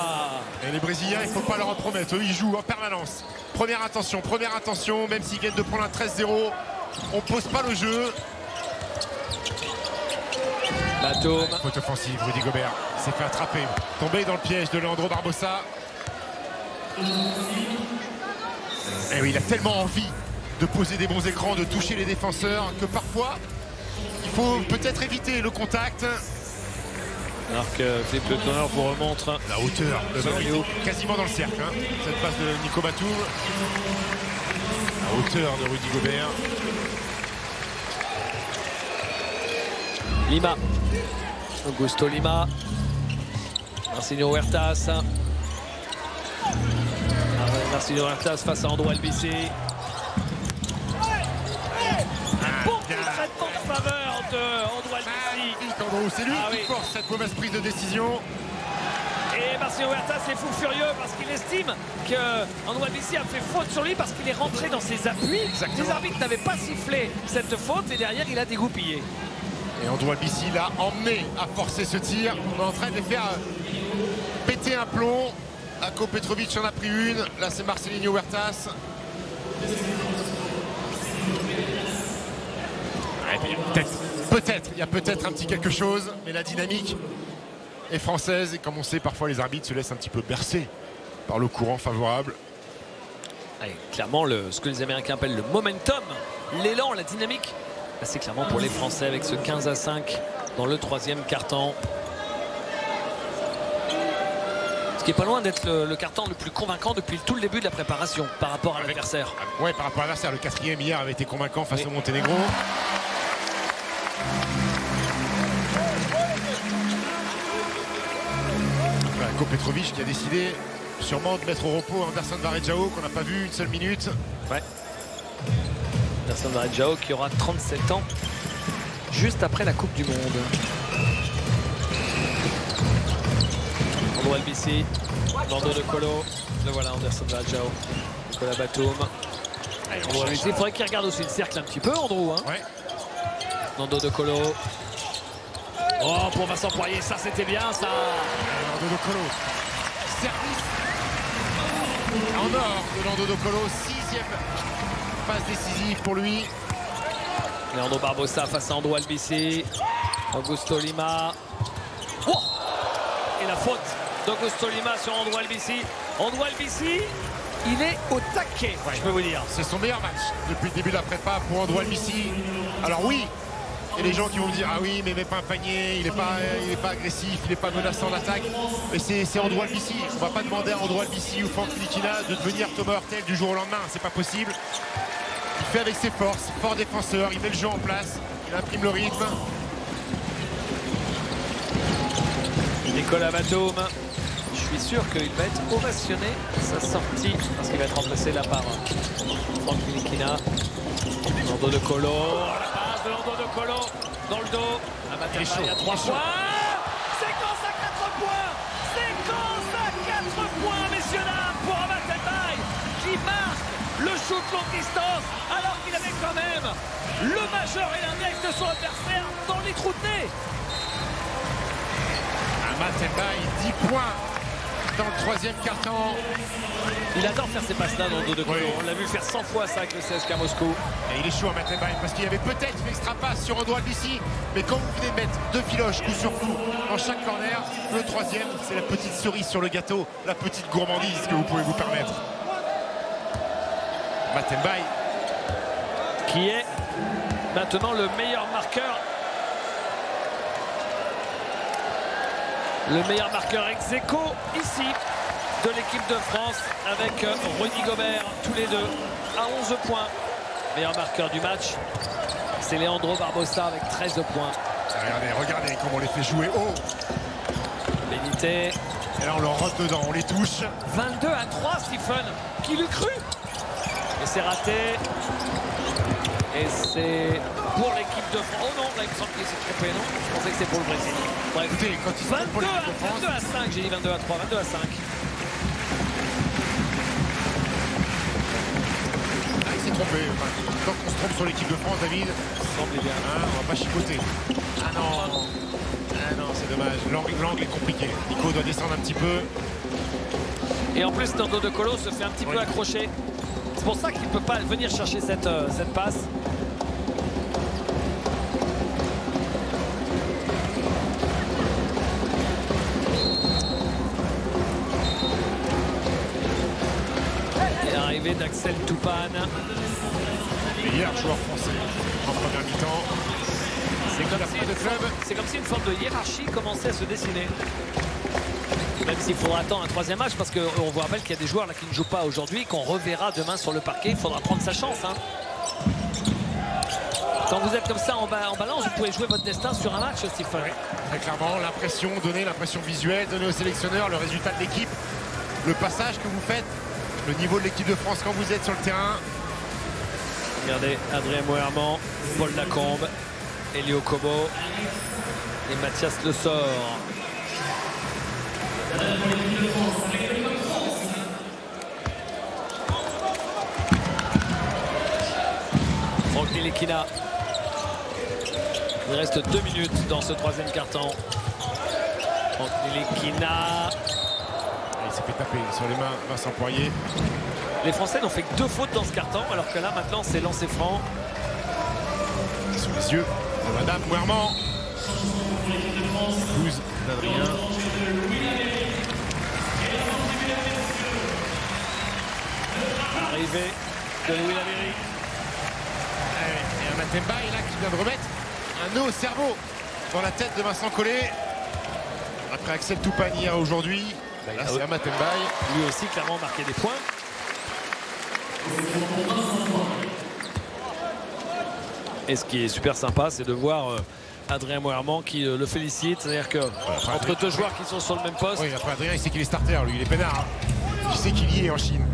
Speaker 3: Et les Brésiliens, il ne faut pas leur en promettre. Eux, ils jouent en permanence. Première intention, même s'ils viennent de prendre un 13-0, on ne pose pas le jeu.
Speaker 2: Batum.
Speaker 3: Faute offensive, Rudy Gobert s'est fait attraper, tombé dans le piège de Leandro Barbosa. Et oui, il a tellement envie de poser des bons écrans, de toucher les défenseurs, que parfois, il faut peut-être éviter le contact.
Speaker 2: Alors que Philippe Le Tourneur vous remontre
Speaker 3: la hauteur, le ballon était quasiment dans le cercle. Hein. Cette passe de Nico Batum. La hauteur de Rudy Gobert.
Speaker 2: Lima. Augusto Lima. Marcinho Huertas. Marcinho Huertas face à Andrew Elbissi. Un bon traitement de faveur de Andrew Elbissi.
Speaker 3: Andrew. C'est lui
Speaker 2: Ah
Speaker 3: qui
Speaker 2: oui.
Speaker 3: force cette mauvaise prise de décision.
Speaker 2: Et Marcelo Huertas est fou furieux parce qu'il estime que Andrew Albissi a fait faute sur lui parce qu'il est rentré dans ses appuis.
Speaker 3: Exactement.
Speaker 2: Les arbitres n'avaient pas sifflé cette faute et derrière il a dégoupillé.
Speaker 3: Et Andrew Albissi l'a emmené à forcer ce tir. On est en train de les faire péter un plomb. Ako Petrovic en a pris une. Là, c'est Marcelinho Huertas. Peut-être, il y a peut-être un petit quelque chose, mais la dynamique est française. Et comme on sait, parfois les arbitres se laissent un petit peu bercer par le courant favorable.
Speaker 2: Allez, clairement, ce que les Américains appellent le momentum, l'élan, la dynamique, là, c'est clairement pour les Français avec ce 15-5 dans le 3e quart-temps. Ce qui est pas loin d'être le quart-temps le plus convaincant depuis tout le début de la préparation par rapport à l'adversaire.
Speaker 3: Ouais, par rapport à l'adversaire. Le 4e hier avait été convaincant face au Monténégro. Ako Petrovic qui a décidé sûrement de mettre au repos Anderson Varejao qu'on n'a pas vu une seule minute.
Speaker 2: Ouais. Anderson Varejao qui aura 37 ans juste après la Coupe du Monde. Andrew Albissi, Nando De Colo, le voilà Anderson Varejao, Nicolas Batum. Il faudrait qu'il regarde aussi le cercle un petit peu, Andrew. Hein.
Speaker 3: Ouais.
Speaker 2: Nando De Colo. Oh, pour Vincent Poirier, ça c'était bien ça.
Speaker 3: Nando De Colo. Service en or de Nando De Colo. 6e passe décisive pour lui.
Speaker 2: Leandro Barbosa face à Andrew Albissi. Augusto Lima. Oh, et la faute d'Augusto Lima sur Andrew Albissi. Andrew Albissi, il est au taquet, ouais, je peux vous dire.
Speaker 3: C'est son meilleur match depuis le début de la prépa pour Andrew Albissi. Alors oui, il y a des gens qui vont me dire ah oui mais met pas un panier, il est pas agressif, il n'est pas menaçant d'attaque. Mais c'est Andrew Albissi. On va pas demander à Andrew Albissi ou Franck Ntilikina de devenir Thomas Hurtel du jour au lendemain, c'est pas possible. Il fait avec ses forces, fort défenseur, il met le jeu en place, il imprime le rythme.
Speaker 2: Nicolas Batum, je suis sûr qu'il va être ovationné sa sortie parce qu'il va être remplacé là par Franck Ntilikina. Nando De Colo, la passe de Nando De Colo dans le dos. Il a 3 points. Séquence à 4 points. Séquence à 4 points, messieurs dames, pour Amat Mbaye qui marque le shoot longue distance alors qu'il avait quand même le majeur et l'index de son adversaire dans les trous de nez.
Speaker 3: Amat Mbaye, 10 points dans le 3e quart-temps.
Speaker 2: Il adore faire ces passes-là dans le dos de Colo. Oui. On l'a vu faire 100 fois ça avec le CSKA Moscou.
Speaker 3: Et il est chaud à Amat Mbaye parce qu'il y avait peut-être une extra passe sur Andrew Albissi. Mais quand vous venez de mettre 2 filoches coup sur coup dans chaque corner, le 3e, c'est la petite cerise sur le gâteau, la petite gourmandise que vous pouvez vous permettre. Amat Mbaye
Speaker 2: qui est maintenant le meilleur marqueur. Le meilleur marqueur ex aequo ici de l'équipe de France avec Rudy Gobert, tous les deux à 11 points. Meilleur marqueur du match, c'est Leandro Barbosa avec 13 points.
Speaker 3: Regardez comment on les fait jouer haut.
Speaker 2: Benité.
Speaker 3: Et là on leur rote dedans, on les touche.
Speaker 2: 22-3 Stephen, qui l'eût cru. Et c'est raté. Et c'est pour l'équipe de France. Oh non, là il me semble qu'il s'est trompé, non? Je pensais que c'était pour le Brésil. Bref,
Speaker 3: écoutez, quand il
Speaker 2: 22-5, j'ai dit 22-3, 22-5.
Speaker 3: Ah, il s'est trompé. Enfin, quand on se trompe sur l'équipe de France, David,
Speaker 2: semble bien.
Speaker 3: Hein, on va pas chipoter. Ah non, c'est dommage. L'angle est compliqué. Nico doit descendre un petit peu.
Speaker 2: Et en plus, Nando De Colo se fait un petit peu accrocher. C'est pour ça qu'il ne peut pas venir chercher cette passe. Et l'arrivée d'Axel Toupane.
Speaker 3: Meilleur joueur français en première mi-temps.
Speaker 2: C'est comme si une forme de hiérarchie commençait à se dessiner. Même s'il faudra attendre un 3e match parce qu'on vous rappelle qu'il y a des joueurs là qui ne jouent pas aujourd'hui, qu'on reverra demain sur le parquet. Il faudra prendre sa chance. Hein. Quand vous êtes comme ça en balance, vous pouvez jouer votre destin sur un match, Stephen.
Speaker 3: Oui, très clairement, l'impression donnée, l'impression visuelle donnée au sélectionneur, le résultat de l'équipe, le passage que vous faites, le niveau de l'équipe de France quand vous êtes sur le terrain.
Speaker 2: Regardez, Adrien Moerman, Paul Lacombe, Elio Kobo. Et Mathias le sort. Franck Ntilikina. Il reste 2 minutes dans ce troisième quart-temps. Franck Ntilikina.
Speaker 3: Il s'est fait taper sur les mains Vincent Poirier.
Speaker 2: Les Français n'ont fait que 2 fautes dans ce quart-temps, alors que là maintenant c'est lancé franc.
Speaker 3: Sous les yeux de Madame Mouerman. 12 d'Adrien.
Speaker 2: Arrivée de Louis Lavéry.
Speaker 3: Et un Matembaï là qui vient de remettre un nœud au cerveau dans la tête de Vincent Collet. Après Axel Toupane hier aujourd'hui. Là c'est un Matembaï.
Speaker 2: Lui aussi clairement marqué des points. Et ce qui est super sympa, c'est de voir Adrien Mouerman qui le félicite. C'est-à-dire que entre deux joueurs qui sont sur le même poste.
Speaker 3: Oui, après Adrien, il sait qu'il est starter, lui, il est peinard. Hein. Il sait qu'il y est en Chine.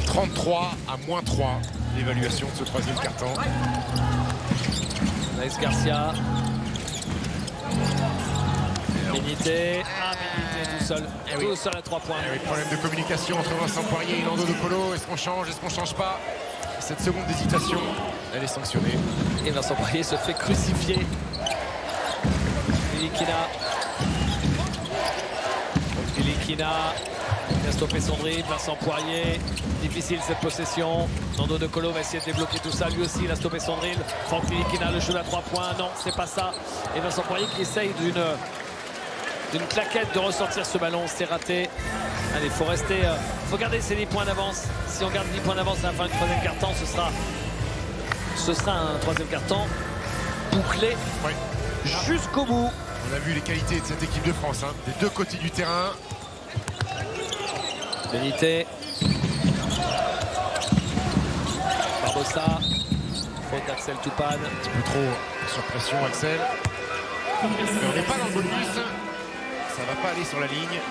Speaker 3: 33 à moins 3, l'évaluation de ce troisième quart-temps.
Speaker 2: Naïs Garcia. Ménité. Ah, Ménité tout seul. Tout seul à 3 points.
Speaker 3: Problème de communication entre Vincent Poirier et Nando De Colo. Est-ce qu'on change? Est-ce qu'on change pas? Cette seconde d'hésitation, elle est sanctionnée.
Speaker 2: Et Vincent Poirier se fait crucifier. Ntilikina. Ntilikina. Il a stoppé son dribble. Vincent Poirier. Difficile cette possession. Nando De Colo va essayer de débloquer tout ça. Lui aussi, il a stoppé son dribble. Franck Ntilikina, le jeu à 3 points. Non, c'est pas ça. Et Vincent Poirier qui essaye d'une claquette de ressortir ce ballon. C'est raté. Allez, il faut rester. Faut garder ces 10 points d'avance. Si on garde 10 points d'avance à la fin du troisième quart-temps, ce sera un troisième quart-temps bouclé jusqu'au bout.
Speaker 3: On a vu les qualités de cette équipe de France, hein, des deux côtés du terrain.
Speaker 2: Ménité. Barbosa. Faute d'Axel Toupane.
Speaker 3: Un petit peu trop sur pression, Axel. Mais on n'est pas dans le bonus. Ça va pas aller sur la ligne.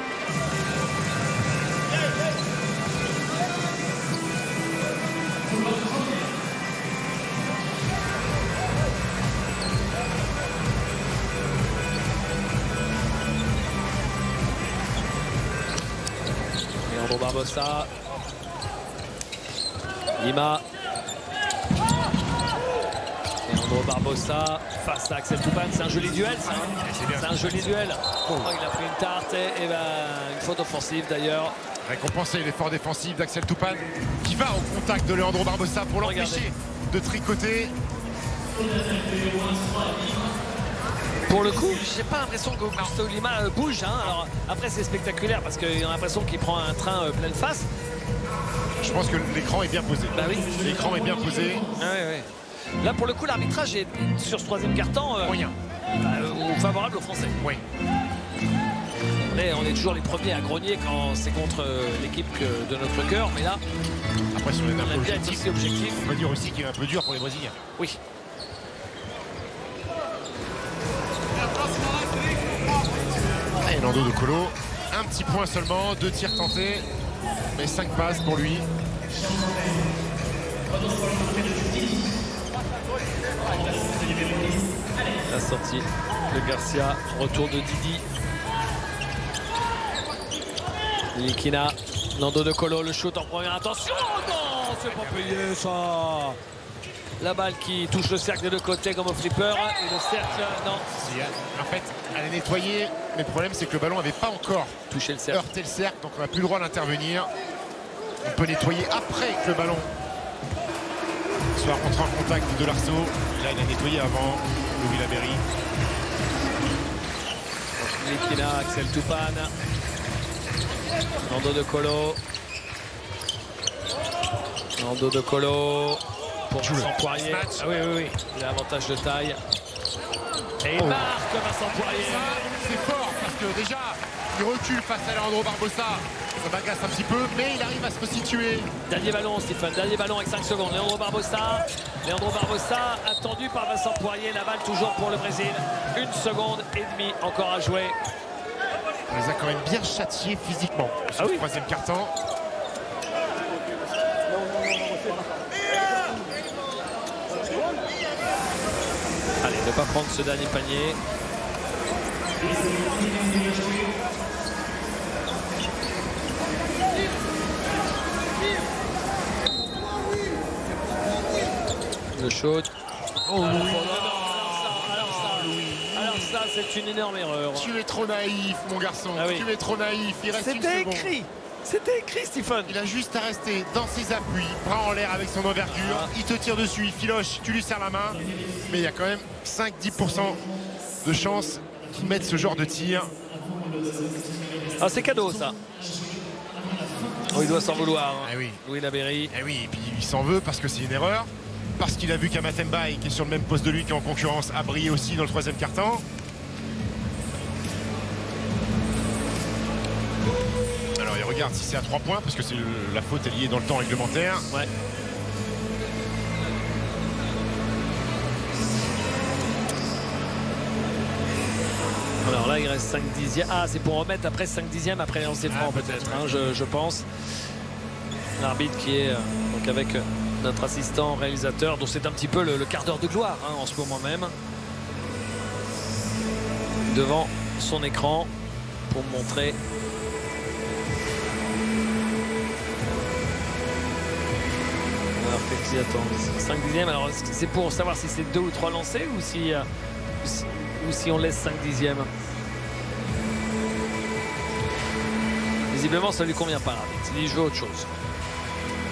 Speaker 2: Leandro Barbosa. Lima. Leandro Barbosa face à Axel Toupane. C'est un joli duel, ça. C'est un joli duel. Oh, il a pris une tarte et une faute offensive d'ailleurs.
Speaker 3: Récompenser l'effort défensif d'Axel Toupane qui va au contact de Leandro Barbosa pour l'empêcher de tricoter.
Speaker 2: Pour le coup, j'ai pas l'impression que Gustavo Lima bouge. Hein. Alors, après, c'est spectaculaire parce qu'il a l'impression qu'il prend un train pleine face.
Speaker 3: Je pense que l'écran est bien posé.
Speaker 2: Bah oui.
Speaker 3: L'écran est bien posé.
Speaker 2: Ah, oui. Là, pour le coup, l'arbitrage est sur ce troisième quart-temps favorable aux Français.
Speaker 3: Oui.
Speaker 2: On est toujours les premiers à grogner quand c'est contre l'équipe de notre cœur, mais là,
Speaker 3: après, si on est un peu
Speaker 2: objectif,
Speaker 3: on va dire aussi qu'il est un peu dur pour les Brésiliens.
Speaker 2: Oui.
Speaker 3: Et Nando De Colo, un petit point seulement, 2 tirs tentés, mais 5 passes pour lui.
Speaker 2: La sortie de Garcia, retour de Didi. Ntilikina, Nando De Colo, le shoot en première intention. Oh non, c'est pas payé ça. La balle qui touche le cercle des deux côtés comme au flipper. Et le cercle, non.
Speaker 3: En fait, elle est nettoyée. Mais le problème, c'est que le ballon n'avait pas encore
Speaker 2: touché le cercle.
Speaker 3: Heurté le cercle, donc on n'a plus le droit d'intervenir. On peut nettoyer après que le ballon soit rentré en contact de l'arceau. Là, il a nettoyé avant. Louis Lavéry.
Speaker 2: Ntilikina, Axel Toupane. Nando De Colo. Nando De Colo. Pour Vincent Poirier. Ah oui. Il a avantage de taille. Et il marque Vincent Poirier.
Speaker 3: C'est fort parce que déjà, il recule face à Leandro Barbosa. Ça m'agace un petit peu, mais il arrive à se resituer.
Speaker 2: Dernier ballon, Stephen. Dernier ballon avec 5 secondes. Leandro Barbosa. Leandro Barbosa attendu par Vincent Poirier. La balle toujours pour le Brésil. 1 seconde et demie encore à jouer.
Speaker 3: On les a quand même bien châtiés physiquement sur le troisième quart-temps.
Speaker 2: Allez, pas prendre ce dernier panier. Le shoot. Oh, alors ça, c'est une énorme erreur.
Speaker 3: Tu es trop naïf, mon garçon.
Speaker 2: Ah oui.
Speaker 3: Tu es trop naïf. Il reste une seconde.
Speaker 2: C'était écrit, Stephen.
Speaker 3: Il a juste à rester dans ses appuis, bras en l'air avec son envergure. Il te tire dessus, il filoche, tu lui serres la main. Mais il y a quand même 5-10% de chance qu'il mette ce genre de tir.
Speaker 2: Ah, c'est cadeau, ça. Oh, il doit s'en vouloir. Hein.
Speaker 3: Ah oui.
Speaker 2: Louis Labéry.
Speaker 3: Ah oui, et puis il s'en veut parce que c'est une erreur. Parce qu'il a vu qu'Amathemba, qui est sur le même poste de lui, qui est en concurrence, a brillé aussi dans le troisième quart-temps. Alors il regarde si c'est à 3 points, parce que la faute est liée dans le temps réglementaire.
Speaker 2: Ouais. Alors là, il reste 5 dixièmes. Ah, c'est pour remettre après 5 dixièmes après les lancers francs, peut-être, hein, je pense. L'arbitre qui est donc avec notre assistant réalisateur, dont c'est un petit peu le quart d'heure de gloire hein, en ce moment même. Devant son écran pour montrer. Alors qu'est-ce qu'il attend? 5 dixièmes. Alors c'est pour savoir si c'est 2 ou 3 lancés ou si on laisse 5 dixièmes. Visiblement ça lui convient pas l'arbitre. Il joue autre chose.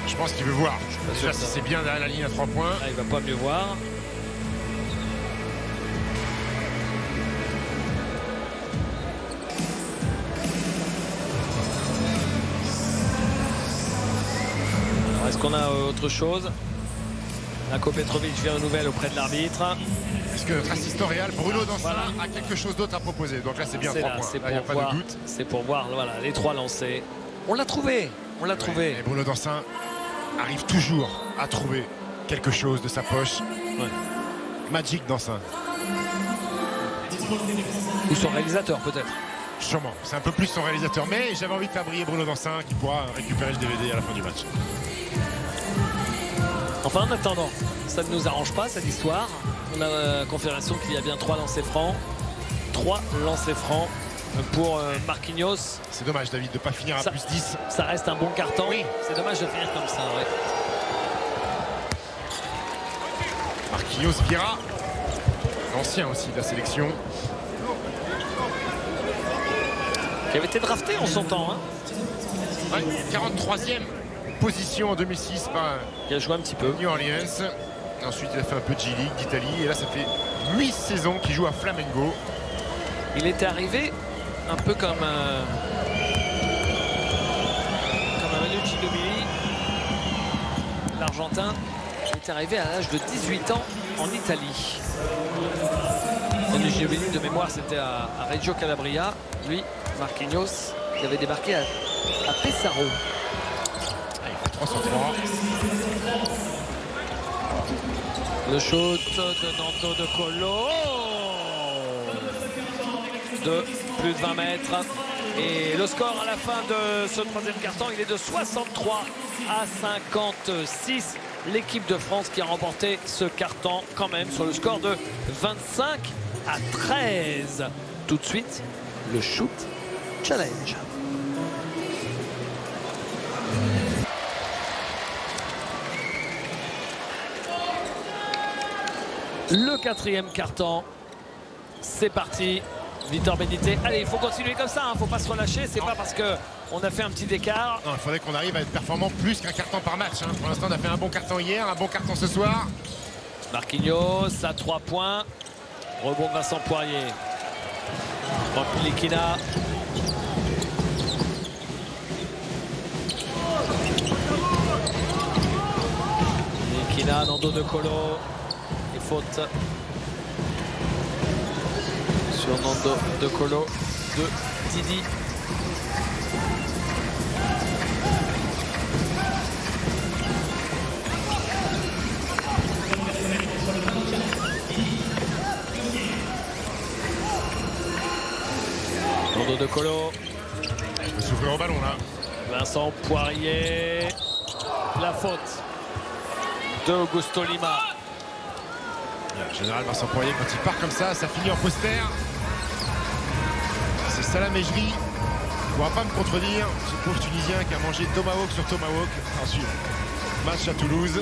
Speaker 3: Je pense qu'il veut voir. Déjà si c'est bien derrière la ligne à 3 points.
Speaker 2: Là, il va pas mieux voir. Est-ce qu'on a autre chose? Nako Petrovic vient aux nouvelles auprès de l'arbitre.
Speaker 3: Est-ce que notre assistant réel, Bruno Danssin, a quelque chose d'autre à proposer? Donc là, c'est bien 3 points. Là, il n'y a pas de doute.
Speaker 2: C'est pour voir voilà, les 3 lancés. On l'a trouvé. On l'a trouvé.
Speaker 3: Et Bruno Danssin arrive toujours à trouver quelque chose de sa poche.
Speaker 2: Ouais.
Speaker 3: Magic Danssin.
Speaker 2: Ou son réalisateur, peut-être.
Speaker 3: Sûrement. C'est un peu plus son réalisateur. Mais j'avais envie de faire briller Bruno Danssin qui pourra récupérer le DVD à la fin du match.
Speaker 2: Enfin, en attendant, ça ne nous arrange pas, cette histoire. On a confirmation qu'il y a bien 3 lancers francs. 3 lancers francs pour Marquinhos.
Speaker 3: C'est dommage, David, de ne pas finir à plus 10.
Speaker 2: Ça reste un bon carton.
Speaker 3: Oui.
Speaker 2: C'est dommage de finir comme ça. Ouais.
Speaker 3: Marquinhos Vieira, l'ancien aussi de la sélection.
Speaker 2: Qui avait été drafté en son temps. Hein.
Speaker 3: Ouais, 43e position en 2006 par
Speaker 2: qui a joué un petit peu.
Speaker 3: New Orleans. Ensuite, il a fait un peu de G-League d'Italie. Et là, ça fait 8 saisons qu'il joue à Flamengo.
Speaker 2: Il était arrivé un peu comme un Manu Ginóbili, l'Argentin. Il était arrivé à l'âge de 18 ans en Italie. Manu Ginóbili, de mémoire, c'était à Reggio Calabria. Lui, Marquinhos, qui avait débarqué à Pesaro.
Speaker 3: Il fait 303.
Speaker 2: Le shoot de Nando De Colo de plus de 20 mètres. Et le score à la fin de ce troisième quart-temps, il est de 63 à 56. L'équipe de France qui a remporté ce quart-temps quand même sur le score de 25 à 13. Tout de suite, le shoot challenge. Le quatrième quart-temps, c'est parti. Victor Benité. Allez, il faut continuer comme ça, il ne faut pas se relâcher. C'est pas parce qu'on a fait un petit écart.
Speaker 3: Non, il faudrait qu'on arrive à être performant plus qu'un carton par match. Hein. Pour l'instant, on a fait un bon carton hier, un bon carton ce soir.
Speaker 2: Marquinhos à 3 points. Rebond de Vincent Poirier. Likina. Likina, Nando De Colo. Et faute sur Nando De Colo de Didi. Nando De Colo.
Speaker 3: Il peut s'ouvrir au ballon là.
Speaker 2: Vincent Poirier. La faute de Augusto Lima.
Speaker 3: En général, Vincent Poirier, quand il part comme ça finit en poster. C'est Salah Mejri. Il ne pourra pas me contredire. Ce pauvre Tunisien qui a mangé tomahawk sur tomahawk. Ensuite, match à Toulouse.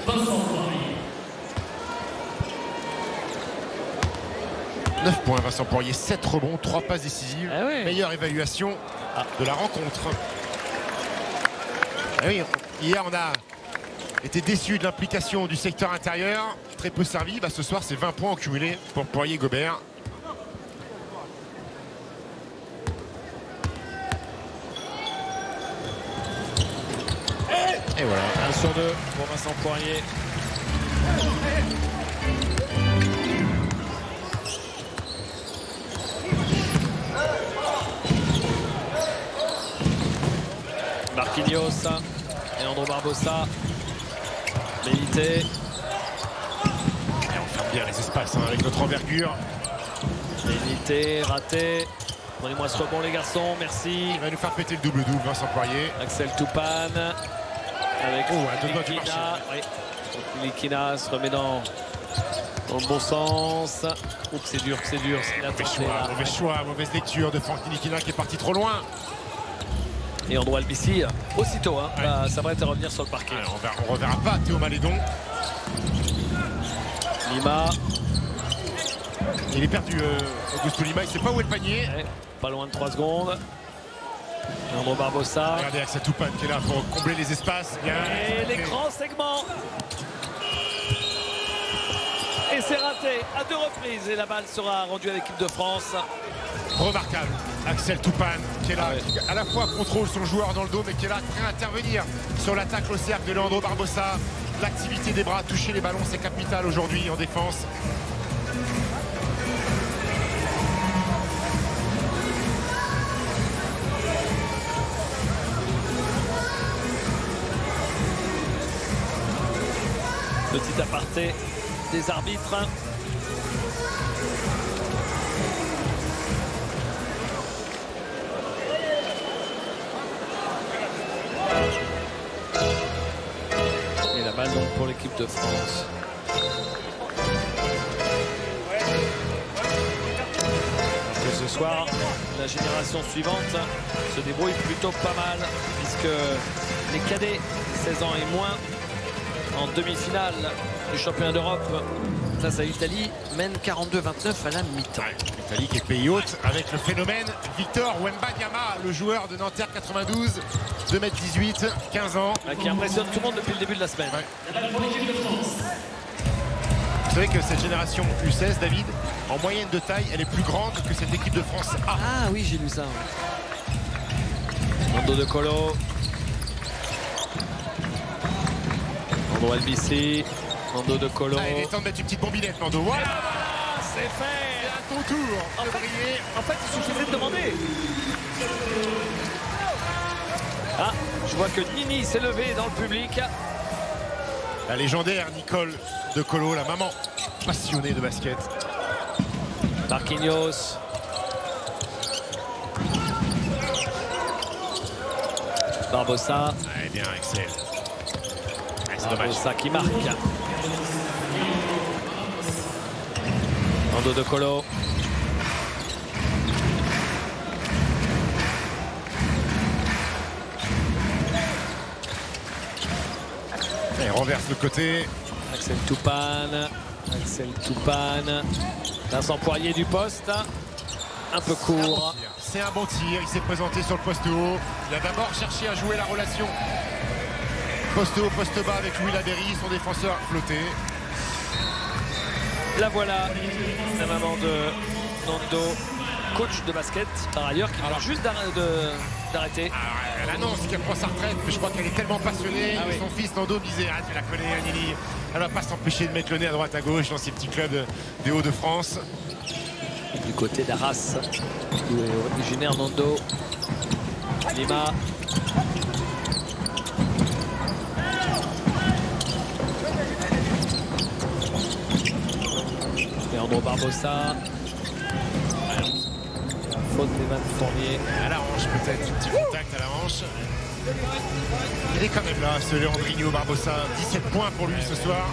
Speaker 4: Vincent Poirier.
Speaker 3: 9 points, Vincent Poirier, 7 rebonds, 3 passes décisives.
Speaker 2: Ah ouais.
Speaker 3: Meilleure évaluation de la rencontre. Ah oui, hier, on a été déçus de l'implication du secteur intérieur. Très peu servi. Ce soir, c'est 20 points en cumulé pour Poirier-Gobert. Et voilà.
Speaker 2: 1 sur 2 pour Vincent Poirier. Marquinhos, Leandro Barbosa, Ménité.
Speaker 3: Et on ferme bien les espaces avec notre envergure.
Speaker 2: Ménité, raté. Prenez-moi ce rebond les garçons, merci.
Speaker 3: Il va nous faire péter le double-double, Vincent Poirier.
Speaker 2: Axel Toupane avec Likina. Oui. Likina se remet dans le bon sens. Oups, c'est dur, c'est dur.
Speaker 3: Mauvais choix, mauvaise lecture de Franck Likina qui est parti trop loin.
Speaker 2: Et Andro Albissi, aussitôt, ça va revenir sur le parquet.
Speaker 3: Alors, on reverra pas Théo Malédon.
Speaker 2: Lima.
Speaker 3: Il est perdu, Augusto Lima, il sait pas où est le panier.
Speaker 2: Ouais, pas loin de 3 secondes. Leandro Barbosa.
Speaker 3: Regardez avec sa Toupane qui est là pour combler les espaces. Bien.
Speaker 2: Et les grands segments. Et c'est raté à 2 reprises. Et la balle sera rendue à l'équipe de France.
Speaker 3: Remarquable. Axel Toupane qui est là, qui à la fois contrôle son joueur dans le dos, mais qui est là prêt à intervenir sur l'attaque au cercle de Leandro Barbosa. L'activité des bras, toucher les ballons, c'est capital aujourd'hui en défense.
Speaker 2: Petit aparté des arbitres. Et la balle donc pour l'équipe de France. Et ce soir, la génération suivante se débrouille plutôt pas mal puisque les cadets 16 ans et moins en demi-finale du championnat d'Europe face à l'Italie mène 42-29 à la mi-temps.
Speaker 3: L'Italie qui est pays hôte avec le phénomène Victor Wembanyama, le joueur de Nanterre 92, 2m18, 15 ans.
Speaker 2: Qui impressionne tout le monde depuis le début de la semaine.
Speaker 3: Vous savez que cette génération U16, David, en moyenne de taille, elle est plus grande que cette équipe de France A.
Speaker 2: Ah oui, j'ai lu ça. Nando De Colo. Nando Albissi. Nando De Colo.
Speaker 3: Ah, il est temps de mettre une petite bombinette, Nando. Voilà,
Speaker 2: c'est fait.
Speaker 3: À ton tour.
Speaker 2: En fait, il suffisait de demander. Ah, je vois que Nini s'est levé dans le public.
Speaker 3: La légendaire Nicole De Colo, la maman passionnée de basket.
Speaker 2: Marquinhos. Barbosa.
Speaker 3: Eh bien, Axel. C'est dommage.
Speaker 2: Barbosa qui marque. Nando De Colo.
Speaker 3: Il renverse le côté.
Speaker 2: Axel Toupane. Axel Toupane. Vincent Poirier du poste. Un peu court.
Speaker 3: C'est un bon tir. Il s'est présenté sur le poste haut. Il a d'abord cherché à jouer la relation poste haut, poste bas avec Louis Laberry, son défenseur flotté.
Speaker 2: La voilà, la maman de Nando, coach de basket par ailleurs, qui vient juste d'arrêter.
Speaker 3: Elle annonce qu'elle prend sa retraite, mais je crois qu'elle est tellement passionnée.
Speaker 2: Ah oui.
Speaker 3: Son fils Nando me disait, tu la connais, Nini. Elle va pas s'empêcher de mettre le nez à droite à gauche dans ces petits clubs des Hauts-de-France.
Speaker 2: Du côté d'Arras, où est originaire Nando. Lima. Leandro Barbosa. faute d'Evan Fournier.
Speaker 3: À la hanche peut-être, un petit contact à la hanche. Il est quand même là, ce Leandrinho Barbosa. 17 points pour lui ce soir.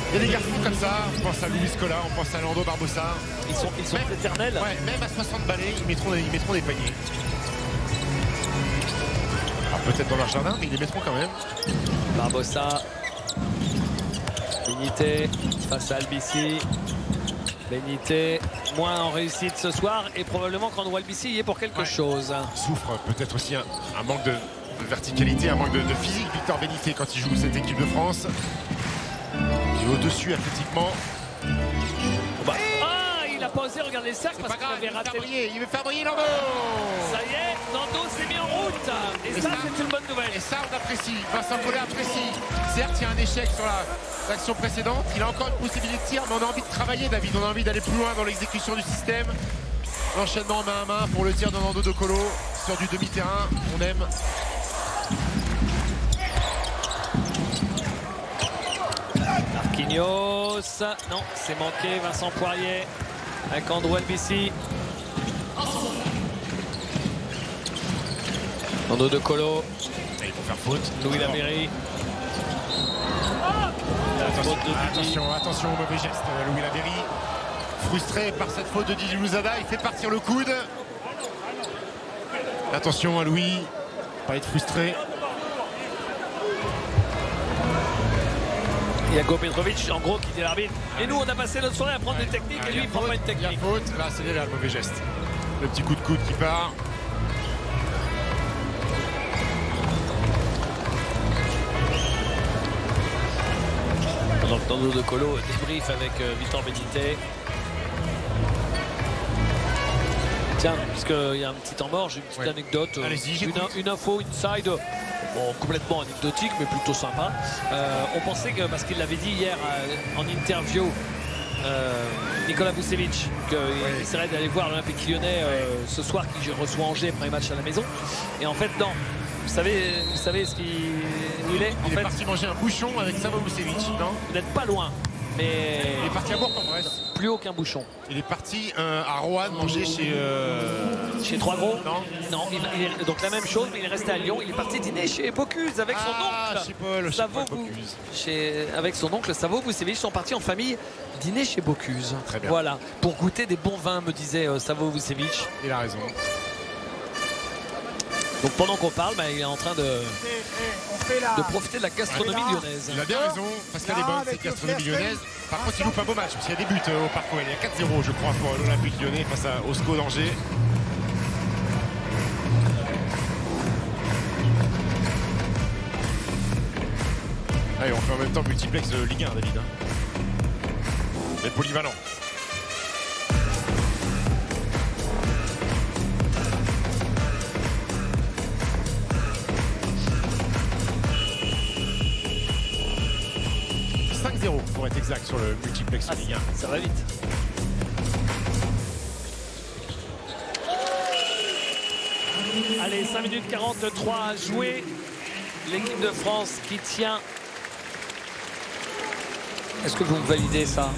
Speaker 3: Il y a des garçons comme ça, on pense à Luis Scola, on pense à Lando Barbosa.
Speaker 2: Ils sont même, éternels.
Speaker 3: Ouais, même à 60 balais, ils mettront des paniers. Alors peut-être dans leur jardin, mais ils les mettront quand même.
Speaker 2: Barbosa. Benité face à Albici. Benité moins en réussite ce soir et probablement qu'Andrew Albici y est pour quelque chose.
Speaker 3: Souffre peut-être aussi un manque de verticalité, un manque de physique, Victor Benité, quand il joue cette équipe de France. Il est au-dessus athlétiquement.
Speaker 2: Il a pas osé regarder le cercle parce qu'il avait raté.
Speaker 3: Il veut faire briller Nando.
Speaker 2: Ça y est, Nando s'est mis en route. Et ça, c'est une bonne nouvelle.
Speaker 3: Et ça, on apprécie. Vincent Collet apprécie. Certes, il y a un échec sur l'action précédente. Il a encore une possibilité de tir, mais on a envie de travailler, David. On a envie d'aller plus loin dans l'exécution du système. L'enchaînement main à main pour le tir de Nando De Colo sur du demi-terrain. On aime.
Speaker 2: Marquinhos. Non, c'est manqué. Vincent Poirier avec Andrew Albici. Nando De Colo.
Speaker 3: Il faut faire faute.
Speaker 2: Louis Laméry.
Speaker 3: Attention au mauvais geste, Louis Laméry. Frustré par cette faute de Didi Louzada, il fait partir le coude. Attention à Louis, pas être frustré.
Speaker 2: Jago Petrovic, en gros, qui dit l'arbitre. Et nous, on a passé notre soirée à prendre des techniques et lui, il prend pas une technique.
Speaker 3: Il y a faute, là, c'est le mauvais geste. Le petit coup de coude qui part.
Speaker 2: Donc Nando De Colo débrief avec Victor Benité. Tiens, puisqu'il y a un petit temps mort, j'ai une petite anecdote, une info inside, bon, complètement anecdotique mais plutôt sympa. On pensait que, parce qu'il l'avait dit hier en interview, Nicolas Vucevic, qu'il essaierait d'aller voir l'Olympique Lyonnais ce soir qui reçoit Angers premier match à la maison. Et en fait non. Vous savez où il est?
Speaker 3: Il est parti manger un bouchon avec Savo Vucevic, non?
Speaker 2: Vous n'êtes pas loin. Mais
Speaker 3: il est parti à Bourg-en-Bresse.
Speaker 2: Plus aucun bouchon.
Speaker 3: Il est parti à Roanne manger
Speaker 2: chez Trois Gros. Non, donc la même chose, mais il est resté à Lyon. Il est parti dîner chez Bocuse avec son oncle.
Speaker 3: Chez Paul Bocuse.
Speaker 2: Avec son oncle Savo Vucevic, sont partis en famille dîner chez Bocuse.
Speaker 3: Très bien.
Speaker 2: Voilà, pour goûter des bons vins, me disait Savo Vucevic.
Speaker 3: Il a raison.
Speaker 2: Donc pendant qu'on parle, il est en train de profiter de la gastronomie lyonnaise.
Speaker 3: Il a bien raison, parce qu'elle est bonne cette gastronomie lyonnaise. Par contre, il loupe un beau match, parce qu'il y a des buts au Parc OL. Il y a 4-0, je crois, pour l'Olympique Lyonnais face à Osco d'Angers. Allez, on fait en même temps multiplex Ligue 1, David. Mais polyvalent. Pour être exact sur le multiplex Ligue 1.
Speaker 2: Ça va vite. Allez, 5 minutes 43 à jouer. L'équipe de France qui tient. Est-ce que vous me validez ça?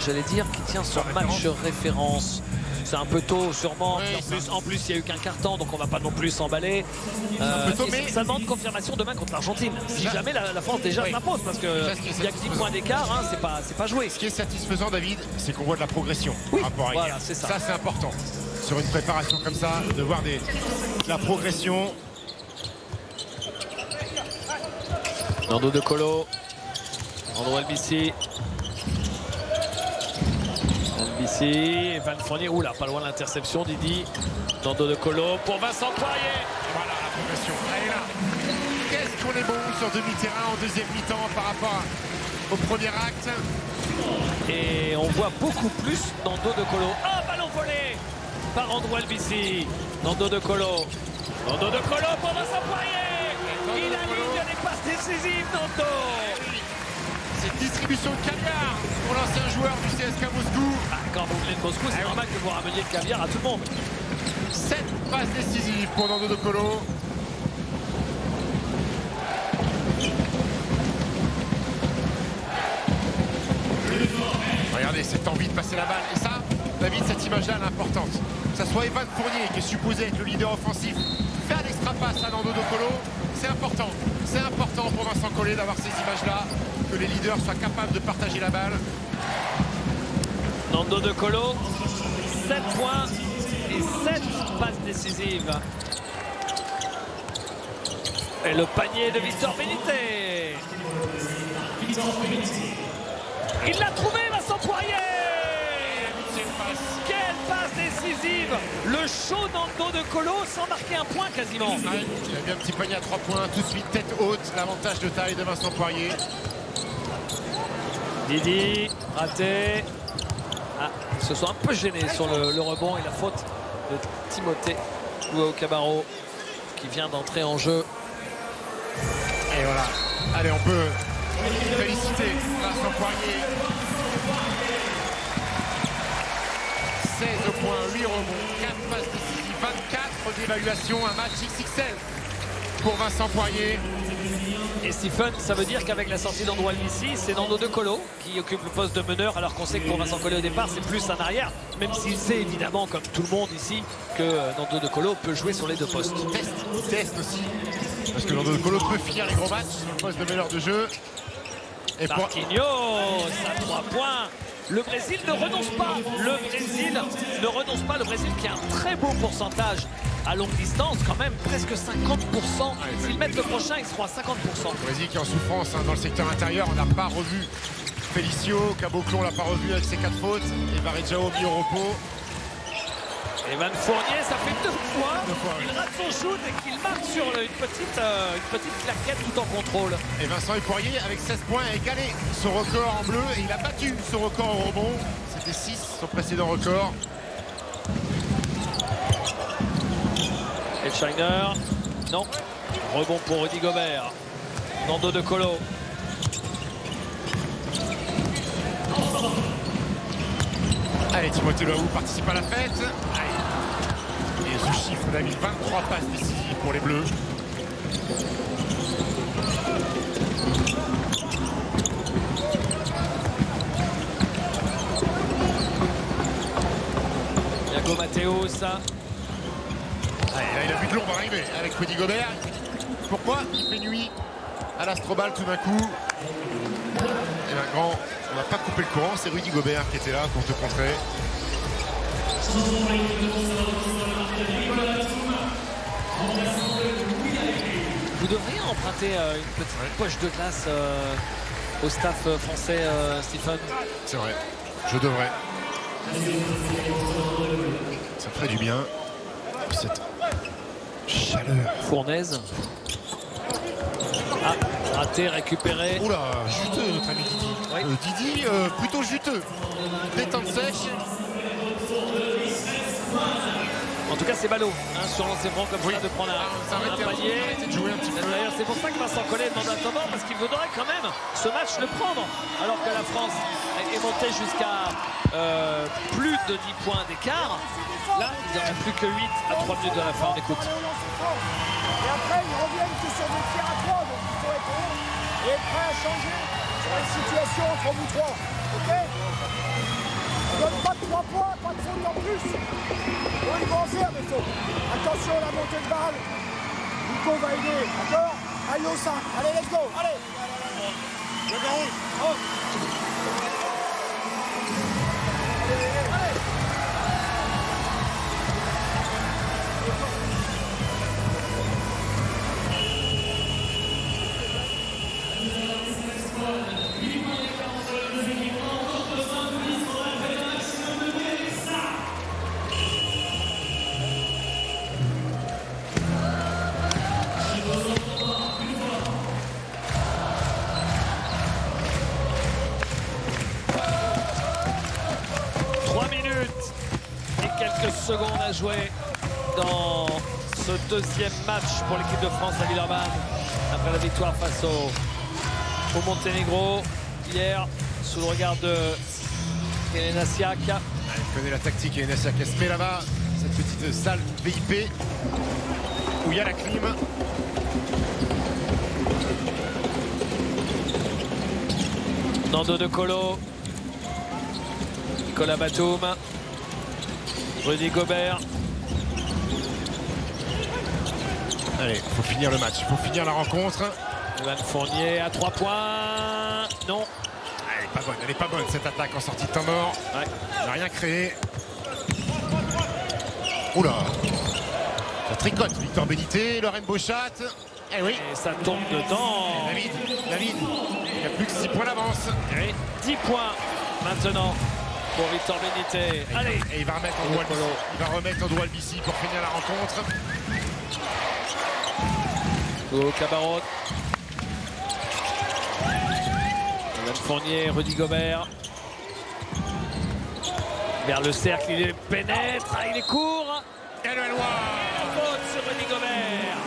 Speaker 2: J'allais dire qui tient son match référence. C'est un peu tôt sûrement. Oui, en plus, il n'y a eu qu'un quart-temps, donc on ne va pas non plus s'emballer. Mais ça demande confirmation demain contre l'Argentine. Si jamais la France déjà s'impose, parce qu'il n'y a que 10 points d'écart, hein, c'est pas joué.
Speaker 3: Ce qui est satisfaisant, David, c'est qu'on voit de la progression par rapport à hier.
Speaker 2: Voilà, c'est ça.
Speaker 3: Ça, c'est important. Sur une préparation comme ça, de voir de la progression.
Speaker 2: Nando De Colo. Andrew Albici. Ici, Van Fournier, oula, pas loin de l'interception, Didi. Nando De Colo pour Vincent Poirier.
Speaker 3: Voilà la progression. Allez là. Qu'est-ce qu'on est bon sur demi-terrain en deuxième mi-temps par rapport au premier acte.
Speaker 2: Et on voit beaucoup plus Nando De Colo. Ah, ballon volé par Andrew Albici. Nando De Colo. Nando De Colo pour Vincent Poirier. Il aligne les passes décisives, Nando.
Speaker 3: Cette distribution de caviar pour l'ancien joueur du CSKA Moscou.
Speaker 2: Quand vous venez de Moscou, c'est normal que vous rameniez le caviar à tout le monde.
Speaker 3: 7 passes décisives pour Nando De Colo. Regardez cette envie de passer la balle. Et ça, David, cette image-là, elle est importante. Que ce soit Evan Fournier, qui est supposé être le leader offensif, faire l'extra passe à Nando De Colo, c'est important. C'est important pour Vincent Collet d'avoir ces images-là, que les leaders soient capables de partager la balle.
Speaker 2: Nando De Colo, 7 points et 7 passes décisives. Et le panier de Victor Benitez. Il l'a trouvé, Vincent Poirier. Quelle passe décisive. Le chaud Nando De Colo sans marquer un point quasiment.
Speaker 3: Ouais, il a mis un petit panier à 3 points, tout de suite tête haute, l'avantage de taille de Vincent Poirier.
Speaker 2: Didi, raté. Ah, ils se sont un peu gênés sur le rebond et la faute de Timothée Luau Cabarro qui vient d'entrer en jeu.
Speaker 3: Et voilà. Allez, on peut féliciter Vincent Poirier. 16 points, 8 rebonds, 4 passes décisives, 24 d'évaluation, un match XXL pour Vincent Poirier.
Speaker 2: Et Stephen, ça veut dire qu'avec la sortie d'Andrew Almissi, c'est Nando De Colo qui occupe le poste de meneur, alors qu'on sait que pour Vincent Collet au départ, c'est plus un arrière, même s'il sait évidemment, comme tout le monde ici, que Nando De Colo peut jouer sur les deux postes.
Speaker 3: Il teste aussi, parce que Nando De Colo peut finir les gros matchs sur le poste de meneur de jeu. Et
Speaker 2: Marquinhos, à 3 points. Le Brésil ne renonce pas. Le Brésil ne renonce pas. Le Brésil qui a un très beau pourcentage à longue distance, quand même presque 50%. S'ils mettent le prochain, ils seront à 50%.
Speaker 3: Le Brésil qui est en souffrance dans le secteur intérieur. On n'a pas revu Felicio. Caboclo, on l'a pas revu avec ses 4 fautes. Et Varejao mis au repos.
Speaker 2: Evan Fournier, ça fait 2 fois. Il rate son shoot et qu'il marque sur une petite claquette tout en contrôle.
Speaker 3: Et Vincent Poirier, avec 16 points, a égalé son record en bleu. Et il a battu son record au rebond. C'était 6, son précédent record.
Speaker 2: Et Shiner, non. Rebond pour Rudy Gobert. Nando De Colo.
Speaker 3: Allez, Timothée Luau participe à la fête. Allez. Et ce chiffre, David, 23 passes décisives pour les Bleus.
Speaker 2: Iago Mathéos.
Speaker 3: Allez, là, il a vu de l'ombre arriver avec Rudy Gobert. Pourquoi il fait nuit à l'Astrobal tout d'un coup? Et bien, grand, on va pas couper le courant, c'est Rudy Gobert qui était là pour te contrer.
Speaker 2: Vous devriez emprunter une petite poche de glace au staff français, Stephen.
Speaker 3: C'est vrai, je devrais. Ça ferait du bien. Cette chaleur.
Speaker 2: Fournaise. Ah, raté, récupéré.
Speaker 3: Oula, juteux notre ami Didi.
Speaker 2: Oui.
Speaker 3: Didi, plutôt juteux. Détente sèche.
Speaker 2: En tout cas, c'est ballot sur lancer franc comme ça de prendre un panier. D'ailleurs, c'est pour ça que Vincent Collet demande un temps parce qu'il voudrait quand même ce match le prendre. Alors que la France est montée jusqu'à plus de 10 points d'écart. Là, il n'y en a plus que 8 à 3 minutes de la fin. On écoute.
Speaker 14: Et après, ils reviennent que sur des tirs à 3, donc il faut être bon et être prêt à changer sur les situations entre vous trois. Ok? On donne pas de 3 points, pas de faute en plus. Bon, ils vont en faire des fautes. Attention à la montée de balle. Nico va aider, d'accord? Allez au 5. Allez, let's go. Allez. Le verrouille. Oh. Allez.
Speaker 2: 3 minutes et quelques secondes à jouer dans ce deuxième match pour l'équipe de France à Villeurbanne après la victoire face au Monténégro hier sous le regard de Elena Siak.
Speaker 3: Elle connaît la tactique, Elena Siak. Elle se met là-bas, cette petite salle VIP où il y a la clim.
Speaker 2: Nando De Colo, Nicolas Batum, Rudy Gobert.
Speaker 3: Allez, il faut finir le match, il faut finir la rencontre.
Speaker 2: Evan Fournier à 3 points. Non.
Speaker 3: Elle est pas bonne cette attaque en sortie de temps mort.
Speaker 2: Ouais.
Speaker 3: Elle n'a rien créé. Oula. Ça tricote, Victor Benité, Lorraine Beauchat. Eh oui.
Speaker 2: Et ça tombe dedans.
Speaker 3: David, il n'y a plus que 6 points d'avance.
Speaker 2: Oui. 10 points maintenant pour Victor Benité. Allez.
Speaker 3: Et il va remettre Andrew Albici pour finir la rencontre.
Speaker 2: Au Cabarot. Evan Fournier, Rudy Gobert. Vers le cercle, il pénètre, il est court.
Speaker 3: Et le Loire.
Speaker 2: Faute sur Rudy Gobert.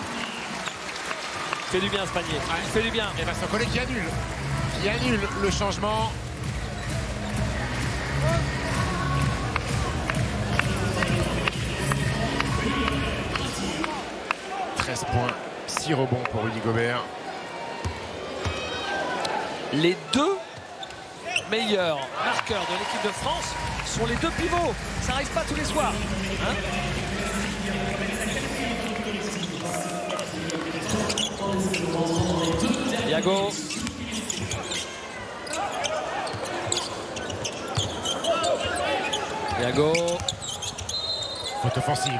Speaker 2: Il fait du bien ce panier. Il fait du bien.
Speaker 3: Et Vincent Collet qui annule le changement. « 13 points, 6 rebonds pour Rudy Gobert. »
Speaker 2: Les deux meilleurs marqueurs de l'équipe de France sont les deux pivots. Ça n'arrive pas tous les soirs. Hein? Yago. Yago.
Speaker 3: Faute offensive.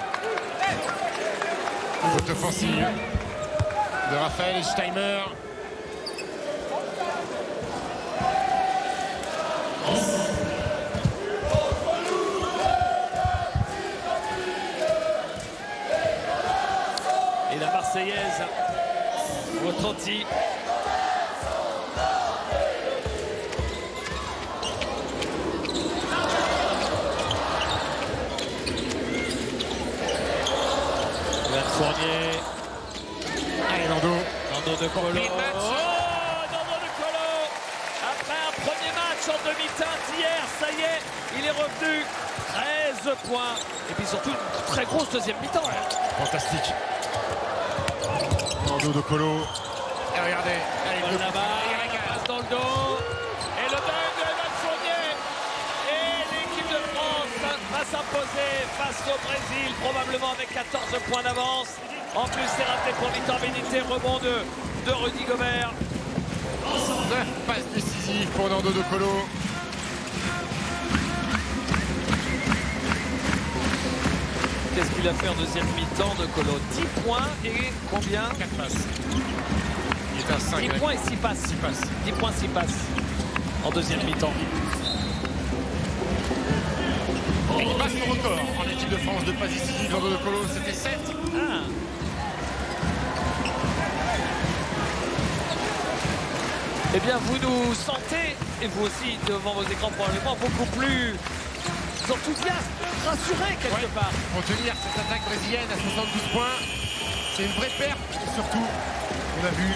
Speaker 3: Faute offensive de Raphaël Steimer.
Speaker 2: Et la Marseillaise retentit. Fournier.
Speaker 3: Allez, Nando
Speaker 2: de Colo.
Speaker 3: Oh,
Speaker 2: Nando de Colo. Après un premier match en demi-teinte hier, ça y est, il est revenu. 13 points. Et puis surtout une très grosse deuxième mi-temps.
Speaker 3: Fantastique. Nando de Colo. Et regardez. Allez,
Speaker 2: passe dans le dos. Et le dunk de Evan Fournier. Et l'équipe de France va s'imposer face au Brésil, probablement avec 14 points d'avance. En plus, c'est raté pour Victor Benité, rebond de Rudy Gobert.
Speaker 3: 9 passes décisives pour Nando de Colo.
Speaker 2: Qu'est-ce qu'il a fait en deuxième mi-temps de Colo? 10 points et combien?
Speaker 3: 4 passes. Il est à 5.
Speaker 2: 10 points et 6 passes. 10 points, 6 passes en deuxième mi-temps.
Speaker 3: Et il passe le record en équipe de France de passes décisives. Nando de Colo, c'était 7.
Speaker 2: Ah. Eh bien, vous nous sentez, et vous aussi devant vos écrans probablement, beaucoup plus enthousiastes, rassurés quelque part.
Speaker 3: Pour tenir cette attaque brésilienne à 72 points, c'est une vraie perte. Et surtout, on a vu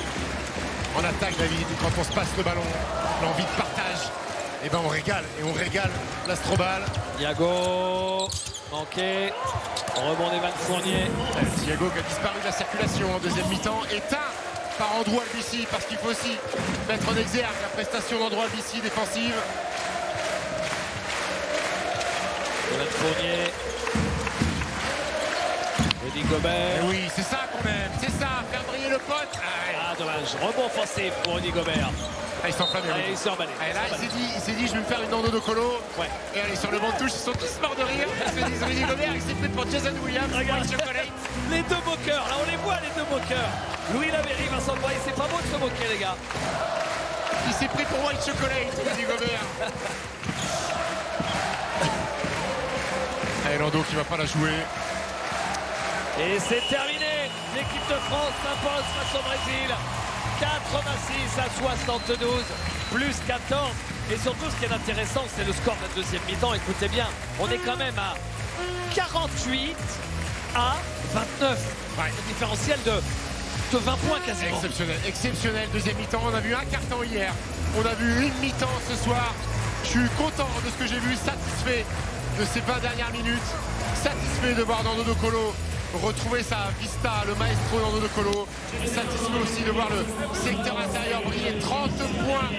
Speaker 3: en attaque, David, quand on se passe le ballon, l'envie de partage, et ben on régale, et on régale l'Astrobal.
Speaker 2: Thiago, manqué, rebond d'Evan Fournier.
Speaker 3: Thiago qui a disparu de la circulation en deuxième mi-temps, éteint par Andrew Albici, parce qu'il faut aussi mettre en exergue la prestation d'Andrew Albici défensive.
Speaker 2: Evan Fournier. Rudy Gobert.
Speaker 3: Et oui, c'est ça qu'on aime, c'est ça, faire briller le pote.
Speaker 2: Ah, dommage, rebond offensif pour Rudy Gobert.
Speaker 3: Ah, il s'enflamme.
Speaker 2: Il s'est emballé.
Speaker 3: Là, il s'est dit, je vais me faire une Nando de Colo.
Speaker 2: Ouais.
Speaker 3: Et allez, sur le banc de touche, ils sont tous morts de rire. Ils se disent, Rudy Gobert, il s'est pris pour Jason Williams.
Speaker 2: Regarde, les deux moqueurs, là on les voit, les deux moqueurs. Louis Lavéry, Vincent Boyer, c'est pas beau de se moquer, les gars.
Speaker 3: Il s'est pris pour White Chocolate, Rudy Gobert. Allez, Nando qui va pas la jouer.
Speaker 2: Et c'est terminé. L'équipe de France s'impose face au Brésil. 86 à 72, plus 14. Et surtout, ce qui est intéressant, c'est le score de la deuxième mi-temps. Écoutez bien, on est quand même à 48 à 29. Un différentiel de 20 points quasiment.
Speaker 3: Exceptionnel, exceptionnel. Deuxième mi-temps, on a vu un carton hier. On a vu une mi-temps ce soir. Je suis content de ce que j'ai vu, satisfait de ces 20 dernières minutes. Satisfait de voir Nando de Colo retrouver sa vista, le maestro Nando de Colo. Satisfait aussi de voir le secteur intérieur briller. 30 points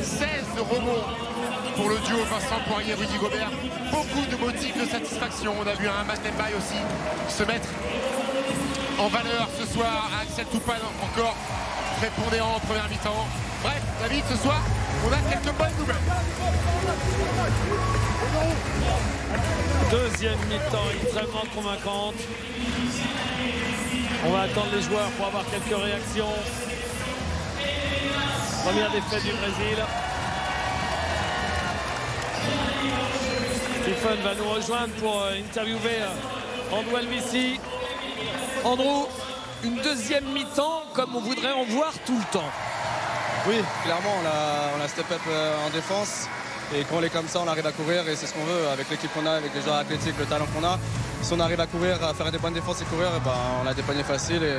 Speaker 3: 16 rebonds pour le duo Vincent Poirier-Rudy Gobert. Beaucoup de motifs de satisfaction. On a vu un Matt Mbaye aussi se mettre en valeur ce soir. Axel Toupane encore prépondérant en première mi-temps. Bref, David, ce soir, on a quelques bonnes nouvelles.
Speaker 2: Deuxième mi-temps extrêmement convaincante. On va attendre les joueurs pour avoir quelques réactions. Première défaite du Brésil. Stephen va nous rejoindre pour interviewer Andrew Alvissi. Andrew, une deuxième mi-temps comme on voudrait en voir tout le temps.
Speaker 15: Oui, clairement, on a step up en défense. Et quand on est comme ça, on arrive à courir et c'est ce qu'on veut avec l'équipe qu'on a, avec les joueurs athlétiques, le talent qu'on a. Si on arrive à courir, à faire des bonnes défenses et courir, ben, on a des paniers faciles et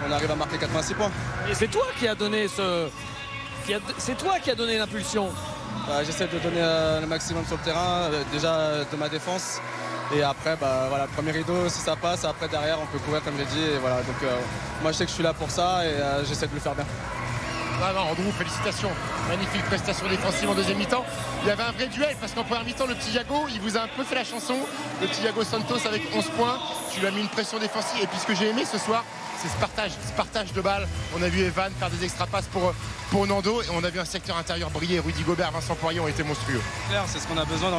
Speaker 15: on arrive à marquer 86 points.
Speaker 2: Et c'est toi qui as donné c'est toi qui as donné l'impulsion.
Speaker 15: J'essaie de donner le maximum sur le terrain, déjà de ma défense. Et après, voilà, premier rideau, si ça passe, après derrière, on peut courir comme j'ai dit. Et voilà, donc moi je sais que je suis là pour ça et j'essaie de le faire bien.
Speaker 3: Andrew, félicitations. Magnifique prestation défensive en deuxième mi-temps. Il y avait un vrai duel parce qu'en première mi-temps, le petit Yago, il vous a un peu fait la chanson. Le petit Yago Santos avec 11 points. Tu lui as mis une pression défensive. Et puis ce que j'ai aimé ce soir, c'est ce partage de balles. On a vu Evan faire des extra passes pour Nando. Et on a vu un secteur intérieur briller. Rudy Gobert, Vincent Poirier ont été monstrueux.
Speaker 15: C'est ce qu'on a besoin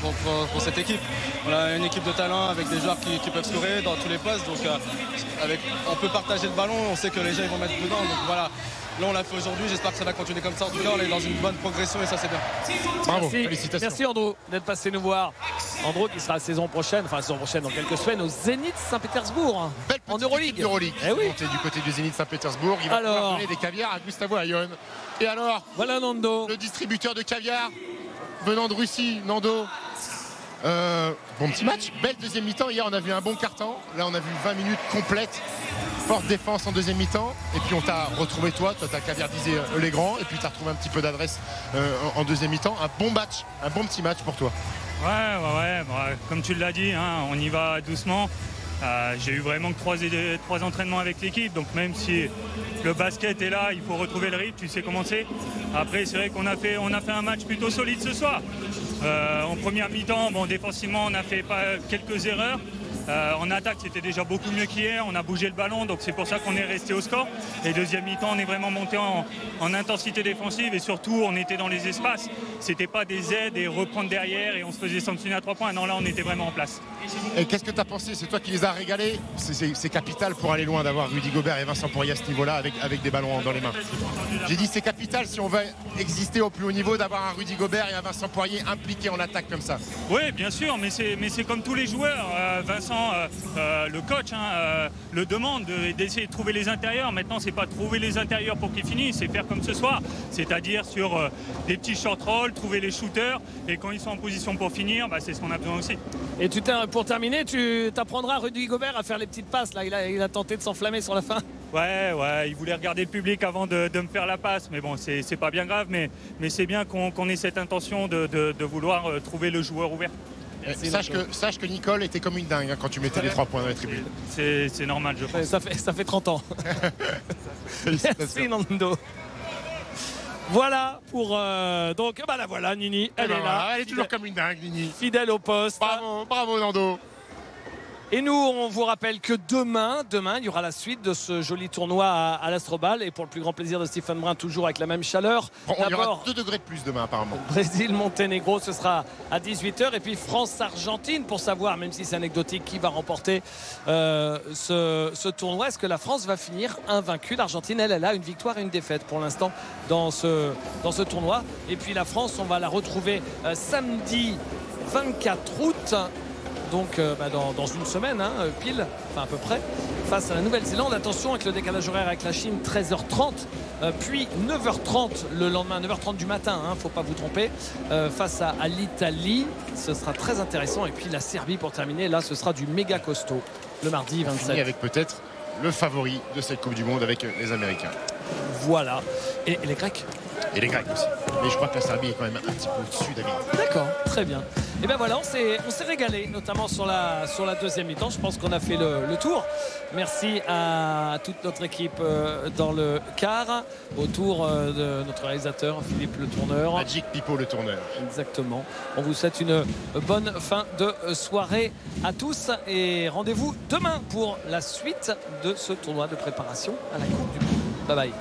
Speaker 15: pour cette équipe. On a une équipe de talent avec des joueurs qui peuvent scorer dans tous les postes. Donc on peut partager le ballon. On sait que les gens ils vont mettre dedans. Donc voilà. Là, on l'a fait aujourd'hui. J'espère que ça va continuer comme ça. En tout cas, on est dans une bonne progression et ça, c'est bien.
Speaker 3: Bravo,
Speaker 2: merci.
Speaker 3: Félicitations.
Speaker 2: Merci, Andrew, d'être passé nous voir. Andrew qui sera la saison prochaine dans quelques semaines, au Zénith Saint-Pétersbourg, en Euroleague.
Speaker 3: Du côté du Zénith Saint-Pétersbourg. Il va pouvoir donner des caviars à Gustavo Ayon. Et alors,
Speaker 2: voilà Nando,
Speaker 3: le distributeur de caviar venant de Russie, Nando. Bon petit match, belle deuxième mi-temps. Hier on a vu un bon carton. Là on a vu 20 minutes complètes. Forte défense en deuxième mi-temps. Et puis on t'a retrouvé toi t'as caviardisé les grands. Et puis t'as retrouvé un petit peu d'adresse en deuxième mi-temps. Un bon match, un bon petit match pour toi.
Speaker 16: Ouais, comme tu l'as dit, hein, on y va doucement. J'ai eu vraiment que 3 entraînements avec l'équipe, donc même si le basket est là, il faut retrouver le rythme, tu sais comment c'est. Après c'est vrai qu'on a fait un match plutôt solide ce soir. En première mi-temps, défensivement on a fait quelques erreurs. En attaque c'était déjà beaucoup mieux qu'hier, on a bougé le ballon, donc c'est pour ça qu'on est resté au score. Et deuxième mi-temps on est vraiment monté en intensité défensive et surtout on était dans les espaces. C'était pas des aides et reprendre derrière et on se faisait sanctionner à 3 points. Non, là on était vraiment en place.
Speaker 3: Et qu'est-ce que tu as pensé? C'est toi qui les as régalés. C'est capital pour aller loin d'avoir Rudy Gobert et Vincent Poirier à ce niveau-là avec des ballons dans les mains. J'ai dit c'est capital si on veut exister au plus haut niveau d'avoir un Rudy Gobert et un Vincent Poirier impliqués en attaque comme ça.
Speaker 16: Oui, bien sûr, mais c'est comme tous les joueurs. Vincent, le coach, le demande d'essayer de trouver les intérieurs. Maintenant, c'est pas trouver les intérieurs pour qu'ils finissent, c'est faire comme ce soir. C'est-à-dire sur des petits short rolls, trouver les shooters. Et quand ils sont en position pour finir, c'est ce qu'on a besoin aussi.
Speaker 2: Et pour terminer, tu t'apprendras à Rudy Gobert à faire les petites passes. Là, il a tenté de s'enflammer sur la fin.
Speaker 16: Ouais, il voulait regarder le public avant de me faire la passe. Mais bon, c'est pas bien grave. Mais c'est bien qu'on ait cette intention de vouloir trouver le joueur ouvert.
Speaker 3: Sache que Nicole était comme une dingue quand tu mettais les 3 points dans les tribunes.
Speaker 16: C'est normal, je pense.
Speaker 2: Ça fait 30 ans. Merci Nando. Voilà pour donc la voilà Nini, elle est là.
Speaker 3: Elle est toujours comme une dingue Nini.
Speaker 2: Fidèle au poste.
Speaker 3: Bravo Nando.
Speaker 2: Et nous, on vous rappelle que demain, il y aura la suite de ce joli tournoi à l'Astrobal. Et pour le plus grand plaisir de Stephen Brun, toujours avec la même chaleur.
Speaker 3: Il y aura 2 degrés de plus demain apparemment.
Speaker 2: Brésil-Monténégro, ce sera à 18h. Et puis France-Argentine pour savoir, même si c'est anecdotique, qui va remporter ce tournoi. Est-ce que la France va finir invaincue? L'Argentine, elle a une victoire et une défaite pour l'instant dans ce tournoi. Et puis la France, on va la retrouver samedi 24 août. Donc dans une semaine, pile, enfin à peu près, face à la Nouvelle-Zélande. Attention avec le décalage horaire avec la Chine, 13h30, puis 9h30 le lendemain, 9h30 du matin, faut pas vous tromper, face à l'Italie. Ce sera très intéressant. Et puis la Serbie pour terminer, là ce sera du méga costaud le mardi 27.
Speaker 3: Avec peut-être le favori de cette Coupe du Monde avec les Américains.
Speaker 2: Voilà. Et les Grecs.
Speaker 3: Et les Grecs aussi. Mais je crois que la Serbie est quand même un petit peu au-dessus, David.
Speaker 2: D'accord, très bien. Et bien voilà, on s'est régalé, notamment sur la deuxième mi-temps. Je pense qu'on a fait le tour. Merci à toute notre équipe dans le quart, autour de notre réalisateur Philippe Le Tourneur.
Speaker 3: Magic Pipo Le Tourneur.
Speaker 2: Exactement. On vous souhaite une bonne fin de soirée à tous et rendez-vous demain pour la suite de ce tournoi de préparation à la Coupe du Monde. Bye bye.